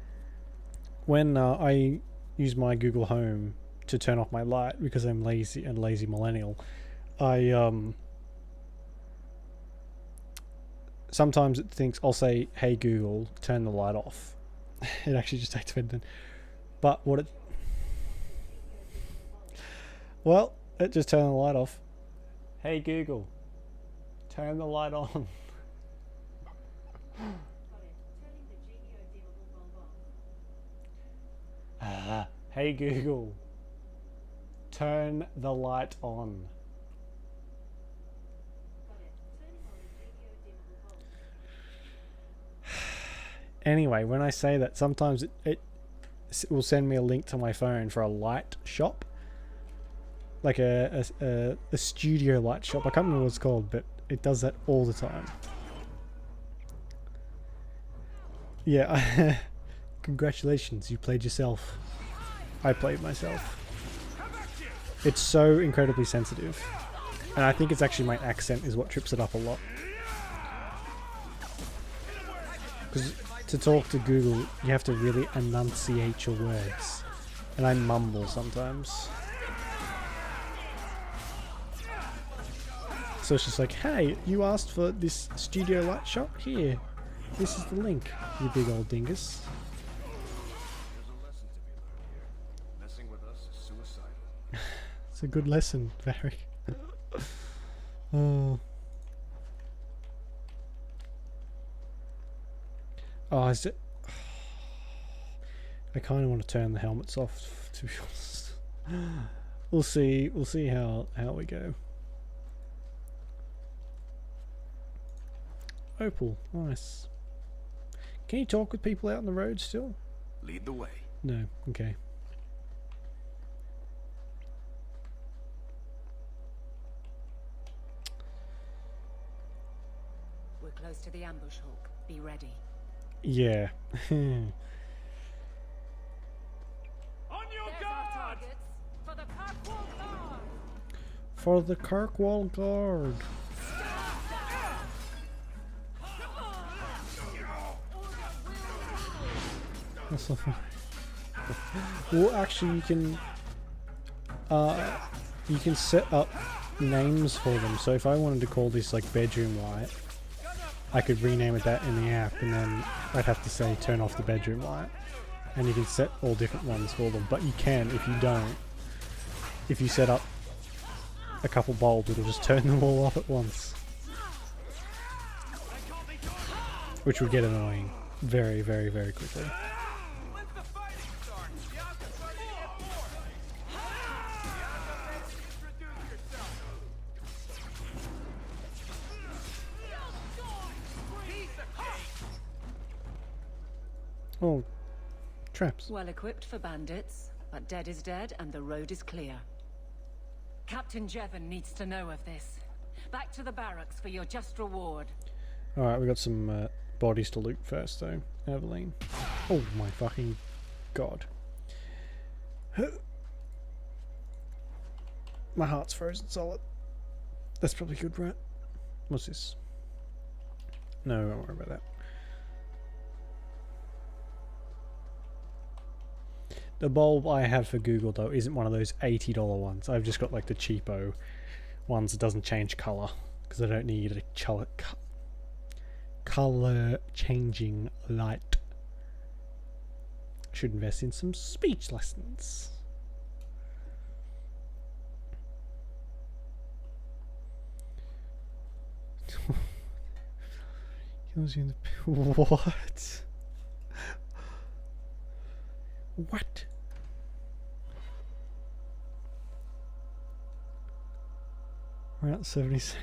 when I use my Google Home to turn off my light because I'm lazy and lazy millennial, sometimes it thinks I'll say, "Hey Google, turn the light off." It actually just activated it. But what it... Well, it just turned the light off. Hey Google, turn the light on. Hey Google, turn the light on. Anyway, when I say that, sometimes it will send me a link to my phone for a light shop. Like a studio light shop. I can't remember what it's called, but it does that all the time. Yeah, congratulations, you played yourself. I played myself. It's so incredibly sensitive. And I think it's actually my accent is what trips it up a lot. Because to talk to Google, you have to really enunciate your words. And I mumble sometimes. So it's just like, hey, you asked for this studio light shot? Here. This is the link, you big old dingus. Messing with us is suicidal. It's a good lesson, Varric. Oh. Oh, is it? I kind of want to turn the helmets off, to be honest. We'll see. We'll see how we go. Opal, nice. Can you talk with people out on the road still? Lead the way. No. Okay. We're close to the ambush, Hawk. Be ready. Yeah. On your guard! For the Kirkwall Guard! For the Kirkwall Guard. That's so funny. Well, actually, you can set up names for them. So if I wanted to call this like bedroom light, I could rename it that in the app, and then I'd have to say turn off the bedroom light, and you can set all different ones for them. But you can, if you don't, if you set up a couple bulbs, it'll just turn them all off at once, which would get annoying very, very, very quickly. Oh, traps. Well equipped for bandits, but dead is dead and the road is clear. Captain Jevon needs to know of this. Back to the barracks for your just reward. Alright, we got some bodies to loot first though. Aveline. Oh my fucking god. My heart's frozen solid. That's probably good, right? What's this? No, don't worry about that. The bulb I have for Google though isn't one of those $80 ones. I've just got like the cheapo ones that doesn't change colour because I don't need a colour changing light. Should invest in some speech lessons. What? What? We're at 76.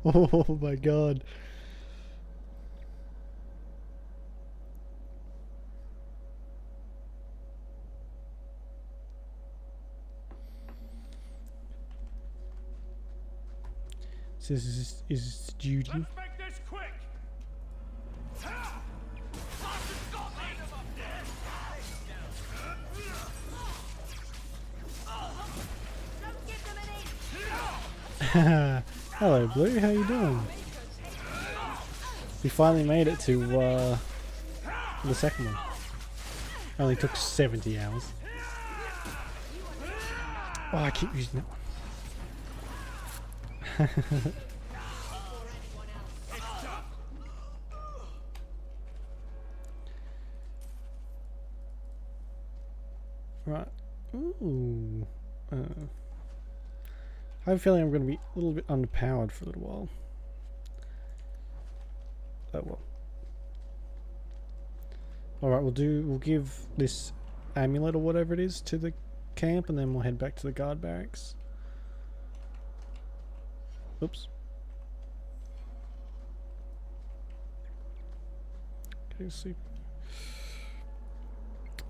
Oh my god. So this is Judy. Let's make this quick. Hello Blue, how you doing? We finally made it to the second one. Only took 70 hours. Oh, I keep using that one. Right. Ooh. I have a feeling I'm going to be a little bit underpowered for a little while. Oh well. Alright, we'll give this amulet or whatever it is to the camp, and then we'll head back to the guard barracks. Oops. Okay, see.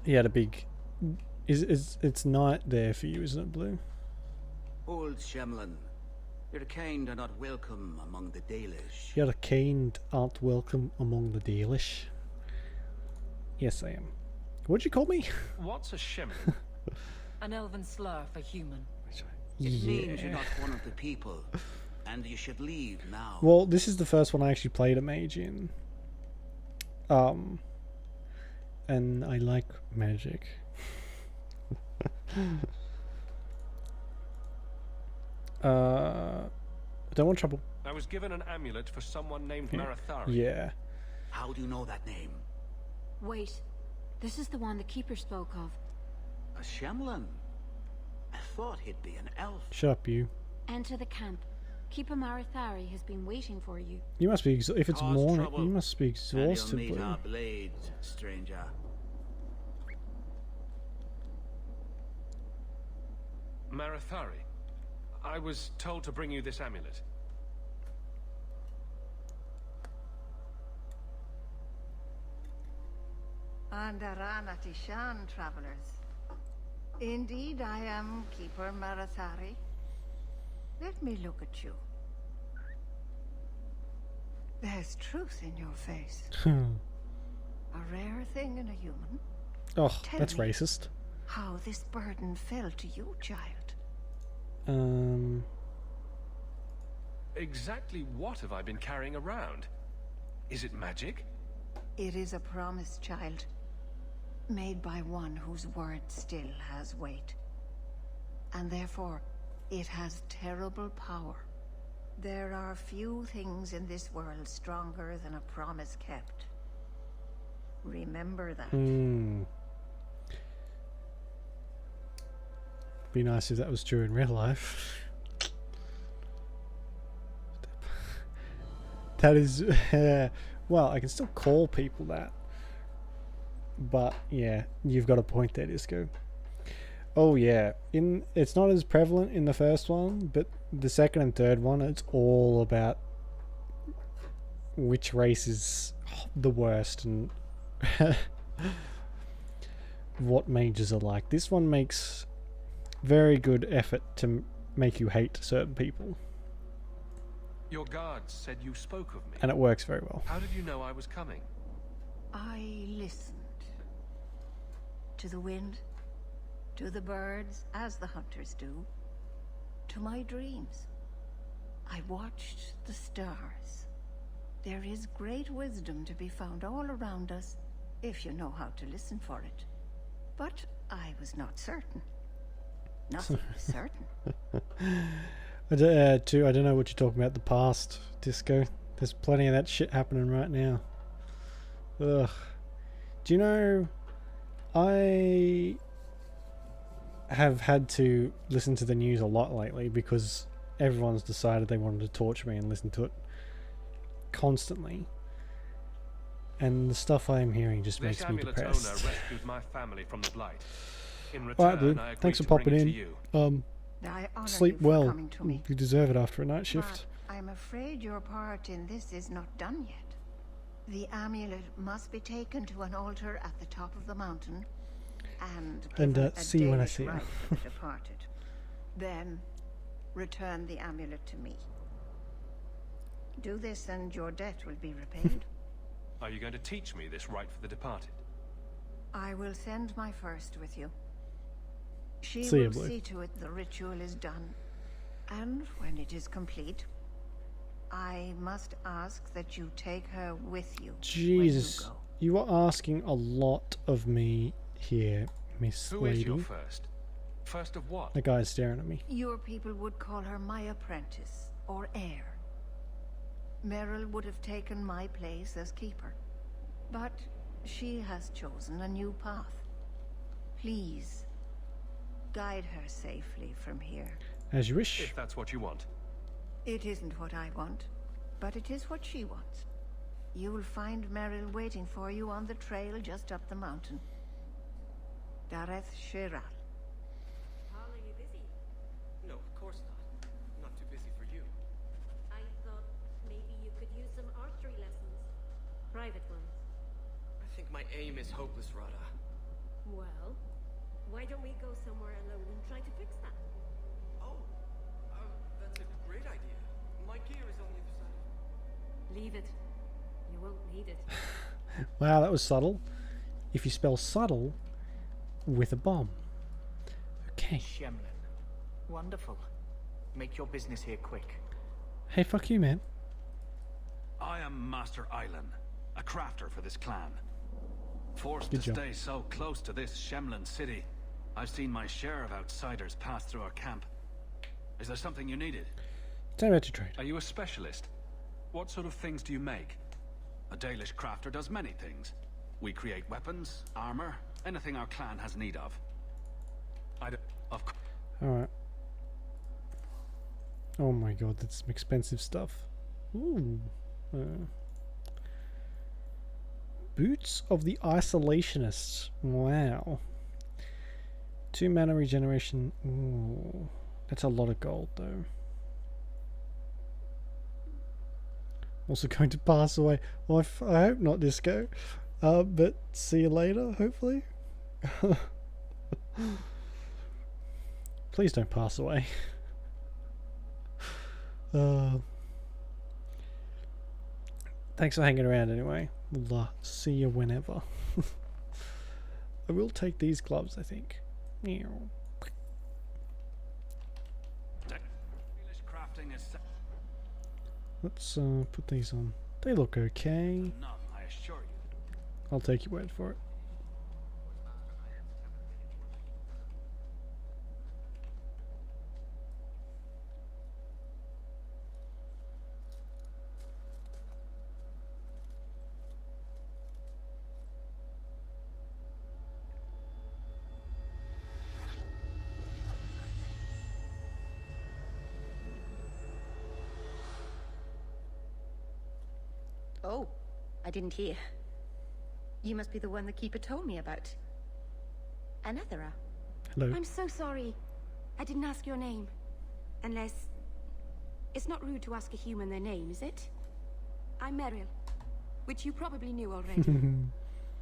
He had a big... It's night there for you, isn't it, Blue? Old Shemlin, your kind are not welcome among the Dalish. Your kind aren't welcome among the Dalish. Yes, I am. What'd you call me? What's a Shemlin? An elven slur for human. It means you're not one of the people, and you should leave now. Well, this is the first one I actually played a mage in. And I like magic. don't want trouble. I was given an amulet for someone named Yeah. Marathari. Yeah. How do you know that name? Wait. This is the one the Keeper spoke of. A Shemlin? I thought he'd be an elf. Shut up, you. Enter the camp. Keeper Marathari has been waiting for you. You must be, if it's Cause morning, trouble, you must be And exhausted. you'll meet Blue. our blades, stranger. Marathari. I was told to bring you this amulet. Andarana Tishan, travelers. Indeed, I am Keeper Marathari. Let me look at you. There's truth in your face. A rare thing in a human. Oh, Tell that's me racist. how this burden fell to you, child. Exactly what have I been carrying around? Is it magic? It is a promise, child. Made by one whose word still has weight. And therefore, it has terrible power. There are few things in this world stronger than a promise kept. Remember that. Be nice if that was true in real life. That is, well, I can still call people that. But yeah, you've got a point there, Disco. Oh yeah, it's not as prevalent in the first one, but the second and third one, it's all about which race is the worst and what mages are like. This one makes very good effort to make you hate certain people, Your guards said you spoke of me. and it works very well. How did you know I was coming? I listened. To the wind, to the birds, as the hunters do, to my dreams. I watched the stars. There is great wisdom to be found all around us, if you know how to listen for it. But I was not certain. Nothing is certain. I don't know what you're talking about, the past, Disco. There's plenty of that shit happening right now. Ugh. Do you know, I have had to listen to the news a lot lately because everyone's decided they wanted to torture me and listen to it constantly. And the stuff I am hearing just makes me depressed. This amulet's owner rescued my family from the Blight. In Alright, return, Blue. I agreed Thanks for to bring popping it to in. you. I honor Sleep you for well. coming to me. You deserve it after a night shift. But I'm afraid your part in this is not done yet. The amulet must be taken to an altar at the top of the mountain and given a see you when I day's see you. rite for the departed. Then return the amulet to me. Do this and your debt will be repaid. Are you going to teach me this rite for the departed? I will send my first with you. She See ya, will Blue. see to it the ritual is done. And when it is complete, I must ask that you take her with you. Jesus, you are asking a lot of me here, Miss Who is your Lady. first? First of what? The guy's staring at me. Your people would call her my apprentice, or heir. Meryl would have taken my place as keeper. But she has chosen a new path. Please, guide her safely from here. As you wish. If that's what you want. It isn't what I want, but it is what she wants. You'll find Meryl waiting for you on the trail just up the mountain. Dareth Shiral. Paul, are you busy? No, of course not. I'm not too busy for you. I thought maybe you could use some archery lessons. Private ones. I think my aim is hopeless, Rada. Well, why don't we go somewhere alone and try to fix that? Oh, that's a great idea. My gear is only the side. Leave it. You won't need it. Wow, that was subtle. If you spell subtle with a bomb. Okay. Shemlin. Wonderful. Make your business here quick. Hey, fuck you, man. I am Master Island, a crafter for this clan. Forced Good to job. stay so close to this Shemlin city, I've seen my share of outsiders pass through our camp. Is there something you needed? Tell me about your trade. Are you a specialist? What sort of things do you make? A Dalish crafter does many things. We create weapons, armor, anything our clan has need of. Of course. Alright. Oh my god, that's some expensive stuff. Ooh. Boots of the Isolationists. Wow. 2 mana regeneration. Ooh. That's a lot of gold though. Also going to pass away. Well, I hope not, Disco. But see you later, hopefully. Please don't pass away. Thanks for hanging around anyway. We'll see you whenever. I will take these gloves, I think. Meow. Let's put these on. They look okay. I'll take your word for it. Oh, I didn't hear. You must be the one the Keeper told me about. Anethera. Hello. I'm so sorry. I didn't ask your name. Unless... It's not rude to ask a human their name, is it? I'm Meryl. Which you probably knew already.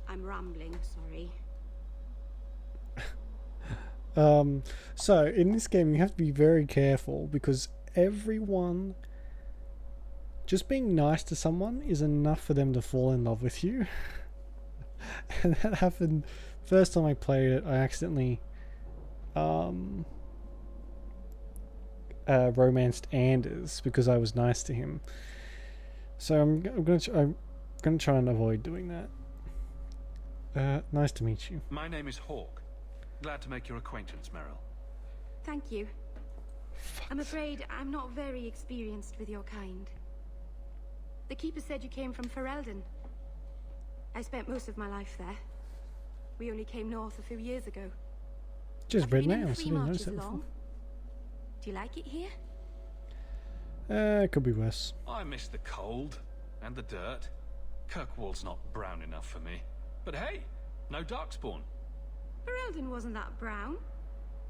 I'm rambling, sorry. So, in this game you have to be very careful because everyone... Just being nice to someone is enough for them to fall in love with you. And that happened first time I played it. I accidentally romanced Anders because I was nice to him. So I'm gonna try and avoid doing that. Nice to meet you. My name is Hawk. Glad to make your acquaintance, Meryl. Thank you. I'm afraid I'm not very experienced with your kind. The Keeper said you came from Ferelden. I spent most of my life there. We only came north a few years ago. Just I've red been in nails. I 3 didn't notice marches that before. long. Do you like it here? It could be worse. I miss the cold and the dirt. Kirkwall's not brown enough for me. But hey, no darkspawn. Ferelden wasn't that brown.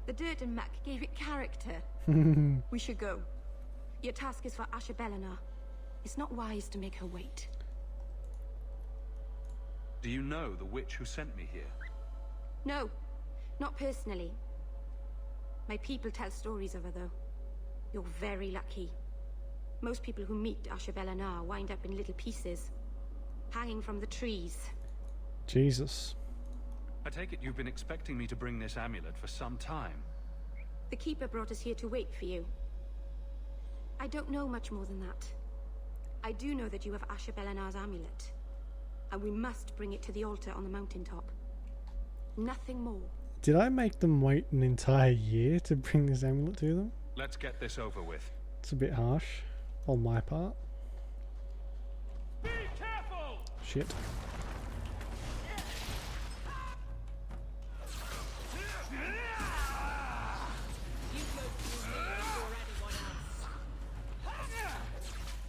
The dirt and muck gave it character. We should go. Your task is for Asher Belenar. It's not wise to make her wait. Do you know the witch who sent me here? No, not personally. My people tell stories of her, though. You're very lucky. Most people who meet Asher Belenar wind up in little pieces, hanging from the trees. Jesus. I take it you've been expecting me to bring this amulet for some time. The Keeper brought us here to wait for you. I don't know much more than that. I do know that you have Asher Belenar's amulet, and we must bring it to the altar on the mountaintop. Nothing more. Did I make them wait an entire year to bring this amulet to them? Let's get this over with. It's a bit harsh on my part. Be careful! Shit.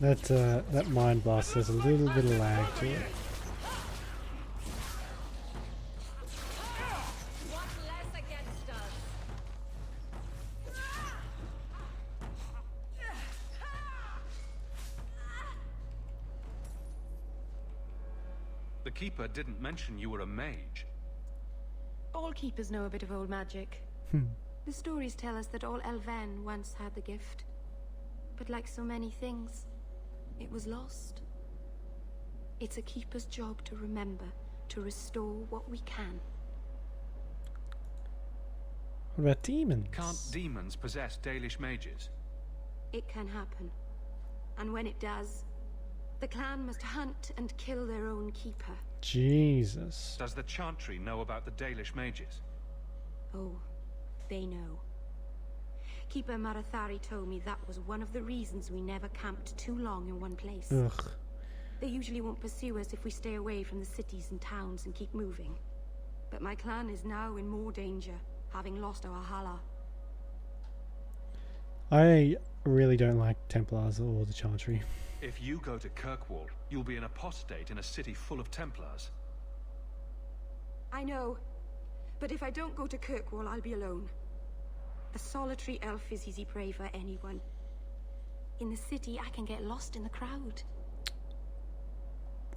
That mind blast has a little bit of lag to it. The Keeper didn't mention you were a mage. All Keepers know a bit of old magic. The stories tell us that all Elven once had the gift. But like so many things, it was lost. It's a Keeper's job to remember, to restore what we can. What about demons? Can't demons possess Dalish mages? It can happen. And when it does, the clan must hunt and kill their own Keeper. Jesus. Does the Chantry know about the Dalish mages? Oh, they know. Keeper Marathari told me that was one of the reasons we never camped too long in one place. Ugh. They usually won't pursue us if we stay away from the cities and towns and keep moving. But my clan is now in more danger, having lost our Hala. I really don't like Templars or the Chantry. If you go to Kirkwall, you'll be an apostate in a city full of Templars. I know. But if I don't go to Kirkwall, I'll be alone. A solitary elf is easy prey for anyone. In the city, I can get lost in the crowd.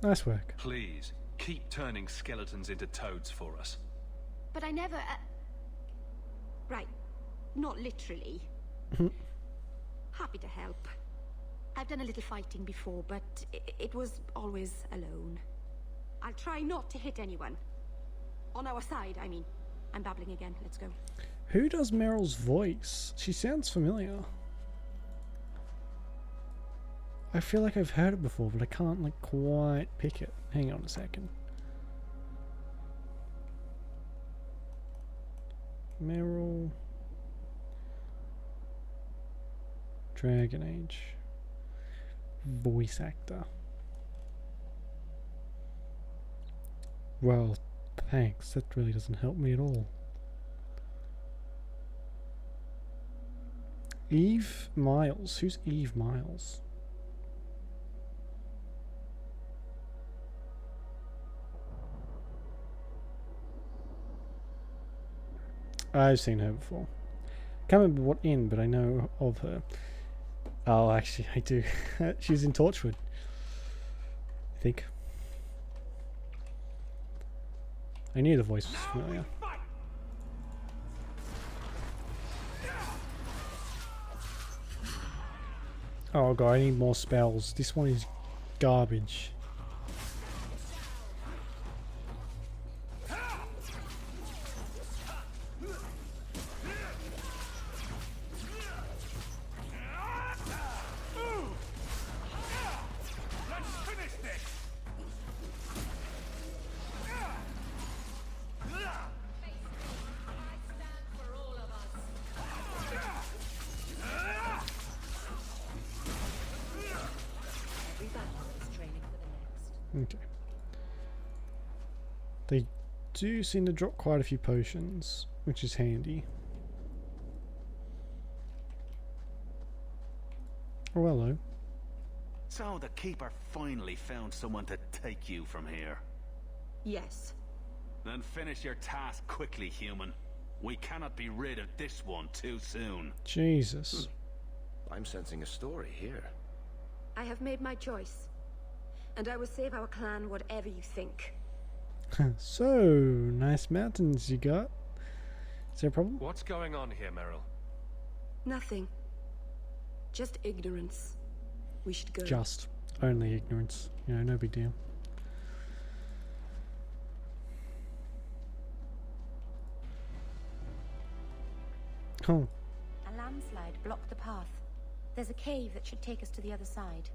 Nice work. Please, keep turning skeletons into toads for us. But I never... Right. Not literally. Happy to help. I've done a little fighting before, but it was always alone. I'll try not to hit anyone. On our side, I mean. I'm babbling again. Let's go. Who does Meryl's voice? She sounds familiar. I feel like I've heard it before, but I can't like quite pick it. Hang on a second. Meryl. Dragon Age. Voice actor. Well, thanks. That really doesn't help me at all. Eve Miles. Who's Eve Miles? I've seen her before. Can't remember what in, but I know of her. Oh, actually, I do. She's in Torchwood, I think. I knew the voice was familiar. Oh god, I need more spells. This one is garbage. Okay. They do seem to drop quite a few potions, which is handy. Oh, hello. So the Keeper finally found someone to take you from here. Yes. Then finish your task quickly, human. We cannot be rid of this one too soon. Jesus. I'm sensing a story here. I have made my choice. And I will save our clan whatever you think. So, nice mountains you got. Is there a problem? What's going on here, Meryl? Nothing. Just ignorance. We should go. Just. Only ignorance. You know, no big deal. Oh. A landslide blocked the path. There's a cave that should take us to the other side.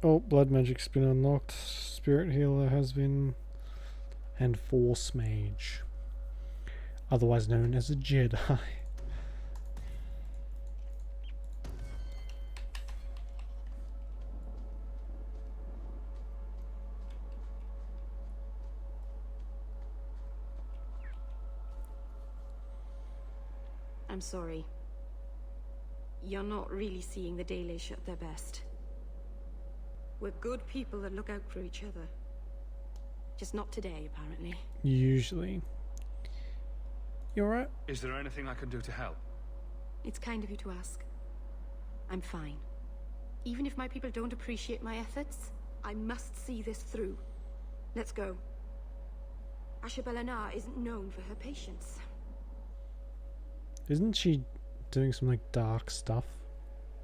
Oh, blood magic's been unlocked. Spirit healer has been. And force mage. Otherwise known as a Jedi. I'm sorry. You're not really seeing the Dalish at their best. We're good people that look out for each other. Just not today, apparently. Usually. You alright? Is there anything I can do to help? It's kind of you to ask. I'm fine. Even if my people don't appreciate my efforts, I must see this through. Let's go. Ashabelana isn't known for her patience. Isn't she doing some like dark stuff?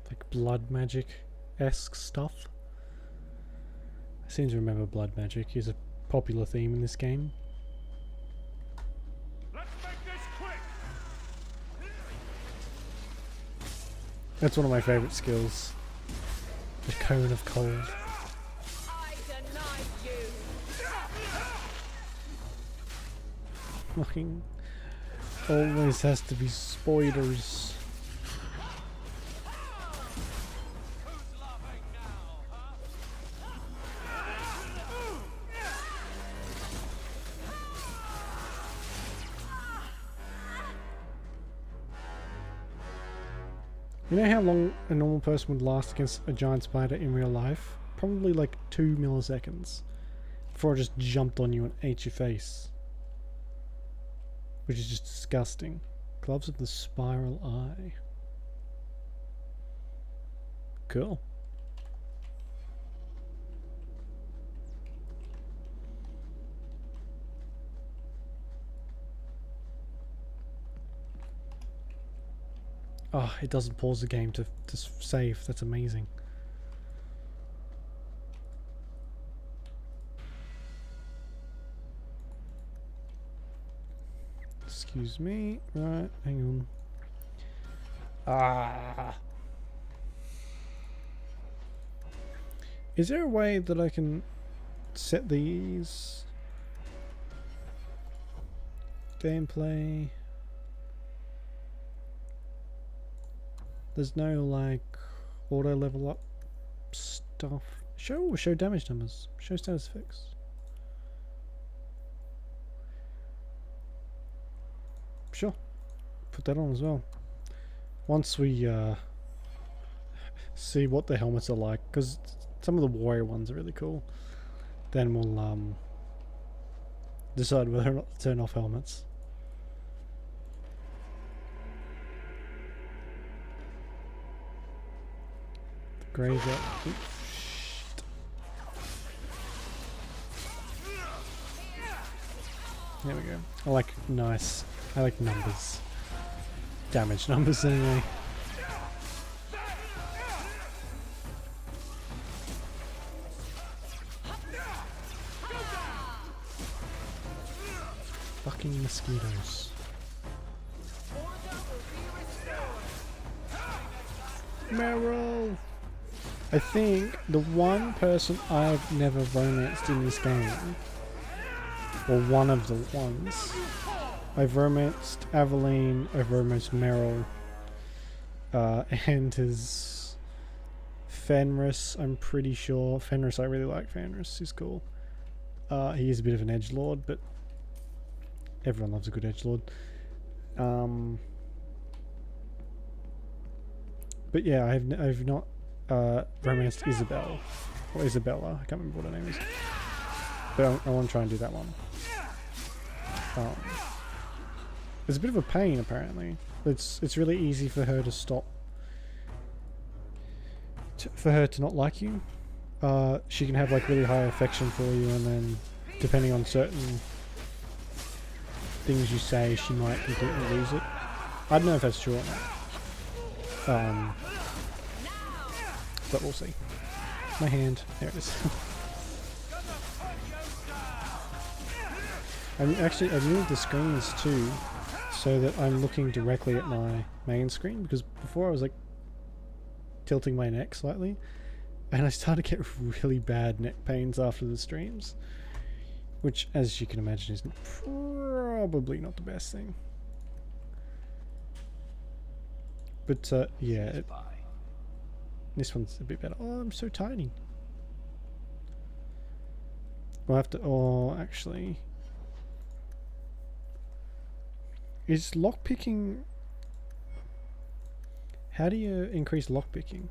Like blood magic-esque stuff? I seem to remember blood magic is a popular theme in this game. Let's make this quick. That's one of my favourite skills. The Cone of Cold. Fucking always has to be spoilers. You know how long a normal person would last against a giant spider in real life? Probably like 2 milliseconds before it just jumped on you and ate your face. Which is just disgusting. Gloves of the Spiral Eye. Cool. Oh, it doesn't pause the game to save. That's amazing. Excuse me. Right, hang on. Ah. Is there a way that I can set these? Gameplay. There's no like auto level up stuff. Show damage numbers. Show status effects. Sure. Put that on as well. Once we see what the helmets are like, because some of the warrior ones are really cool, then we'll decide whether or not to turn off helmets. Grazer. There we go. I like nice. I like numbers. Damage numbers anyway. Fucking mosquitoes. Meryl! I think the one person I've never romanced in this game, or one of the ones, I've romanced Aveline, I've romanced Meryl, and his Fenris, I'm pretty sure. Fenris, I really like Fenris, he's cool. He is a bit of an edgelord, but everyone loves a good edgelord. But yeah, I've not romanced Isabel, or Isabella, I can't remember what her name is, but I want to try and do that one. It's a bit of a pain apparently. It's really easy for her to stop, for her to not like you. She can have like really high affection for you, and then depending on certain things you say, she might completely lose it. I don't know if that's true or not. But we'll see. My hand. There it is. I've moved the screens too, so that I'm looking directly at my main screen, because before I was like tilting my neck slightly, and I started to get really bad neck pains after the streams, which, as you can imagine, is probably not the best thing. But yeah, this one's a bit better. Oh, I'm so tiny. We'll have to. Oh, actually, is lockpicking? How do you increase lockpicking?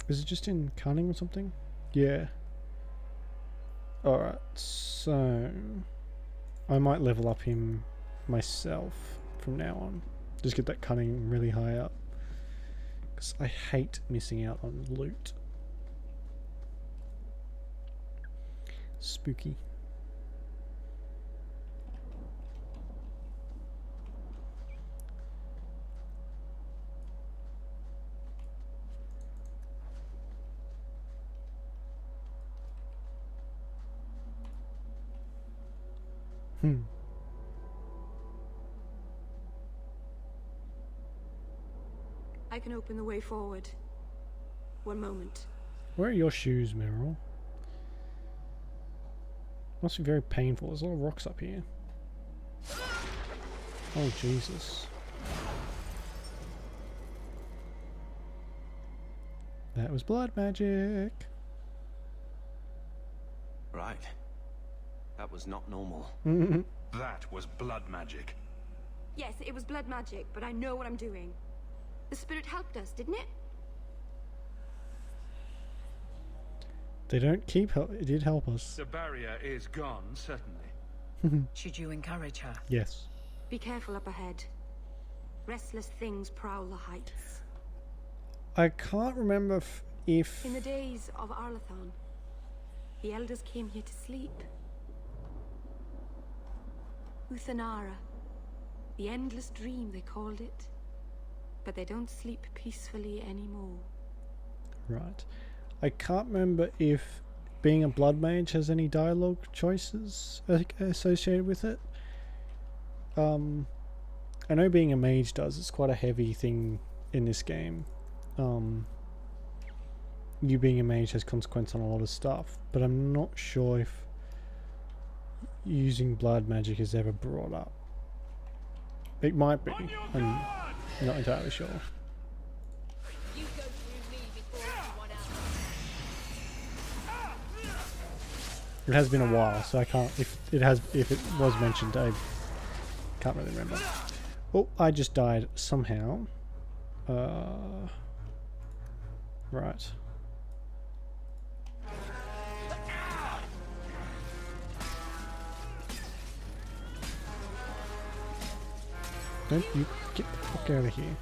Is it just in cunning or something? Yeah. Alright, so I might level up him myself from now on. Just get that cunning really high up, because I hate missing out on loot. Spooky. I can open the way forward. One moment. Where are your shoes, Meryl? Must be very painful. There's a lot of rocks up here. Oh, Jesus. That was blood magic. Right. That was not normal. That was blood magic. Yes, it was blood magic, but I know what I'm doing. The spirit helped us, didn't it? They don't keep help. It did help us. The barrier is gone, certainly. Should you encourage her? Yes. Be careful up ahead. Restless things prowl the heights. I can't remember if... In the days of Arlathon, the elders came here to sleep. Uthanara. The endless dream, they called it. But they don't sleep peacefully anymore. Right. I can't remember if being a blood mage has any dialogue choices associated with it. I know being a mage does. It's quite a heavy thing in this game. You being a mage has consequence on a lot of stuff, but I'm not sure if using blood magic is ever brought up. It might be. I'm not entirely sure. It has been a while, so I can't. If it was mentioned, I can't really remember. Oh, I just died somehow. Right. Don't you get the fuck out of here.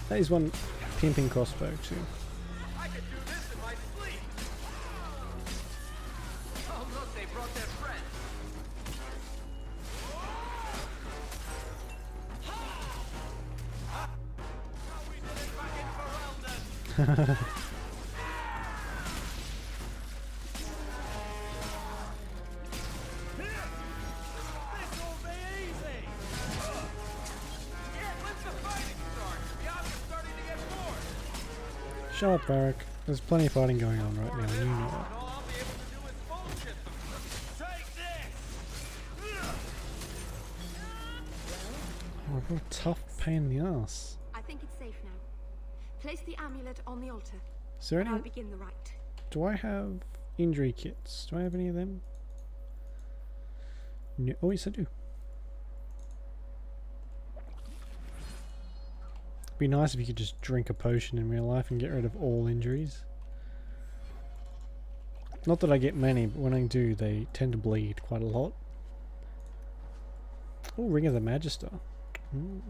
That is one pimping crossbow too. I could do this in my sleep. Oh look, they brought their friend. Shut up, Varric. There's plenty of fighting going on right now, you know it. Oh, what a tough pain in the ass. I think it's safe now. Place the amulet on the altar. Is there and any... I'll begin the rite. Do I have injury kits? Do I have any of them? No. Oh, yes I do. Be nice if you could just drink a potion in real life and get rid of all injuries. Not that I get many, but when I do, they tend to bleed quite a lot. Oh, Ring of the Magister. Mm.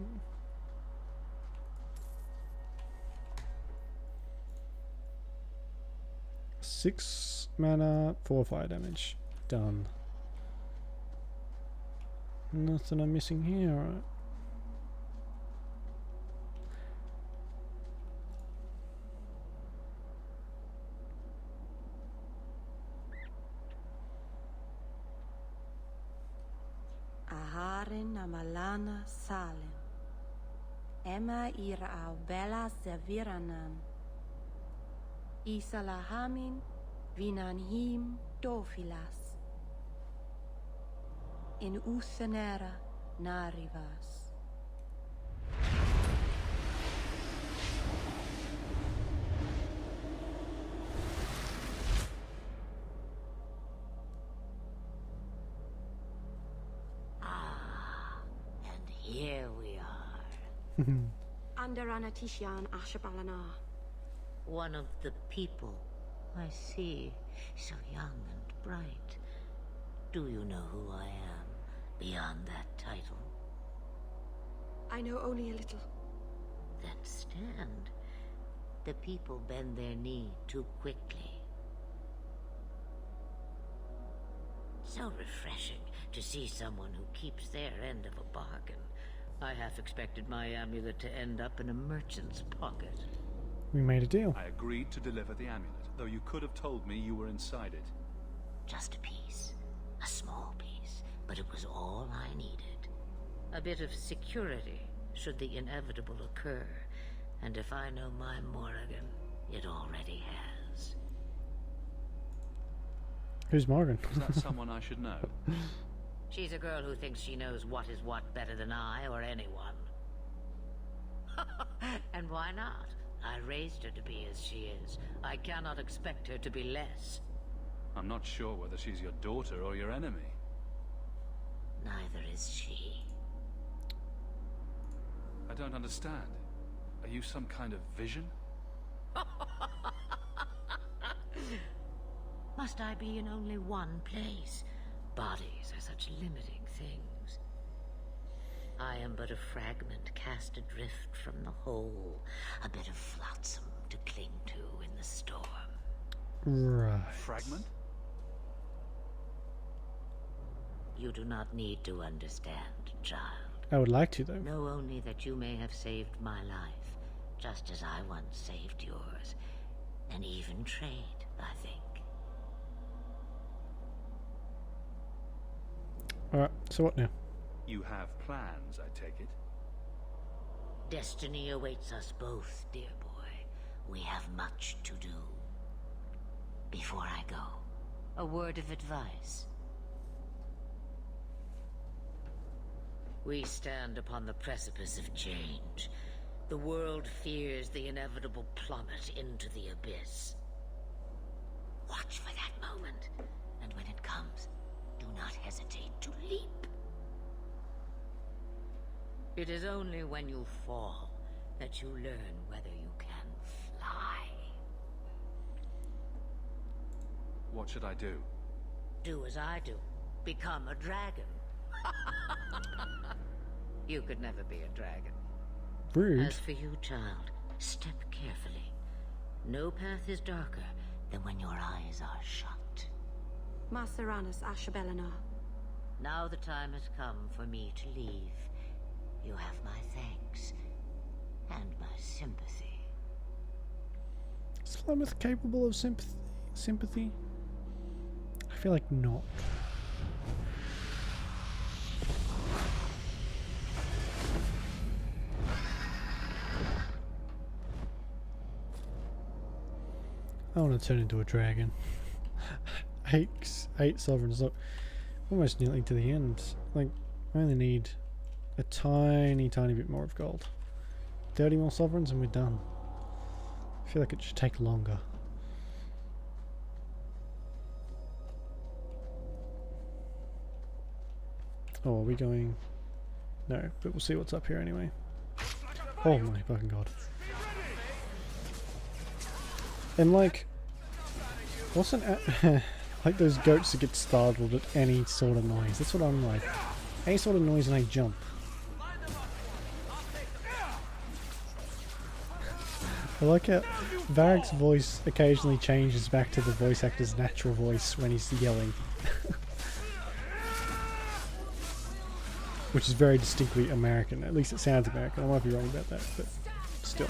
Six mana, 4 fire damage. Done. Nothing I'm missing here, alright. Aharin amalana salen. Emma ira au bella zeviranan. Isalahamin vinanhim dofilas. In usenera narivas. Here we are. Under Anatishan Ashabalana. One of the people. I see. So young and bright. Do you know who I am, beyond that title? I know only a little. Then stand. The people bend their knee too quickly. So refreshing to see someone who keeps their end of a bargain. I half expected my amulet to end up in a merchant's pocket. We made a deal. I agreed to deliver the amulet, though you could have told me you were inside it. Just a piece. A small piece. But it was all I needed. A bit of security, should the inevitable occur. And if I know my Morrigan, it already has. Who's Morgan? Is that someone I should know? She's a girl who thinks she knows what is what better than I or anyone. And why not? I raised her to be as she is. I cannot expect her to be less. I'm not sure whether she's your daughter or your enemy. Neither is she. I don't understand. Are you some kind of vision? Must I be in only one place? Bodies are such limiting things. I am but a fragment cast adrift from the whole, a bit of flotsam to cling to in the storm. Right. Fragment? You do not need to understand, child. I would like to, though. Know only that you may have saved my life, just as I once saved yours. An even trade, I think. Alright, so what now? You have plans, I take it? Destiny awaits us both, dear boy. We have much to do. Before I go, a word of advice. We stand upon the precipice of change. The world fears the inevitable plummet into the abyss. Watch for that moment, and when it comes, do not hesitate to leap. It is only when you fall that you learn whether you can fly. What should I do? Do as I do. Become a dragon. You could never be a dragon. Rude. As for you, child, step carefully. No path is darker than when your eyes are shut. Maceranus Ashabellinar. Now the time has come for me to leave. You have my thanks and my sympathy. Is Flemeth capable of sympathy? I feel like not. I want to turn into a dragon. eight sovereigns. Look, almost nearly to the end. Like, I only need a tiny bit more of gold. 30 more sovereigns and we're done. I feel like it should take longer. Oh, are we going? No, but we'll see what's up here anyway. Oh my fucking god. And like, wasn't like those goats that get startled at any sort of noise. That's what I'm like. Any sort of noise and I jump. I like how Varric's voice occasionally changes back to the voice actor's natural voice when he's yelling. Which is very distinctly American. At least it sounds American. I might be wrong about that, but still.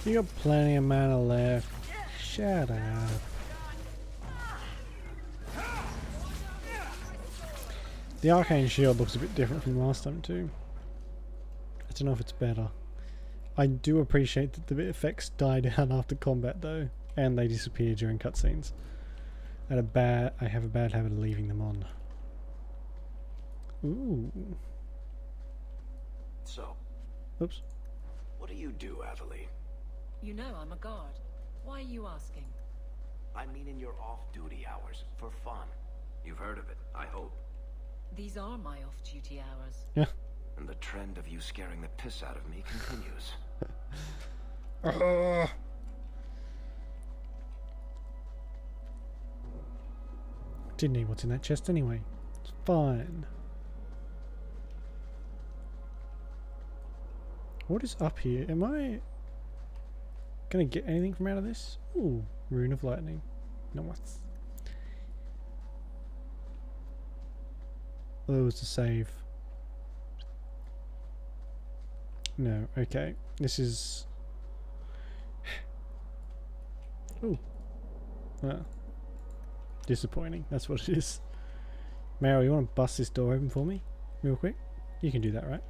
You got plenty of mana left. Shut up. The arcane shield looks a bit different from last time too. I don't know if it's better. I do appreciate that the effects die down after combat though, and they disappear during cutscenes. I have a bad habit of leaving them on. Ooh. So, oops. What do you do, Aveline? You know I'm a guard. Why are you asking? I mean in your off-duty hours, for fun. You've heard of it, I hope. These are my off-duty hours. Yeah. And the trend of you scaring the piss out of me continues. Didn't need what's in that chest anyway. It's fine. What is up here? Am I gonna get anything from out of this? Ooh, Rune of Lightning. Nice. Oh, it was a save. No, okay. This is... Ooh. Disappointing, that's what it is. Meryl, you want to bust this door open for me? Real quick? You can do that, right?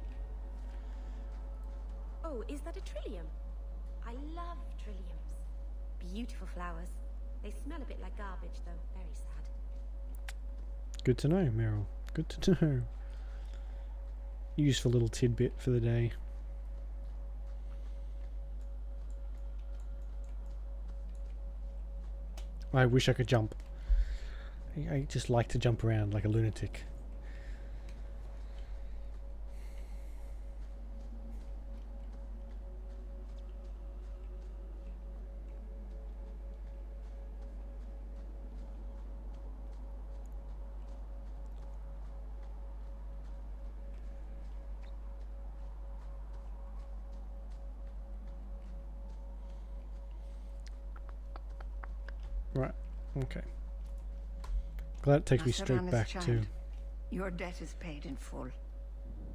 Oh, is that a trillium? I love trilliums. Beautiful flowers. They smell a bit like garbage, though. Very sad. Good to know, Meryl. Good to know. Useful little tidbit for the day. I wish I could jump. I just like to jump around like a lunatic. Right, okay. Glad it takes me straight back to... Your debt is paid in full.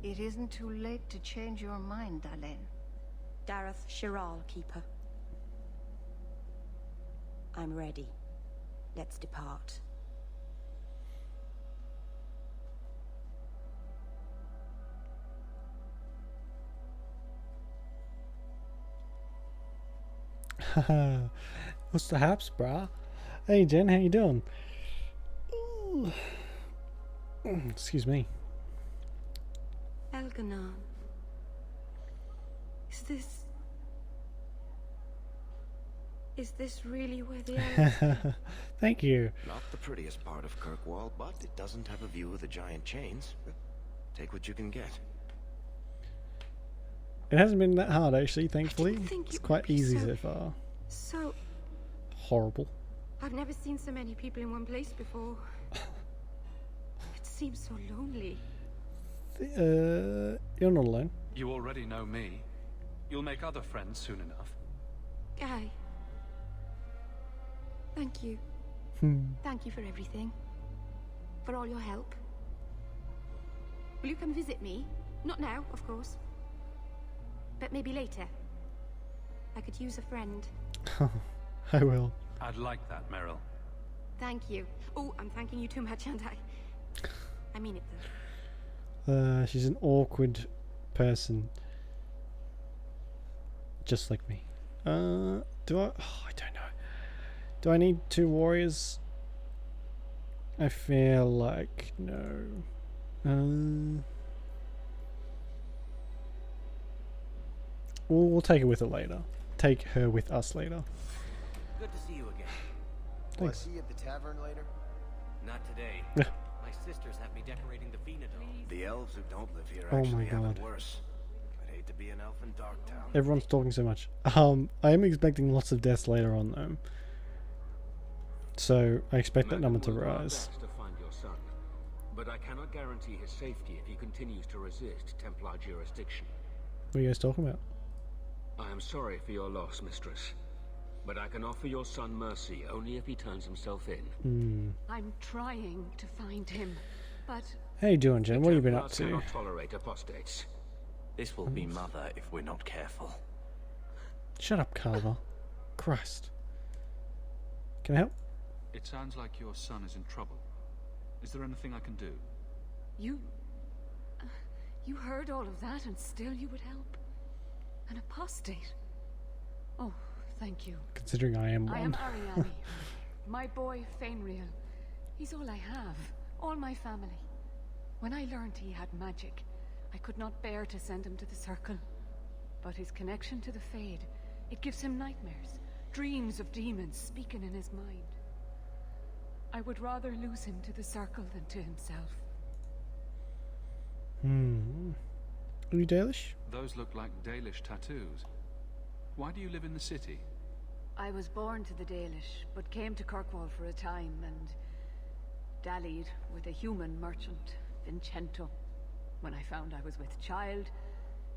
It isn't too late to change your mind, Dalen. Dareth Shiral, Keeper. I'm ready. Let's depart. Haha. What's the haps, brah? Hey Jen, how you doing? Ooh. Excuse me. Elganon. Is this really where the elves... Thank you. Not the prettiest part of Kirkwall, but it doesn't have a view of the giant chains. Take what you can get. It hasn't been that hard actually, thankfully. It's quite easy so far. So... Horrible. I've never seen so many people in one place before. It seems so lonely. You're not alone. You already know me. You'll make other friends soon enough. Guy. Thank you. Thank you for everything. For all your help. Will you come visit me? Not now, of course. But maybe later. I could use a friend. I will. I'd like that, Meryl. Thank you. Oh, I'm thanking you too much, aren't I? I mean it though. She's an awkward person. Just like me. Do I? Oh, I don't know. Do I need 2 warriors? I feel like no. We'll take it with her later. Take her with us later. Good to see you again. Will I Thanks. see you at the tavern later? Not today. My sisters have me decorating the Venadome. The elves who don't live here Oh actually my have it God. worse. I'd hate to be an elf in Darktown. Everyone's talking so much. I am expecting lots of deaths later on though. So I expect that number to rise. To find your son, but I cannot guarantee his safety if he continues to resist Templar jurisdiction. What are you guys talking about? I am sorry for your loss, mistress, but I can offer your son mercy only if he turns himself in. I'm trying to find him, but... How you doing, Jen? What have you been up Templars to? cannot tolerate apostates. This will be Mother if we're not careful. Shut up, Carver. Christ. Can I help? It sounds like your son is in trouble. Is there anything I can do? You heard all of that and still you would help? An apostate? Oh, thank you. Considering I am one. I am Ariane. My boy, Fainriel. He's all I have. All my family. When I learned he had magic, I could not bear to send him to the Circle. But his connection to the Fade, it gives him nightmares. Dreams of demons speaking in his mind. I would rather lose him to the Circle than to himself. Are you Dalish? Those look like Dalish tattoos. Why do you live in the city? I was born to the Dalish, but came to Kirkwall for a time and dallied with a human merchant, Vincento. When I found I was with child,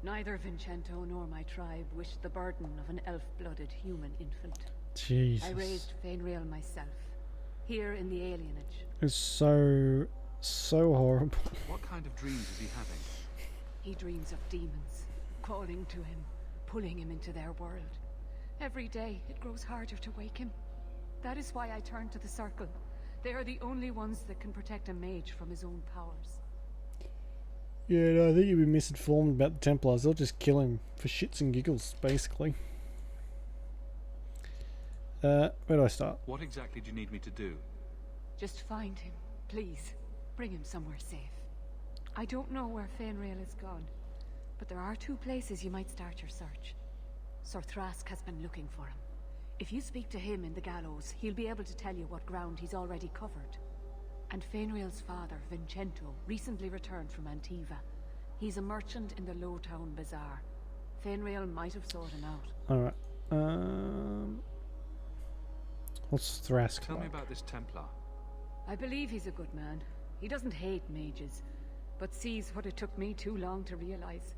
Neither Vincento nor my tribe wished the burden of an elf-blooded human infant. Jesus. I raised Fainriel myself, here in the alienage. It's so horrible. What kind of dreams is he having? He dreams of demons, calling to him, pulling him into their world. Every day, it grows harder to wake him. That is why I turned to the Circle. They are the only ones that can protect a mage from his own powers. Yeah, no, I think you've been misinformed about the Templars. They'll just kill him for shits and giggles, basically. Where do I start? What exactly do you need me to do? Just find him, please. Bring him somewhere safe. I don't know where Fainriel is gone, but there are 2 places you might start your search. Sir Thrask has been looking for him. If you speak to him in the gallows, he'll be able to tell you what ground he's already covered. And Fainriel's father, Vincento, recently returned from Antiva. He's a merchant in the Lowtown Bazaar. Fainriel might have sought him out. Alright, what's Thrask Tell me like? about this Templar. I believe he's a good man. He doesn't hate mages, but sees what it took me too long to realize.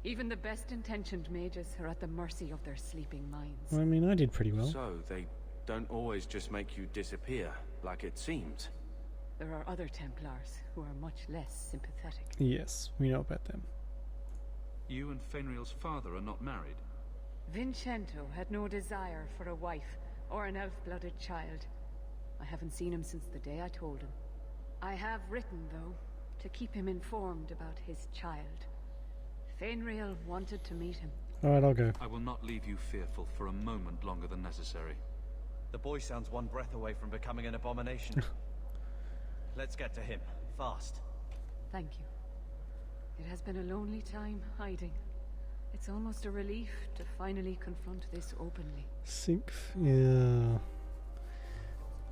Even the best-intentioned mages are at the mercy of their sleeping minds. Well, I mean, I did pretty well. So, they don't always just make you disappear, like it seems. There are other Templars who are much less sympathetic. Yes, we know about them. You and Fainriel's father are not married? Vincento had no desire for a wife or an elf-blooded child. I haven't seen him since the day I told him. I have written, though, to keep him informed about his child. Fainriel wanted to meet him. Alright, I'll go. I will not leave you fearful for a moment longer than necessary. The boy sounds one breath away from becoming an abomination. Let's get to him, fast. Thank you. It has been a lonely time hiding. It's almost a relief to finally confront this openly. Yeah.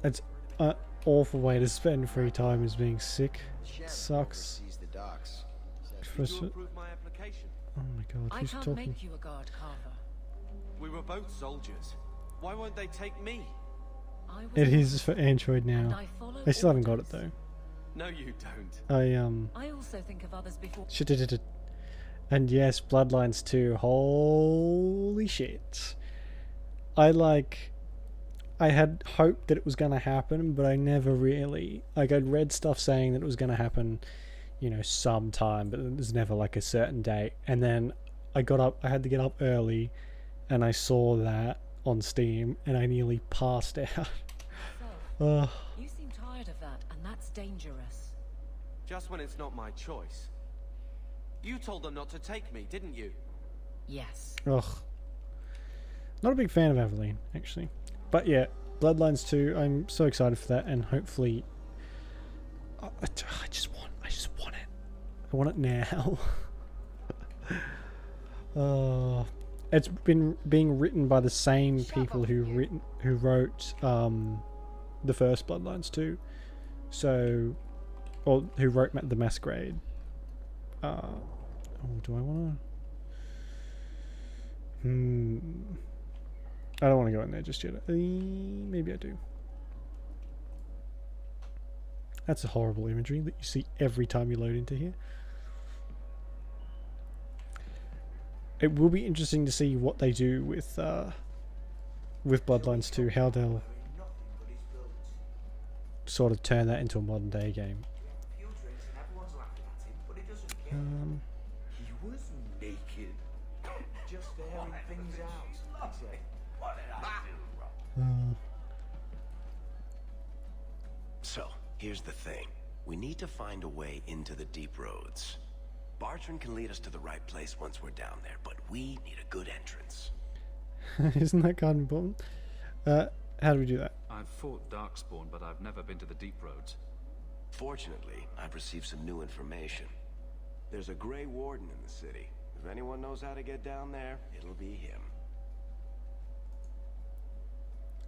It's an awful way to spend free time is being sick. Sucks. The docks. Did you approve my application? Oh my god, I who's can't talking? make you a guard carver. We were both soldiers. Why won't they take me? It is for Android now. I still haven't got it though. No, you don't. I also think of others before. Shit. And yes, Bloodlines 2. Holy shit. I had hoped that it was going to happen, but I never really... Like, I'd read stuff saying that it was going to happen, you know, sometime, but it was never, like, a certain date. And then I had to get up early, and I saw that on Steam, and I nearly passed out. You seem tired of that, and that's dangerous. Just when it's not my choice. You told them not to take me, didn't you? Yes. Ugh. Not a big fan of Aveline, actually. But yeah, Bloodlines 2, I'm so excited for that, and hopefully... I just want it. I want it now. It's been being written by the same people who wrote the first Bloodlines 2. So... Or who wrote The Masquerade. Oh, do I want to... I don't want to go in there just yet. Maybe I do. That's a horrible imagery that you see every time you load into here. It will be interesting to see what they do with Bloodlines 2, how they'll sort of turn that into a modern day game. He was naked. Just airing things out. What did I do? So, here's the thing. We need to find a way into the deep roads. Bartrand can lead us to the right place once we're down there, but we need a good entrance. Isn't that kind of important? How do we do that? I've fought Darkspawn, but I've never been to the deep roads. Fortunately, I've received some new information. There's a Grey Warden in the city. If anyone knows how to get down there, it'll be him.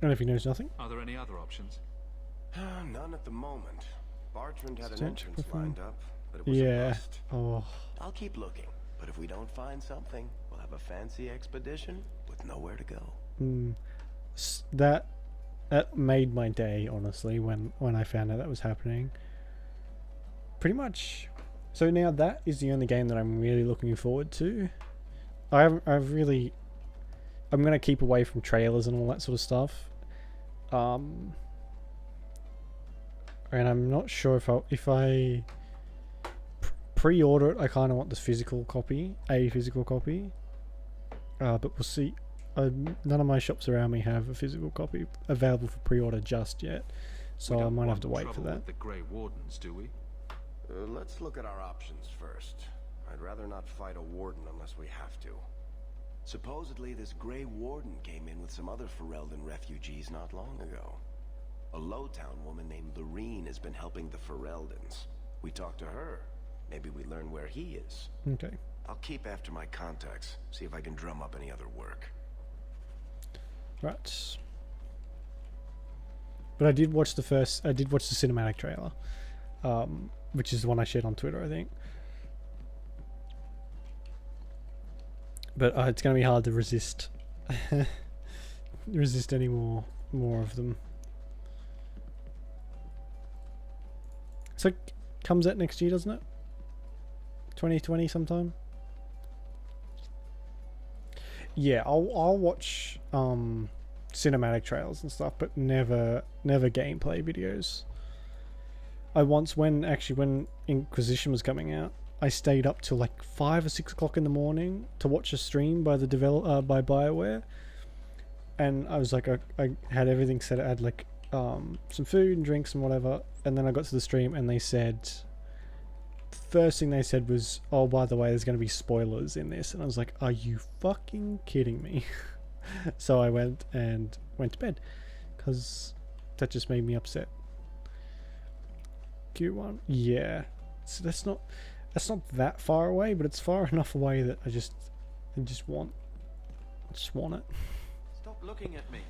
And if he knows nothing? Are there any other options? None at the moment. Bartrand had an Stench entrance perform. lined up, but it was a bust. Oh. I'll keep looking, but if we don't find something, we'll have a fancy expedition with nowhere to go. That made my day, honestly, when I found out that was happening. Pretty much So now that is the only game that I'm really looking forward to. I'm gonna keep away from trailers and all that sort of stuff. And I'm not sure if I pre-order it. I kind of want this physical copy, but we'll see. None of my shops around me have a physical copy available for pre-order just yet, so I might have to wait for that. With the Grey Wardens, do we? Let's look at our options first. I'd rather not fight a warden unless we have to. Supposedly, this Grey Warden came in with some other Ferelden refugees not long ago. A Lowtown woman named Lorene has been helping the Fereldans. We talked to her. Maybe we learn where he is. Okay. I'll keep after my contacts, see if I can drum up any other work. Right. But I did watch the cinematic trailer, which is the one I shared on Twitter, I think. But it's going to be hard to resist any more of them. So it comes out next year, doesn't it? 2020 sometime. Yeah, I'll watch cinematic trailers and stuff, but never gameplay videos. I once, when Inquisition was coming out, I stayed up till like 5 or 6 o'clock in the morning to watch a stream by by BioWare, and I was like, I had everything set. I had like some food and drinks and whatever, and then I got to the stream and they said, first thing they said was, oh, by the way, there's going to be spoilers in this, and I was like, are you fucking kidding me? So I went to bed because that just made me upset. Q1, yeah, so that's not that far away, but it's far enough away that I just want it. Stop looking at me.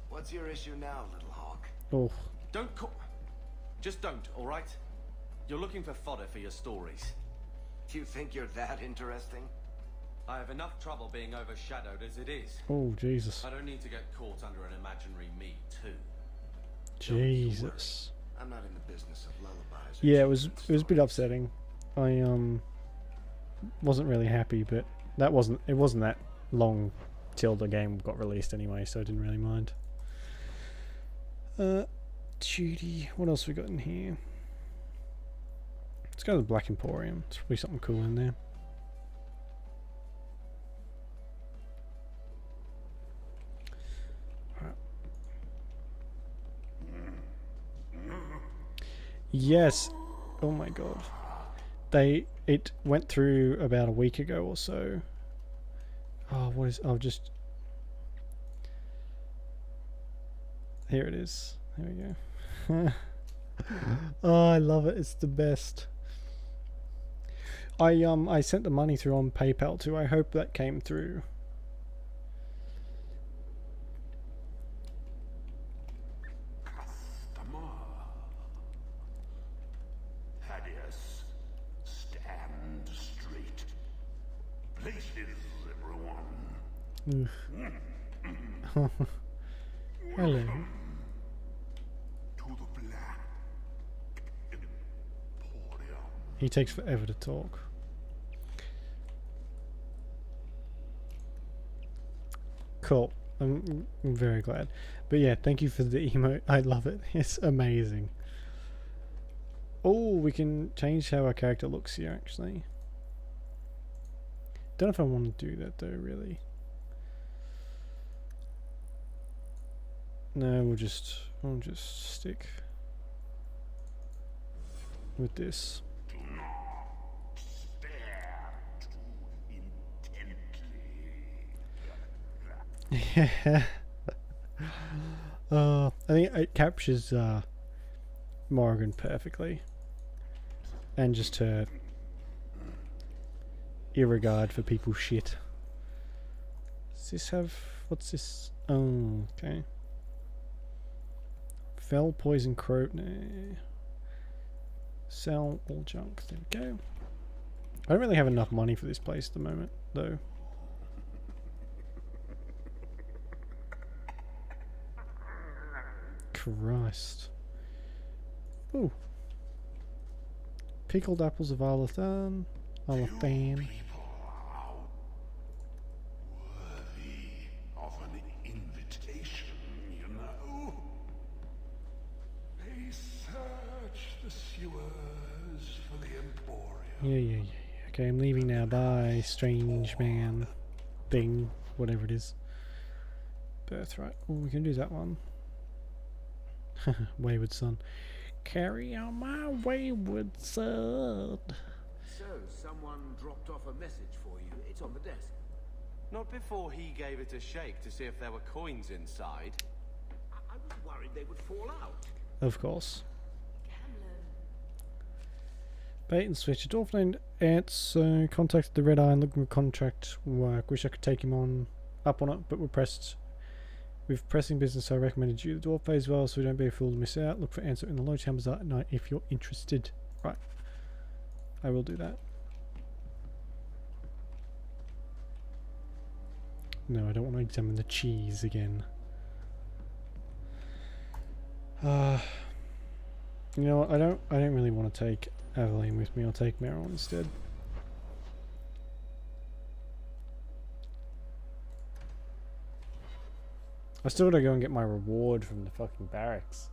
What's your issue now, little hawk? Oh. Just don't, all right? You're looking for fodder for your stories. Do you think you're that interesting? I have enough trouble being overshadowed as it is. Oh, Jesus. I don't need to get caught under an imaginary me, too. Jesus. I'm not in the business of lullabies. Yeah, it was a bit upsetting. I wasn't really happy, but it wasn't that long till the game got released anyway, so I didn't really mind. Judy, what else we got in here? Let's go to the Black Emporium. There's probably something cool in there. Yes. Oh my god. It went through about a week ago or so. Oh, here it is. There we go. Oh, I love it. It's the best. I sent the money through on PayPal too. I hope that came through. Stand straight. Places, everyone. Hello. To the Black Emporium. He takes forever to talk. Cool. I'm very glad. But yeah, thank you for the emote. I love it. It's amazing. Oh, we can change how our character looks here, actually. Don't know if I want to do that, though, really. No, we'll just stick with this. Do not stare too intently. Yeah. I think it captures Morrigan perfectly, and just her irregard for people's shit. Does this have, what's this? Oh, okay. Fell, poison, crow. No. Sell all junk. There we go. I don't really have enough money for this place at the moment, though. Christ. Ooh. Pickled apples of Alathan. Alathan. Of an invitation, you know. They search the sewers for the Emporium. Yeah. Okay, I'm leaving now. Bye, strange man. Thing. Whatever it is. Birthright. Oh, we can do that one. Wayward son. Carry on my wayward son. So, someone dropped off a message for you. It's on the desk. Not before he gave it a shake to see if there were coins inside. I was worried they would fall out. Of course. Bait and switch. A dwarf named Ants contacted the Red Iron looking for contract work. Wish I could take him on up on it, but we're pressed. With pressing business, I recommended you. The dwarf pays well, so we don't be a fool to miss out. Look for Answer in the Low Town Bazaar at night if you're interested. Right. I will do that. No, I don't want to examine the cheese again. You know what? I don't really want to take Aveline with me. I'll take Meryl instead. I still gotta go and get my reward from the fucking barracks.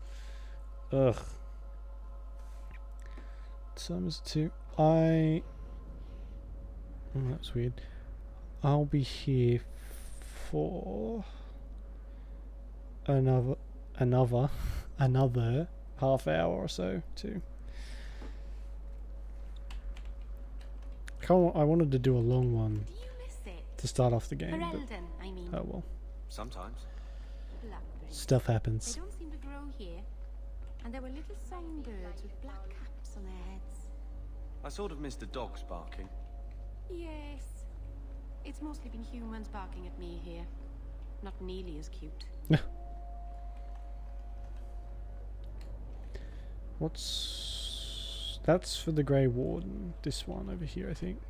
Ugh. Time is 2. Oh, that's weird. I'll be here for another half hour or so too. I wanted to do a long one to start off the game, but I mean. oh well. Sometimes. Stuff happens. They don't seem to grow here. And there were little songbirds with black caps on their heads. I sort of missed the dogs barking. Yes. It's mostly been humans barking at me here. Not nearly as cute. That's for the Grey Warden. This one over here, I think.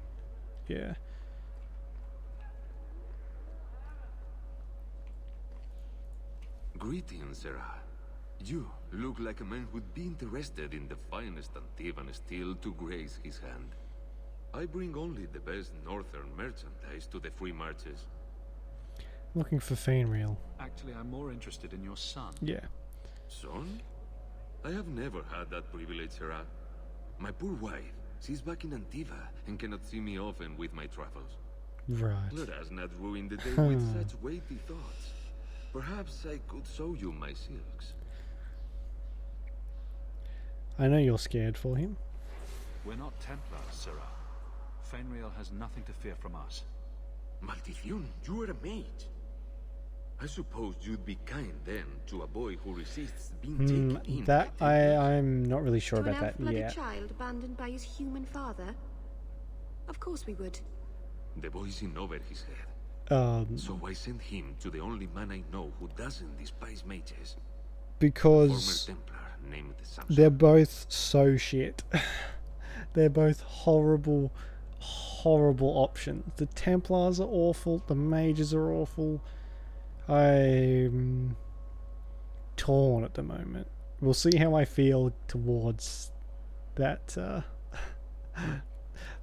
Yeah. Greetings, Sarah. You look like a man who'd be interested in the finest Antivan steel to grace his hand. I bring only the best northern merchandise to the free marches. Looking for Fainreal. Actually, I'm more interested in your son. Yeah. Son? I have never had that privilege, Sarah. My poor wife, she's back in Antiva and cannot see me often with my travels. Right. Let us not ruin the day with such weighty thoughts. Perhaps I could show you my silks. I know you're scared for him. We're not Templars, Sarah. Fainreal has nothing to fear from us. Maldición, you are a mage. I suppose you'd be kind then to a boy who resists being taken in. That I'm not really sure To about an that elf-blooded yet. child abandoned by his human father? Of course we would. The boy's in over his head. So I sent him to the only man I know who doesn't despise mages. Because Former Templar named Samson. they're both so shit. They're both horrible options. The Templars are awful. The mages are awful. I'm torn at the moment. We'll see how I feel towards that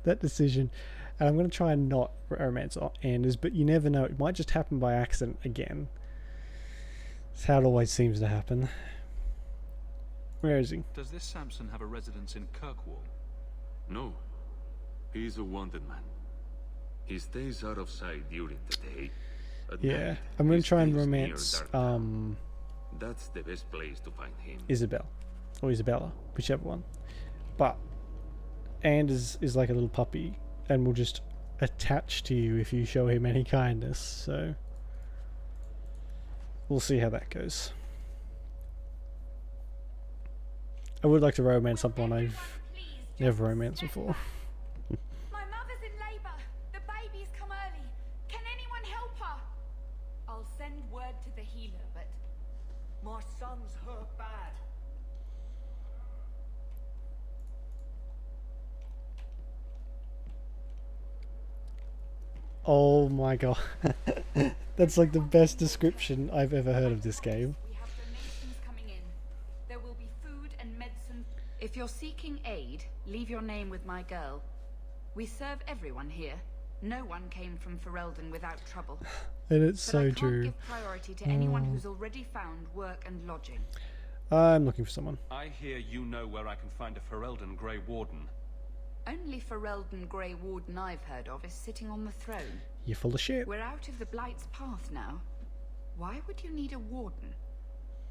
that decision. And I'm going to try and not romance Anders, but you never know. It might just happen by accident again. That's how it always seems to happen. Where is he? Does this Samson have a residence in Kirkwall? No. He is a wanted man. He stays out of sight during the day. At Yeah, night, I'm going he to try and stays near romance Darktown. That's the best place to find him. Isabel. Or Isabella, whichever one. But Anders is like a little puppy and will just attach to you if you show him any kindness, so we'll see how that goes. I would like to romance someone I've never romanced before. My mother's in labor. The baby's come early. Can anyone help her? I'll send word to the healer, but my son's hurt bad. Oh my god. That's like the best description I've ever heard of this game. We have donations coming in. There will be food and medicine. If If you're seeking aid, leave your name with my girl. We serve everyone here. No one came from Ferelden without trouble. And it's But so I can't true. give priority to anyone who's already found work and lodging. I'm looking for someone. I hear you know where I can find a Ferelden Grey Warden. Only Ferelden Grey Warden I've heard of is sitting on the throne. You're full of shit. We're out of the Blight's path now. Why would you need a warden?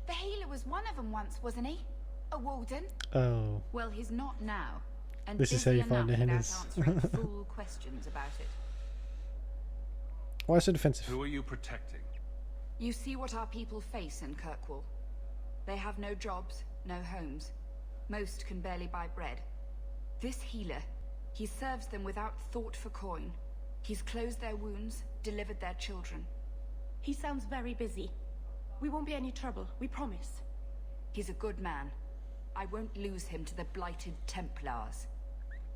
The healer was one of them once, wasn't he? A warden? Oh. Well, he's not now. And This is how you busy find enough a without Hennis. answering fool questions about it. Why so defensive? Who are you protecting? You see what our people face in Kirkwall. They have no jobs, no homes. Most can barely buy bread. This healer, he serves them without thought for coin. He's closed their wounds, delivered their children. He sounds very busy. We won't be any trouble, we promise. He's a good man. I won't lose him to the blighted Templars.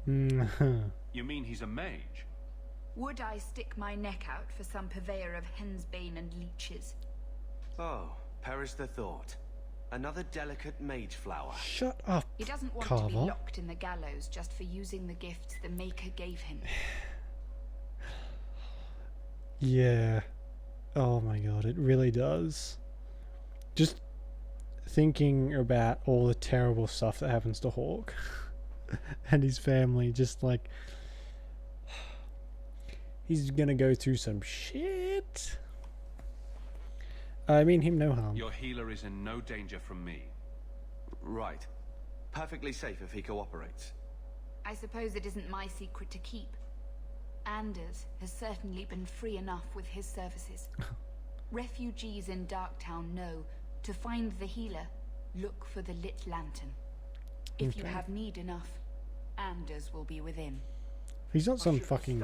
You mean he's a mage? Would I stick my neck out for some purveyor of hensbane and leeches? Oh, perish the thought. Another delicate mage flower. Shut up, He doesn't want to be Carver. locked in the gallows just for using the gifts the Maker gave him. Yeah. Oh my god, it really does. Just thinking about all the terrible stuff that happens to Hawk and his family, just like he's gonna go through some shit. I mean him no harm. Your healer is in no danger from me. Right. Perfectly safe if he cooperates. I suppose it isn't my secret to keep. Anders has certainly been free enough with his services. Refugees in Darktown know to find the healer, look for the lit lantern. If you Okay. have need enough, Anders will be within. He's not some fucking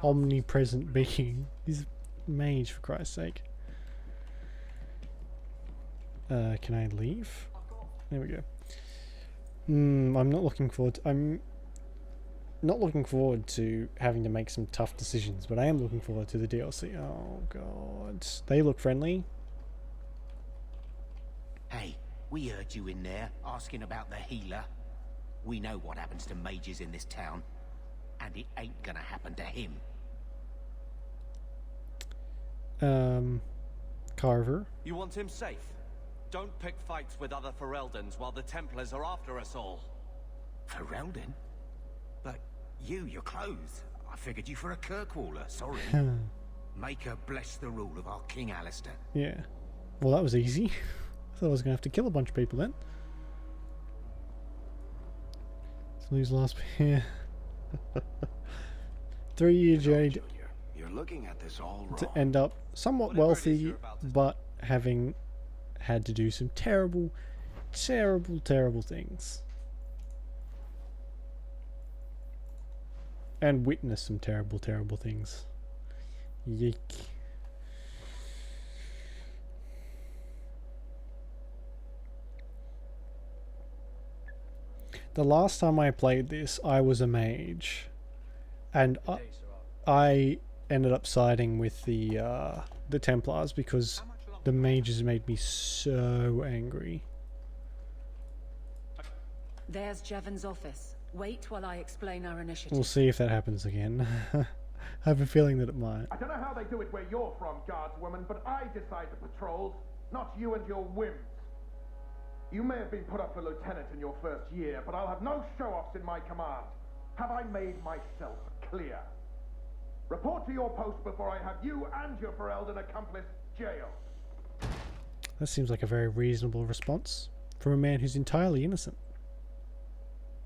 omnipresent being. He's a mage, for Christ's sake. Can I leave? There we go. I'm not looking forward to having to make some tough decisions, but I am looking forward to the DLC. Oh god. They look friendly. Hey, we heard you in there asking about the healer. We know what happens to mages in this town, and it ain't gonna happen to him. Carver. You want him safe? Don't pick fights with other Fereldans while the Templars are after us all. Ferelden? But your clothes. I figured you for a Kirkwaller, sorry. Maker bless the rule of our King Alistair. Yeah. Well, that was easy. I thought I was going to have to kill a bunch of people then. Let's lose last here. 3-year journey You're looking at this all wrong. to end up somewhat wealthy, but having had to do some terrible, terrible, terrible things. And witness some terrible, terrible things. Yeek. The last time I played this, I was a mage, and I ended up siding with the Templars because the mages made me so angry. There's Jevon's office. Wait while I explain our initiative. We'll see if that happens again. I have a feeling that it might. I don't know how they do it where you're from, guardswoman, but I decide the patrols, not you and your whims. You may have been put up for lieutenant in your first year, but I'll have no show-offs in my command. Have I made myself clear? Report to your post before I have you and your Ferelden accomplice jailed. That seems like a very reasonable response from a man who's entirely innocent.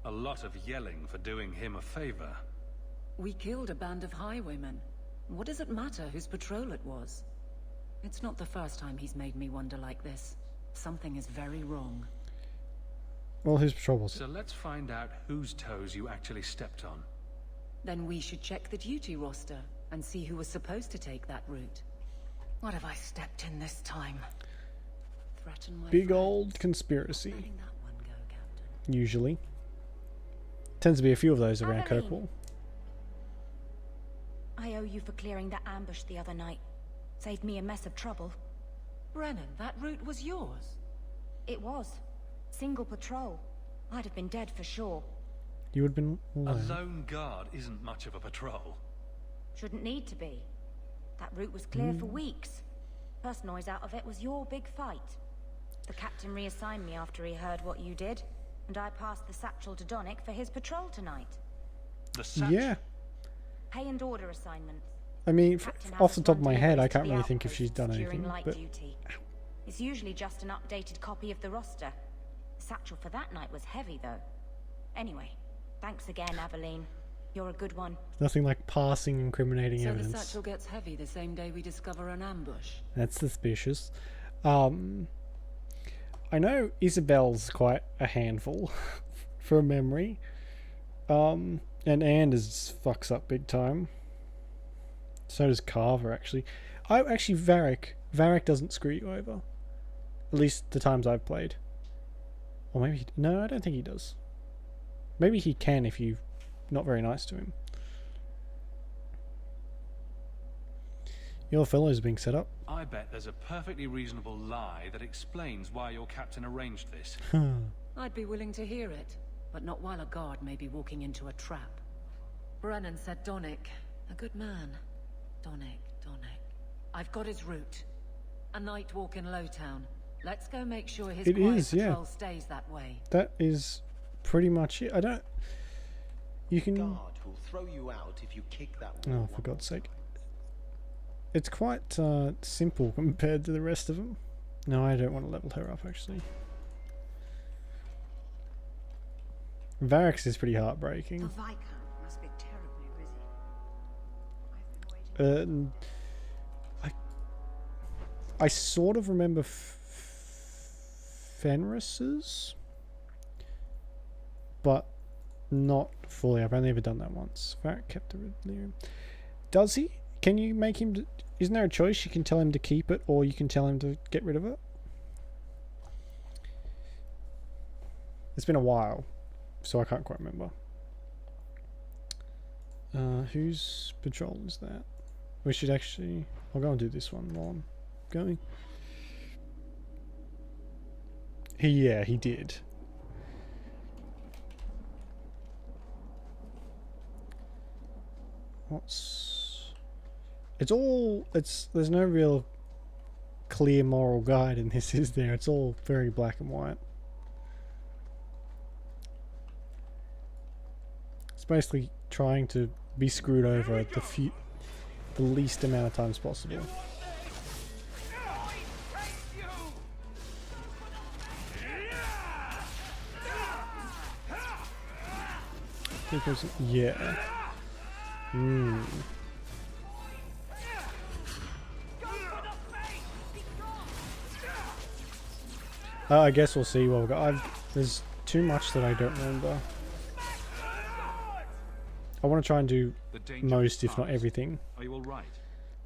A lot of yelling for doing him a favor. We killed a band of highwaymen. What does it matter whose patrol it was? It's not the first time he's made me wonder like this. Something is very wrong. Well, whose patrol was it? So let's find out whose toes you actually stepped on. Then we should check the duty roster and see who was supposed to take that route. What have I stepped in this time? Threaten my Big friend. old conspiracy. Letting that one go, Captain. Usually. Tends to be a few of those around Aveline. Kirkwall. I owe you for clearing that ambush the other night. Saved me a mess of trouble. Brennan, that route was yours. It was. Single patrol. I'd have been dead for sure. You would have been A alone. lone guard isn't much of a patrol. Shouldn't need to be. That route was clear for weeks. First noise out of it was your big fight. The captain reassigned me after he heard what you did, and I passed the satchel to Donick for his patrol tonight. The satchel? Yeah. Pay and order assignments. I mean, Captain off the Alice top of my wanted head, us I to can't the really think if she's outposts done during anything. light But duty. It's usually just an updated copy of the roster. The satchel for that night was heavy, though. Anyway, thanks again, Aveline. You're a good one. nothing like passing incriminating So the evidence. satchel gets heavy the same day we discover an ambush. That's suspicious. I know Isabel's quite a handful from memory. And Anders fucks up big time. So does Carver, actually. Varric. Varric doesn't screw you over. At least the times I've played. Or maybe... No, I don't think he does. Maybe he can if you're not very nice to him. Your fellow's being set up. I bet there's a perfectly reasonable lie that explains why your captain arranged this. I'd be willing to hear it, but not while a guard may be walking into a trap. Brennan said Donick. A good man. Donick. I've got his route. A night walk in Lowtown. Let's go make sure his quiet patrol stays that way. That is pretty much it. I don't... You can... Guard who'll throw you out if you kick that wall. Oh, for God's sake. It's quite simple compared to the rest of them. No, I don't want to level her up, actually. Varric is pretty heartbreaking. The Viscount must be terribly busy. I sort of remember Fenris's, but not fully. I've only ever done that once. Varric kept the delirium. Does he? Can you make him... Isn't there a choice? You can tell him to keep it, or you can tell him to get rid of it? It's been a while, so I can't quite remember. Whose patrol is that? We should actually... I'll go and do this one while I'm going. Yeah, he did. There's no real clear moral guide in this, is there? It's all very black and white. It's basically trying to be screwed over the least amount of times possible. Yeah. I guess we'll see what we've got. There's too much that I don't remember. I want to try and do most, if not everything. Are you all right?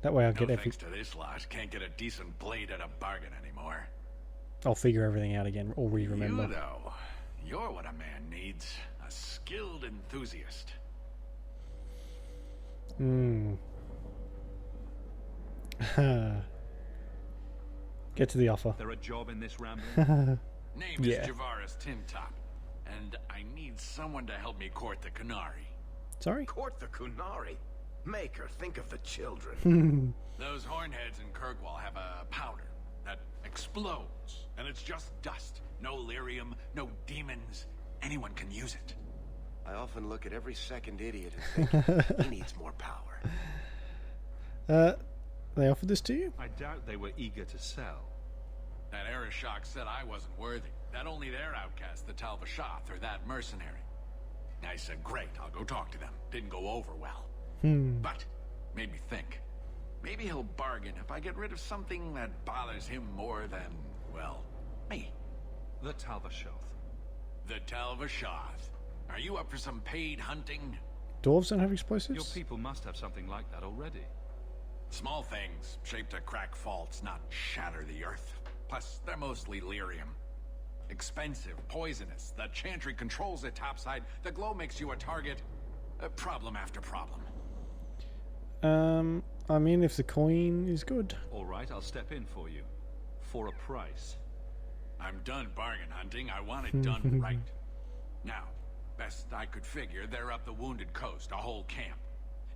That way I'll No get thanks to this lot. Can't get a decent blade at a bargain anymore. I'll figure everything out again, or re-remember. You, though, you're what a man needs. A skilled enthusiast. Get to the offer. There a job in this rambling? Name is Javaris Timtop, and I need someone to help me court the Kunari. Sorry? Court the Kunari? Maker, think of the children. Those hornheads in Kirkwall have a powder that explodes, and it's just dust. No lyrium, no demons. Anyone can use it. I often look at every second idiot and think, he needs more power. They offered this to you? I doubt they were eager to sell. That Arishok said I wasn't worthy. That only their outcast, the Talvashath, or that mercenary. I said, great, I'll go talk to them. Didn't go over well. But made me think. Maybe he'll bargain if I get rid of something that bothers him more than, well, me. The Talvashath. The Talvashath. Are you up for some paid hunting? Dwarves don't have explosives? Your people must have something like that already. Small things, shaped to crack faults, not shatter the earth. Plus, they're mostly lyrium. Expensive, poisonous. The Chantry controls it topside. The glow makes you a target. Problem after problem. I mean, if the coin is good. All right, I'll step in for you. For a price. I'm done bargain hunting. I want it done right. Now, best I could figure, they're up the Wounded Coast, a whole camp.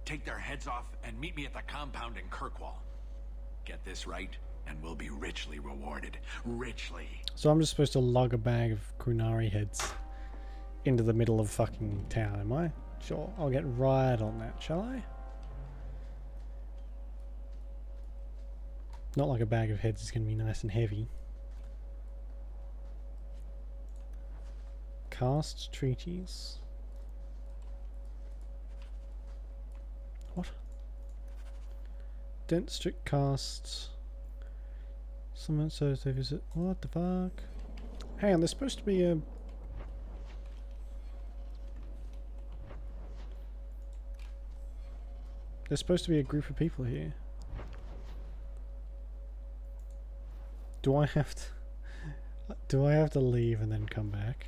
Take their heads off and meet me at the compound in Kirkwall. Get this right, and we'll be richly rewarded. Richly. So I'm just supposed to lug a bag of Kunari heads into the middle of fucking town, am I? Sure, I'll get right on that, shall I? Not like a bag of heads is going to be nice and heavy. Cast treaties. What? Dent strict casts. Someone says they visit. What the fuck? Hang on, there's supposed to be a. There's supposed to be a group of people here. Do I have to? Do I have to leave and then come back?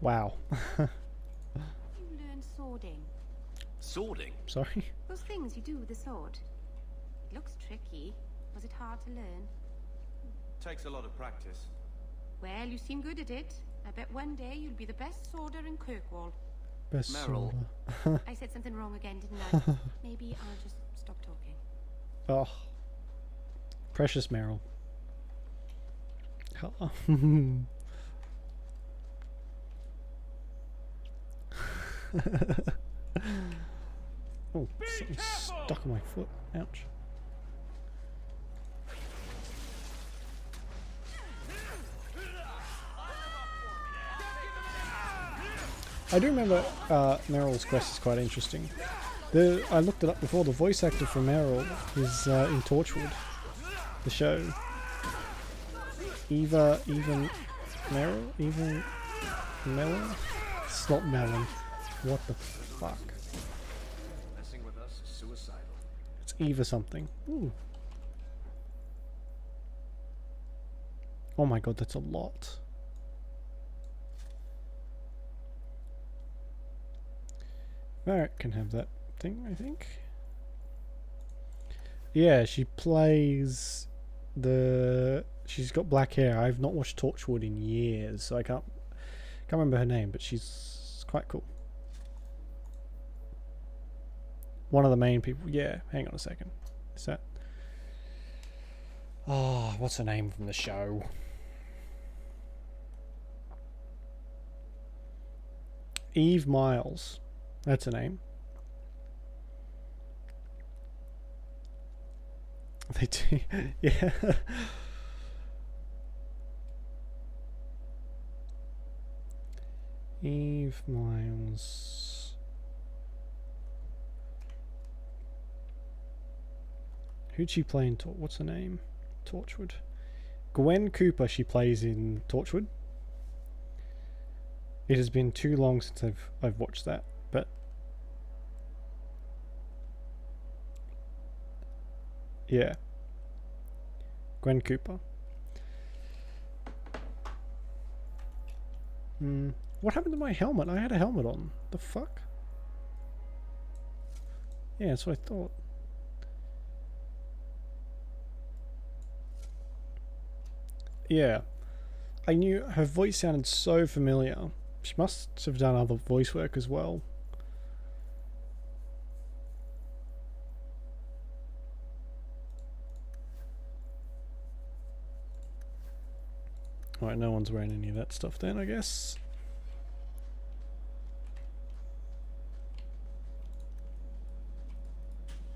Wow. You learned swording. Swording? Sorry? Those things you do with the sword. It looks tricky. Was it hard to learn? Takes a lot of practice. Well, you seem good at it. I bet one day you'll be the best sworder in Kirkwall. Best Meryl. sworder. I said something wrong again, didn't I? Maybe I'll just stop talking. Oh. Precious Meryl. Hello. Oh, something's stuck on my foot. Ouch. I do remember Meryl's quest is quite interesting. I looked it up before. The voice actor for Meryl is in Torchwood, the show. Even Melon? It's not Melon. What the fuck? Messing with us is suicidal. It's Eva something. Ooh. Oh my god, that's a lot. Merrick can have that thing, I think. Yeah, she plays the... She's got black hair. I've not watched Torchwood in years, so I can't remember her name, but she's quite cool. One of the main people. Yeah, hang on a second. Is that... Oh, what's her name from the show? Eve Miles. That's her name. They do, yeah. Eve Miles. Who'd she play in what's her name? Torchwood. Gwen Cooper she plays in Torchwood. It has been too long since I've watched that, but yeah. Gwen Cooper. What happened to my helmet? I had a helmet on. The fuck? Yeah, that's what I thought. Yeah. I knew her voice sounded so familiar. She must have done other voice work as well. Alright, no one's wearing any of that stuff then, I guess.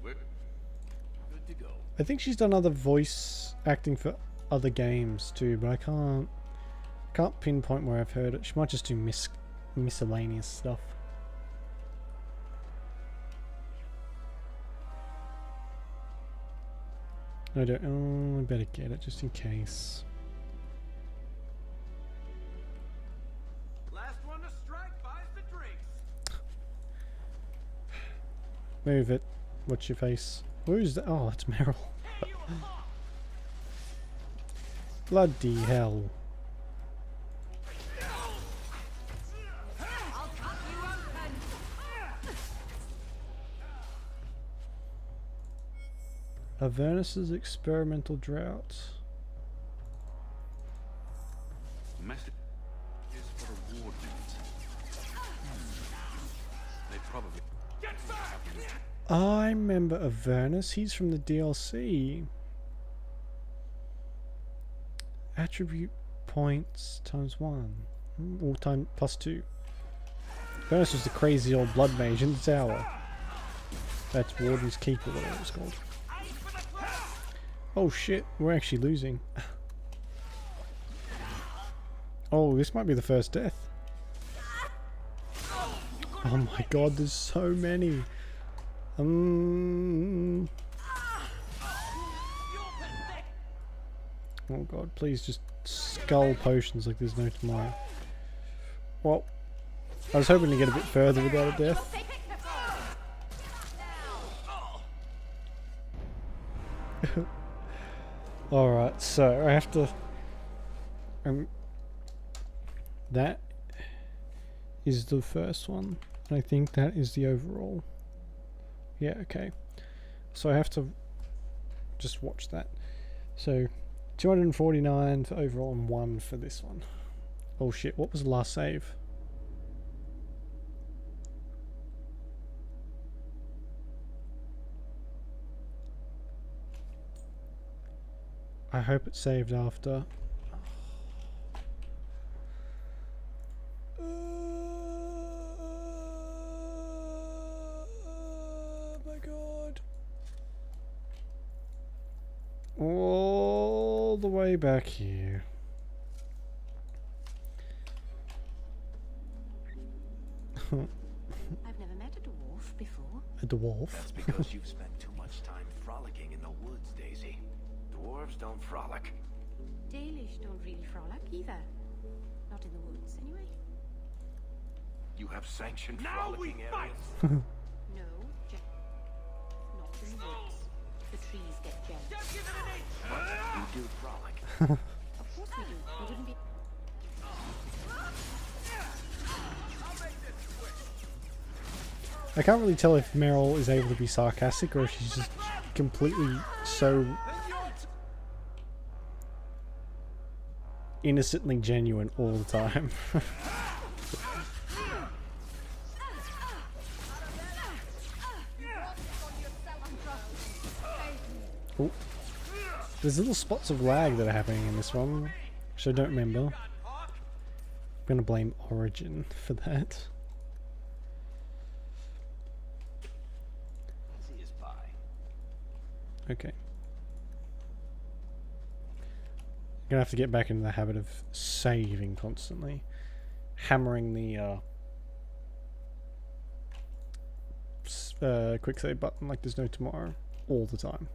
We're good to go. I think she's done other voice acting for other games too, but I can't pinpoint where I've heard it. She might just do miscellaneous stuff. I don't. Oh, I better get it just in case. Last one to strike buys the drinks. Move it. What's your face? Who's that? Oh, that's Meryl. Bloody hell. Avernus's experimental drought. Message is for the Wardens. They probably... Get back! I remember Avernus. He's from the DLC. Attribute points ×1. Or time +2. Avernus was the crazy old blood mage in the tower. That's Warden's Keep or whatever it's called. Oh shit, we're actually losing. Oh, this might be the first death. Oh my god, there's so many. Oh god, please just skull potions like there's no tomorrow. Well, I was hoping to get a bit further without a death. Alright, so I have to... that is the first one. I think that is the overall. Yeah, okay. So I have to just watch that. So 249 for overall and 1 for this one. Oh shit, what was the last save? I hope it saved after. Oh my god. All the way back here. I've never met a dwarf before. A dwarf? That's because you've spent too much time frolicking in the woods, Daisy. Dwarves don't frolic. Dalish don't really frolic either. Not in the woods, anyway. You have sanctioned Now frolicking we areas? No, not in the woods. The trees get jealous. But you do frolic. Of course we do. We wouldn't be... I can't really tell if Meryl is able to be sarcastic or if she's just completely so innocently genuine all the time. Oh. There's little spots of lag that are happening in this one, which I don't remember. I'm gonna blame Origin for that. Easy as pie. Okay. I'm gonna have to get back into the habit of saving constantly. Hammering the quick save button like there's no tomorrow all the time.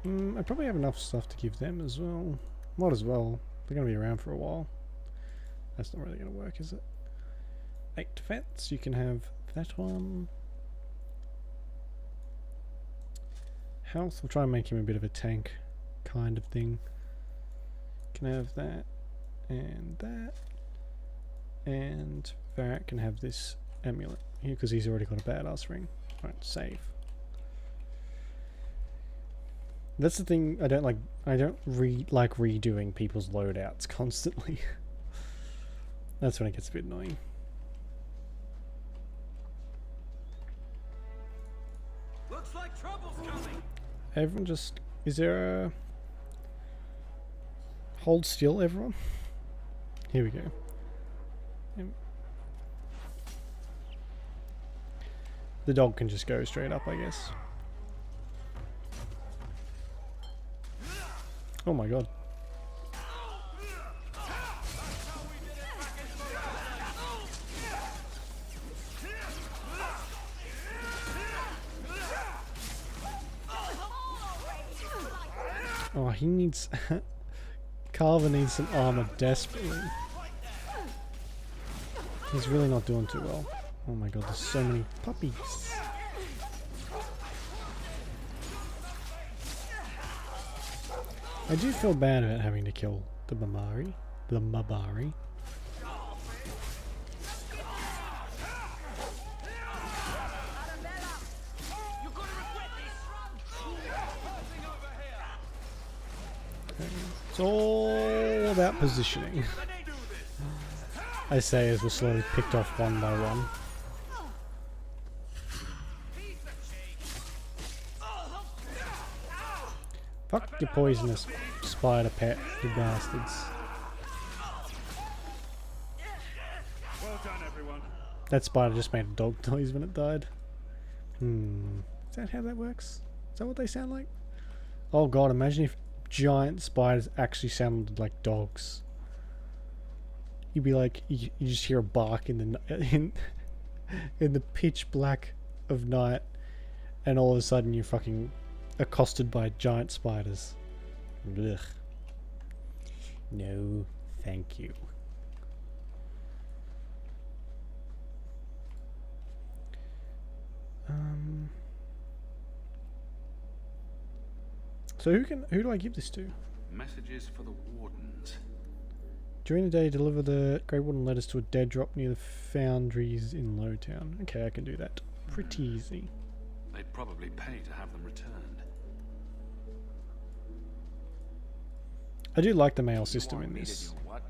I probably have enough stuff to give them as well. Might as well. They're going to be around for a while. That's not really going to work, is it? 8 defense. You can have that one. Health. We'll try and make him a bit of a tank kind of thing. Can have that. And that. And Varric can have this amulet here because he's already got a badass ring. Right, save. That's the thing I don't like. I don't like redoing people's loadouts constantly. That's when it gets a bit annoying. Looks like trouble's coming. Everyone just... Is there a... Hold still, everyone. Here we go. The dog can just go straight up, I guess. Oh my god. Oh, he needs... Carver needs some armor desperately. He's really not doing too well. Oh my god, there's so many puppies. I do feel bad about having to kill the Mabari. The Mabari. It's all about positioning. I say as we're slowly picked off one by one. Fuck your poisonous spider pet, you bastards. Well done, everyone. That spider just made a dog noise when it died. Is that how that works? Is that what they sound like? Oh god, imagine if giant spiders actually sounded like dogs. You'd be like, you just hear a bark in the pitch black of night, and all of a sudden you're fucking accosted by giant spiders. Ugh. No, thank you. So who do I give this to? Messages for the wardens. During the day, deliver the Grey Warden letters to a dead drop near the foundries in Lowtown. Okay, I can do that. Pretty easy. They'd probably pay to have them returned. I do like the mail system in this. What?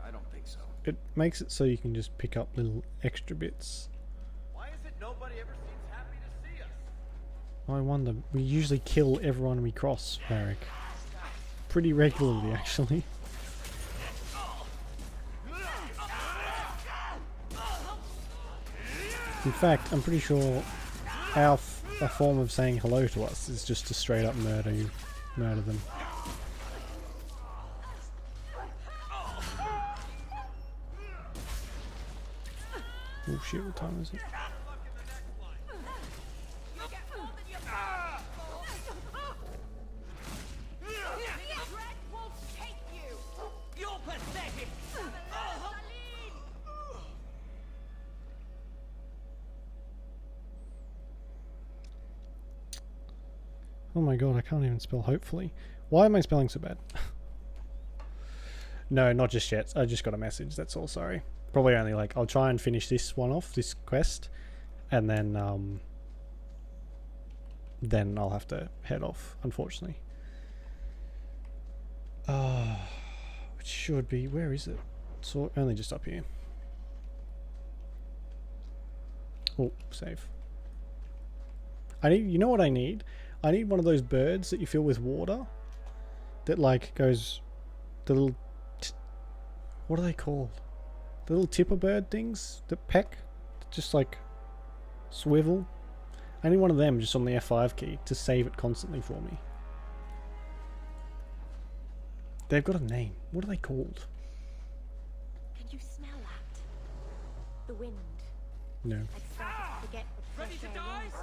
I don't think so. It makes it so you can just pick up little extra bits. Why is it nobody ever seems happy to see us? I wonder. We usually kill everyone we cross, Varric. Pretty regularly, actually. In fact, I'm pretty sure our a form of saying hello to us is just to straight up murder them. Oh shit, what time is it? Oh my god, I can't even spell hopefully. Why am I spelling so bad? No, not just yet. I just got a message, that's all, sorry. Probably only like, I'll try and finish this one off, this quest, and then I'll have to head off, unfortunately. It should be, where is it? So only just up here. Oh, save. You know what I need? I need one of those birds that you fill with water that like goes, the little, what are they called? The little tipper bird things that peck, just like swivel. I need one of them just on the F5 key to save it constantly for me. They've got a name. What are they called? Can you smell that? The wind. No. I'd started to forget what Ready to fresh air die? was.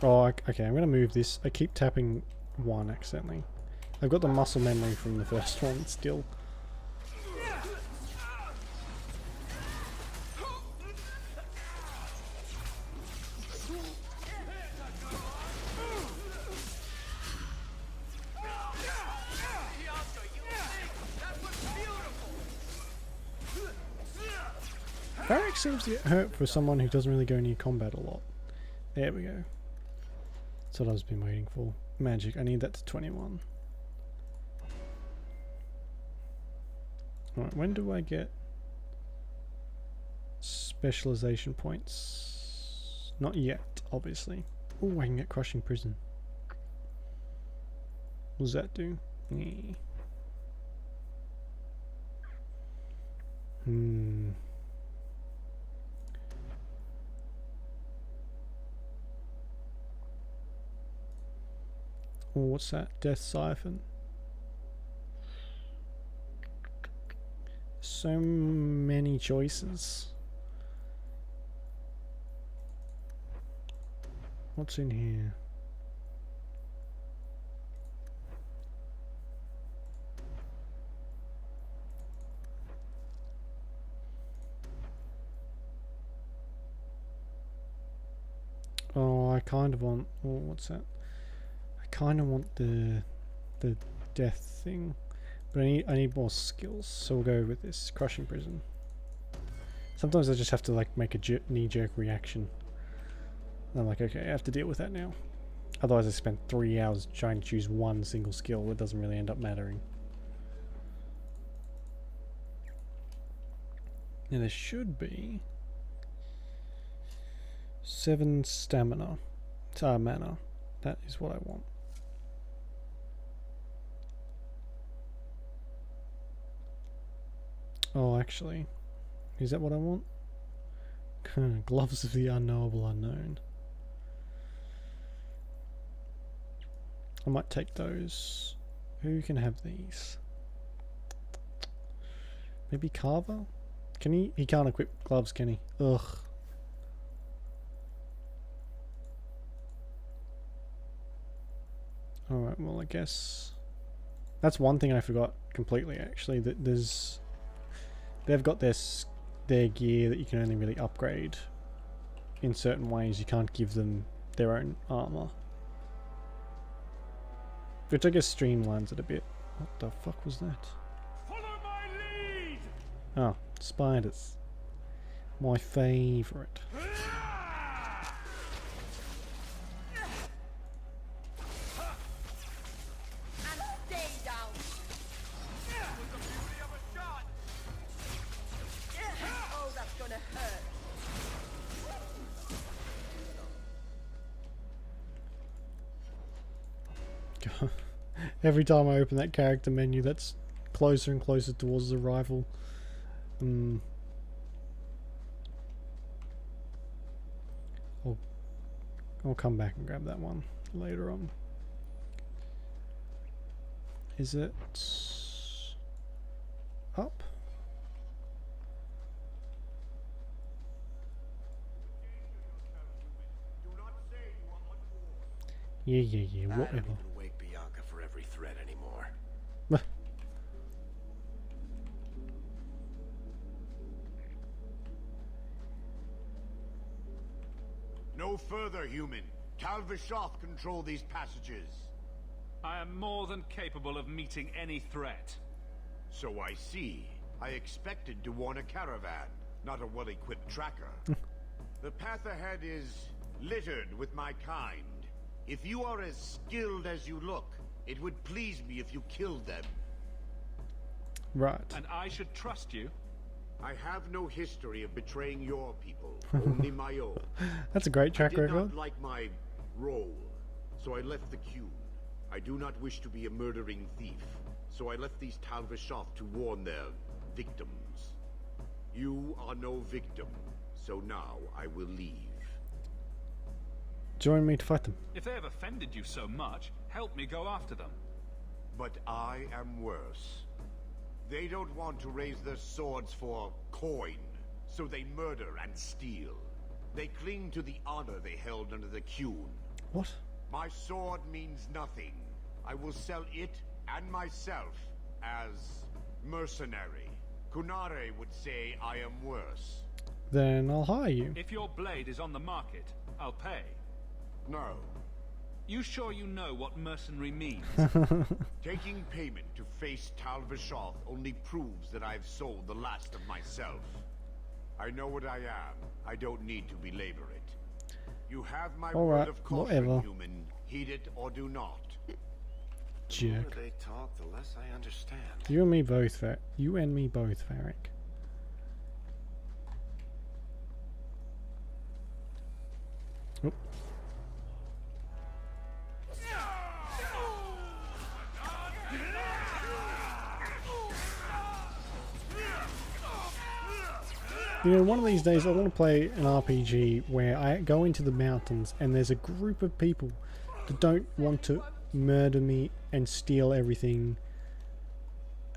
Oh, okay, I'm going to move this. I keep tapping 1 accidentally. I've got the muscle memory from the first one still. Varric seems to get hurt for someone who doesn't really go near combat a lot. There we go. That's what I've been waiting for. Magic, I need that to 21. Alright, when do I get specialization points? Not yet, obviously. Oh, I can get Crushing Prison. What does that do? Oh, what's that? Death Siphon. So many choices. What's in here? Oh, I kind of want... Oh, what's that? I kind of want the death thing, but I need more skills, so we'll go with this Crushing Prison. Sometimes I just have to like make a knee-jerk reaction. And I'm like, okay, I have to deal with that now. Otherwise I spent 3 hours trying to choose one single skill. It doesn't really end up mattering. Now there should be 7 stamina. Mana. That is what I want. Oh, actually, is that what I want? Gloves of the unknowable unknown. I might take those. Who can have these? Maybe Carver? Can he? He can't equip gloves, can he? Ugh. Alright, well I guess... That's one thing I forgot completely actually, that there's... They've got their gear that you can only really upgrade in certain ways. You can't give them their own armor. Which I guess streamlines it a bit. What the fuck was that? Follow my lead! Oh, spiders. My favourite. Every time I open that character menu, that's closer and closer towards the rival. I'll come back and grab that one later on. Is it up? Yeah, whatever. I don't even wake Bianca for every threat anymore. No further, human. Tal Vishoth control these passages. I am more than capable of meeting any threat. So I see. I expected to warn a caravan, not a well-equipped tracker. The path ahead is littered with my kind. If you are as skilled as you look, it would please me if you killed them. Right. And I should trust you? I have no history of betraying your people, only my own. That's a great track I did record. not like my role, so I left the queue. I do not wish to be a murdering thief, so I left these Tal Vishoth to warn their victims. You are no victim, so now I will leave. Join me to fight them. If they have offended you so much, help me go after them. But I am worse. They don't want to raise their swords for coin, so they murder and steal. They cling to the honor they held under the Qun. What? My sword means nothing. I will sell it and myself as mercenary. Kunare would say I am worse. Then I'll hire you. If your blade is on the market, I'll pay. No. You sure you know what mercenary means? Taking payment to face Tal Vishoth only proves that I've sold the last of myself. I know what I am. I don't need to belabor it. You have my word of caution, human. Heed it or do not. The more they talk, the less I understand. You and me both, You and me both, Varric. Oh. You know, one of these days I want to play an RPG where I go into the mountains and there's a group of people that don't want to murder me and steal everything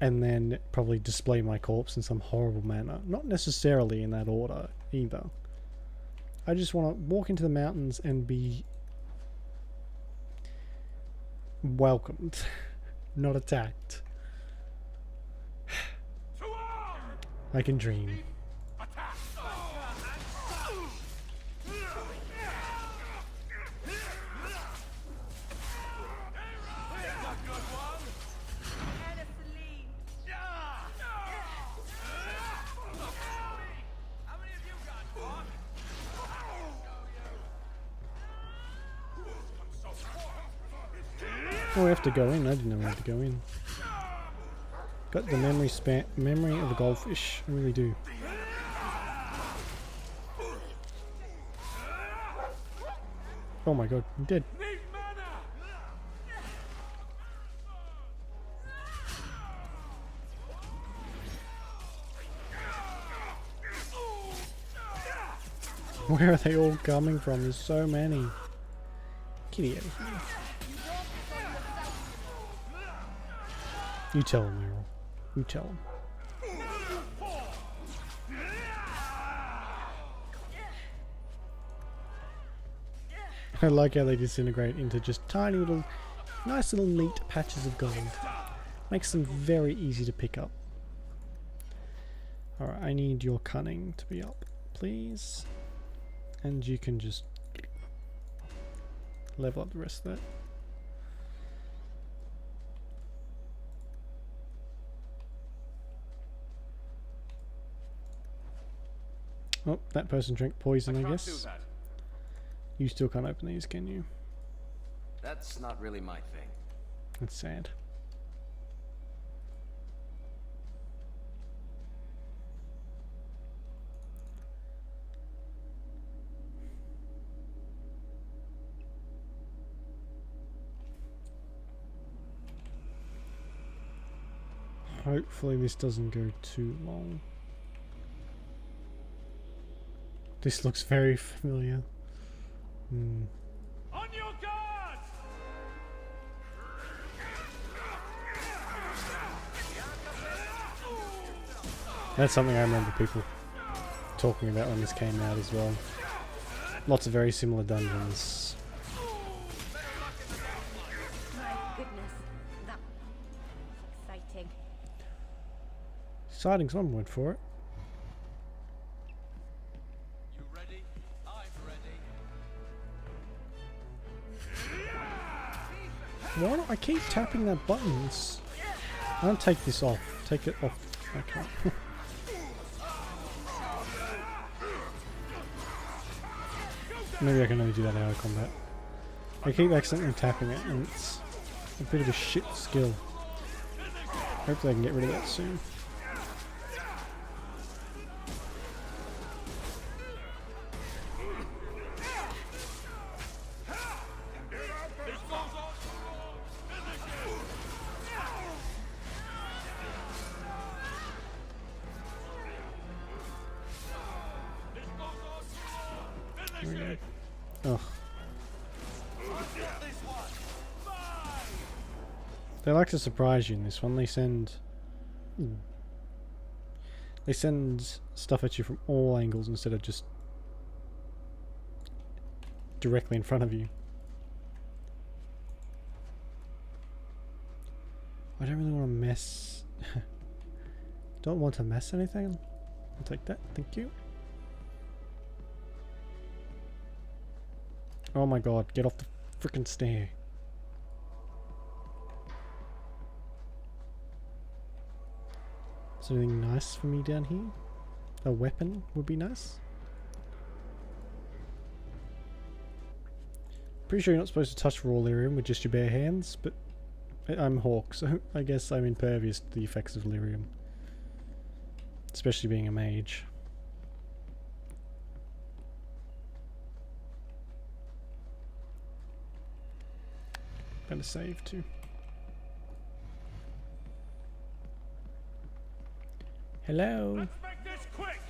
and then probably display my corpse in some horrible manner. Not necessarily in that order either. I just want to walk into the mountains and be welcomed, not attacked. I can dream. Oh, we have to go in. I didn't know we had to go in. Got the memory of a goldfish. I really do. Oh my god, I'm dead. Where are they all coming from? There's so many. Get out of here. You tell him, Meryl. You tell him. I like how they disintegrate into just tiny little, nice little neat patches of gold. Makes them very easy to pick up. Alright, I need your cunning to be up, please. And you can just level up the rest of that. Oh, that person drank poison, I guess. You still can't open these, can you? That's not really my thing. That's sad. Hopefully this doesn't go too long. This looks very familiar. On your guard! That's something I remember people talking about when this came out as well. Lots of very similar dungeons. My goodness, that was exciting. Exciting, someone went for it. Why do I keep tapping that buttons? I don't take this off. Take it off. Okay. Maybe I can only do that out of combat. I keep accidentally tapping it and it's a bit of a shit skill. Hopefully I can get rid of that soon. Ugh. They like to surprise you in this one. They send stuff at you from all angles instead of just directly in front of you. I don't really want to mess. Don't want to mess anything. I'll take that. Thank you. Oh my god, get off the frickin' stair. Is there anything nice for me down here? A weapon would be nice. Pretty sure you're not supposed to touch raw lyrium with just your bare hands, but I'm Hawk, so I guess I'm impervious to the effects of lyrium. Especially being a mage. Better save too. Hello. Let's make this quick.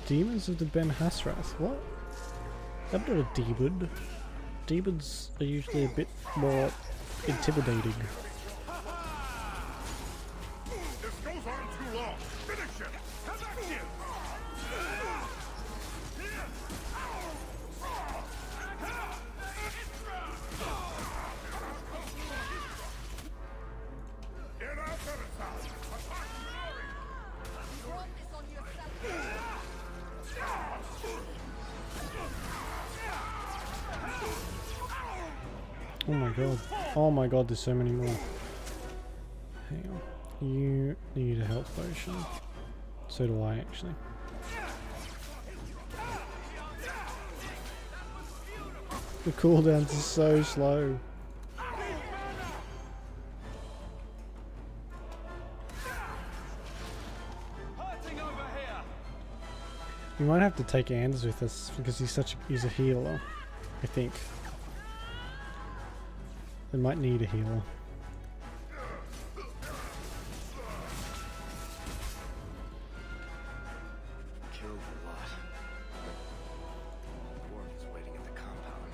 Demons of the Ben Hasrath. What? I'm not a demon. Demons are usually a bit more intimidating. This goes on too long. Finish him. Come back here. Get out of the town. Attack Minori. Brought this on yourself. Oh my god. Oh my god, there's so many more. Hang on. You need a health potion So do I, actually. The cooldowns are so slow. We might have to take Anders with us because he's a healer, I think. We might need a healer. Killed a lot. Worf is waiting at the compound.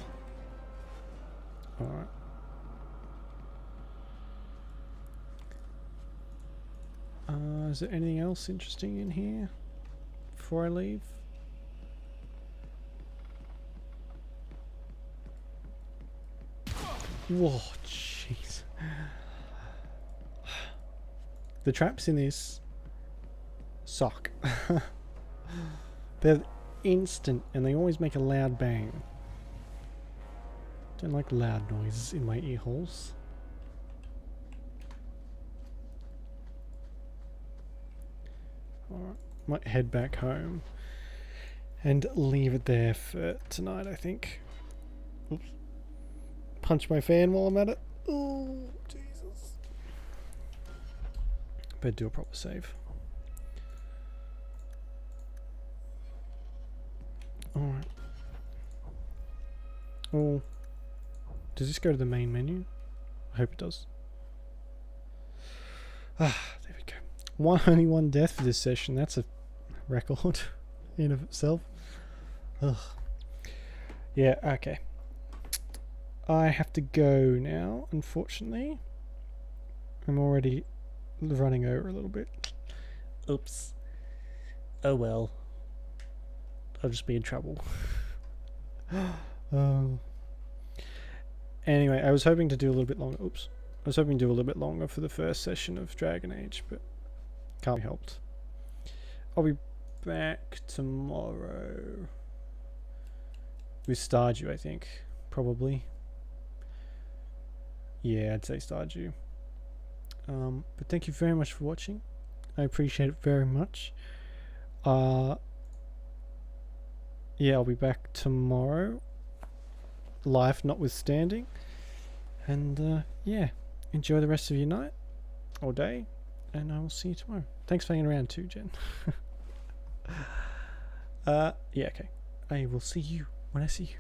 Alright. Is there anything else interesting in here before I leave? Whoa, jeez. The traps in this suck. They're instant and they always make a loud bang. Don't like loud noises in my ear holes. Alright, might head back home and leave it there for tonight, I think. Oops. Punch my fan while I'm at it. Oh, Jesus. Better do a proper save. Alright. Oh. Does this go to the main menu? I hope it does. Ah, there we go. Only one death for this session. That's a record in of itself. Ugh. Yeah, okay. I have to go now, unfortunately. I'm already running over a little bit. Oops. Oh well. I'll just be in trouble. Anyway, I was hoping to do a little bit longer. Oops. I was hoping to do a little bit longer for the first session of Dragon Age, but can't be helped. I'll be back tomorrow with Stardew, I think. Probably. Yeah, I'd say Stardew. But thank you very much for watching. I appreciate it very much. Yeah, I'll be back tomorrow. Life notwithstanding. And yeah, enjoy the rest of your night or day. And I will see you tomorrow. Thanks for hanging around too, Jen. Yeah, okay. I will see you when I see you.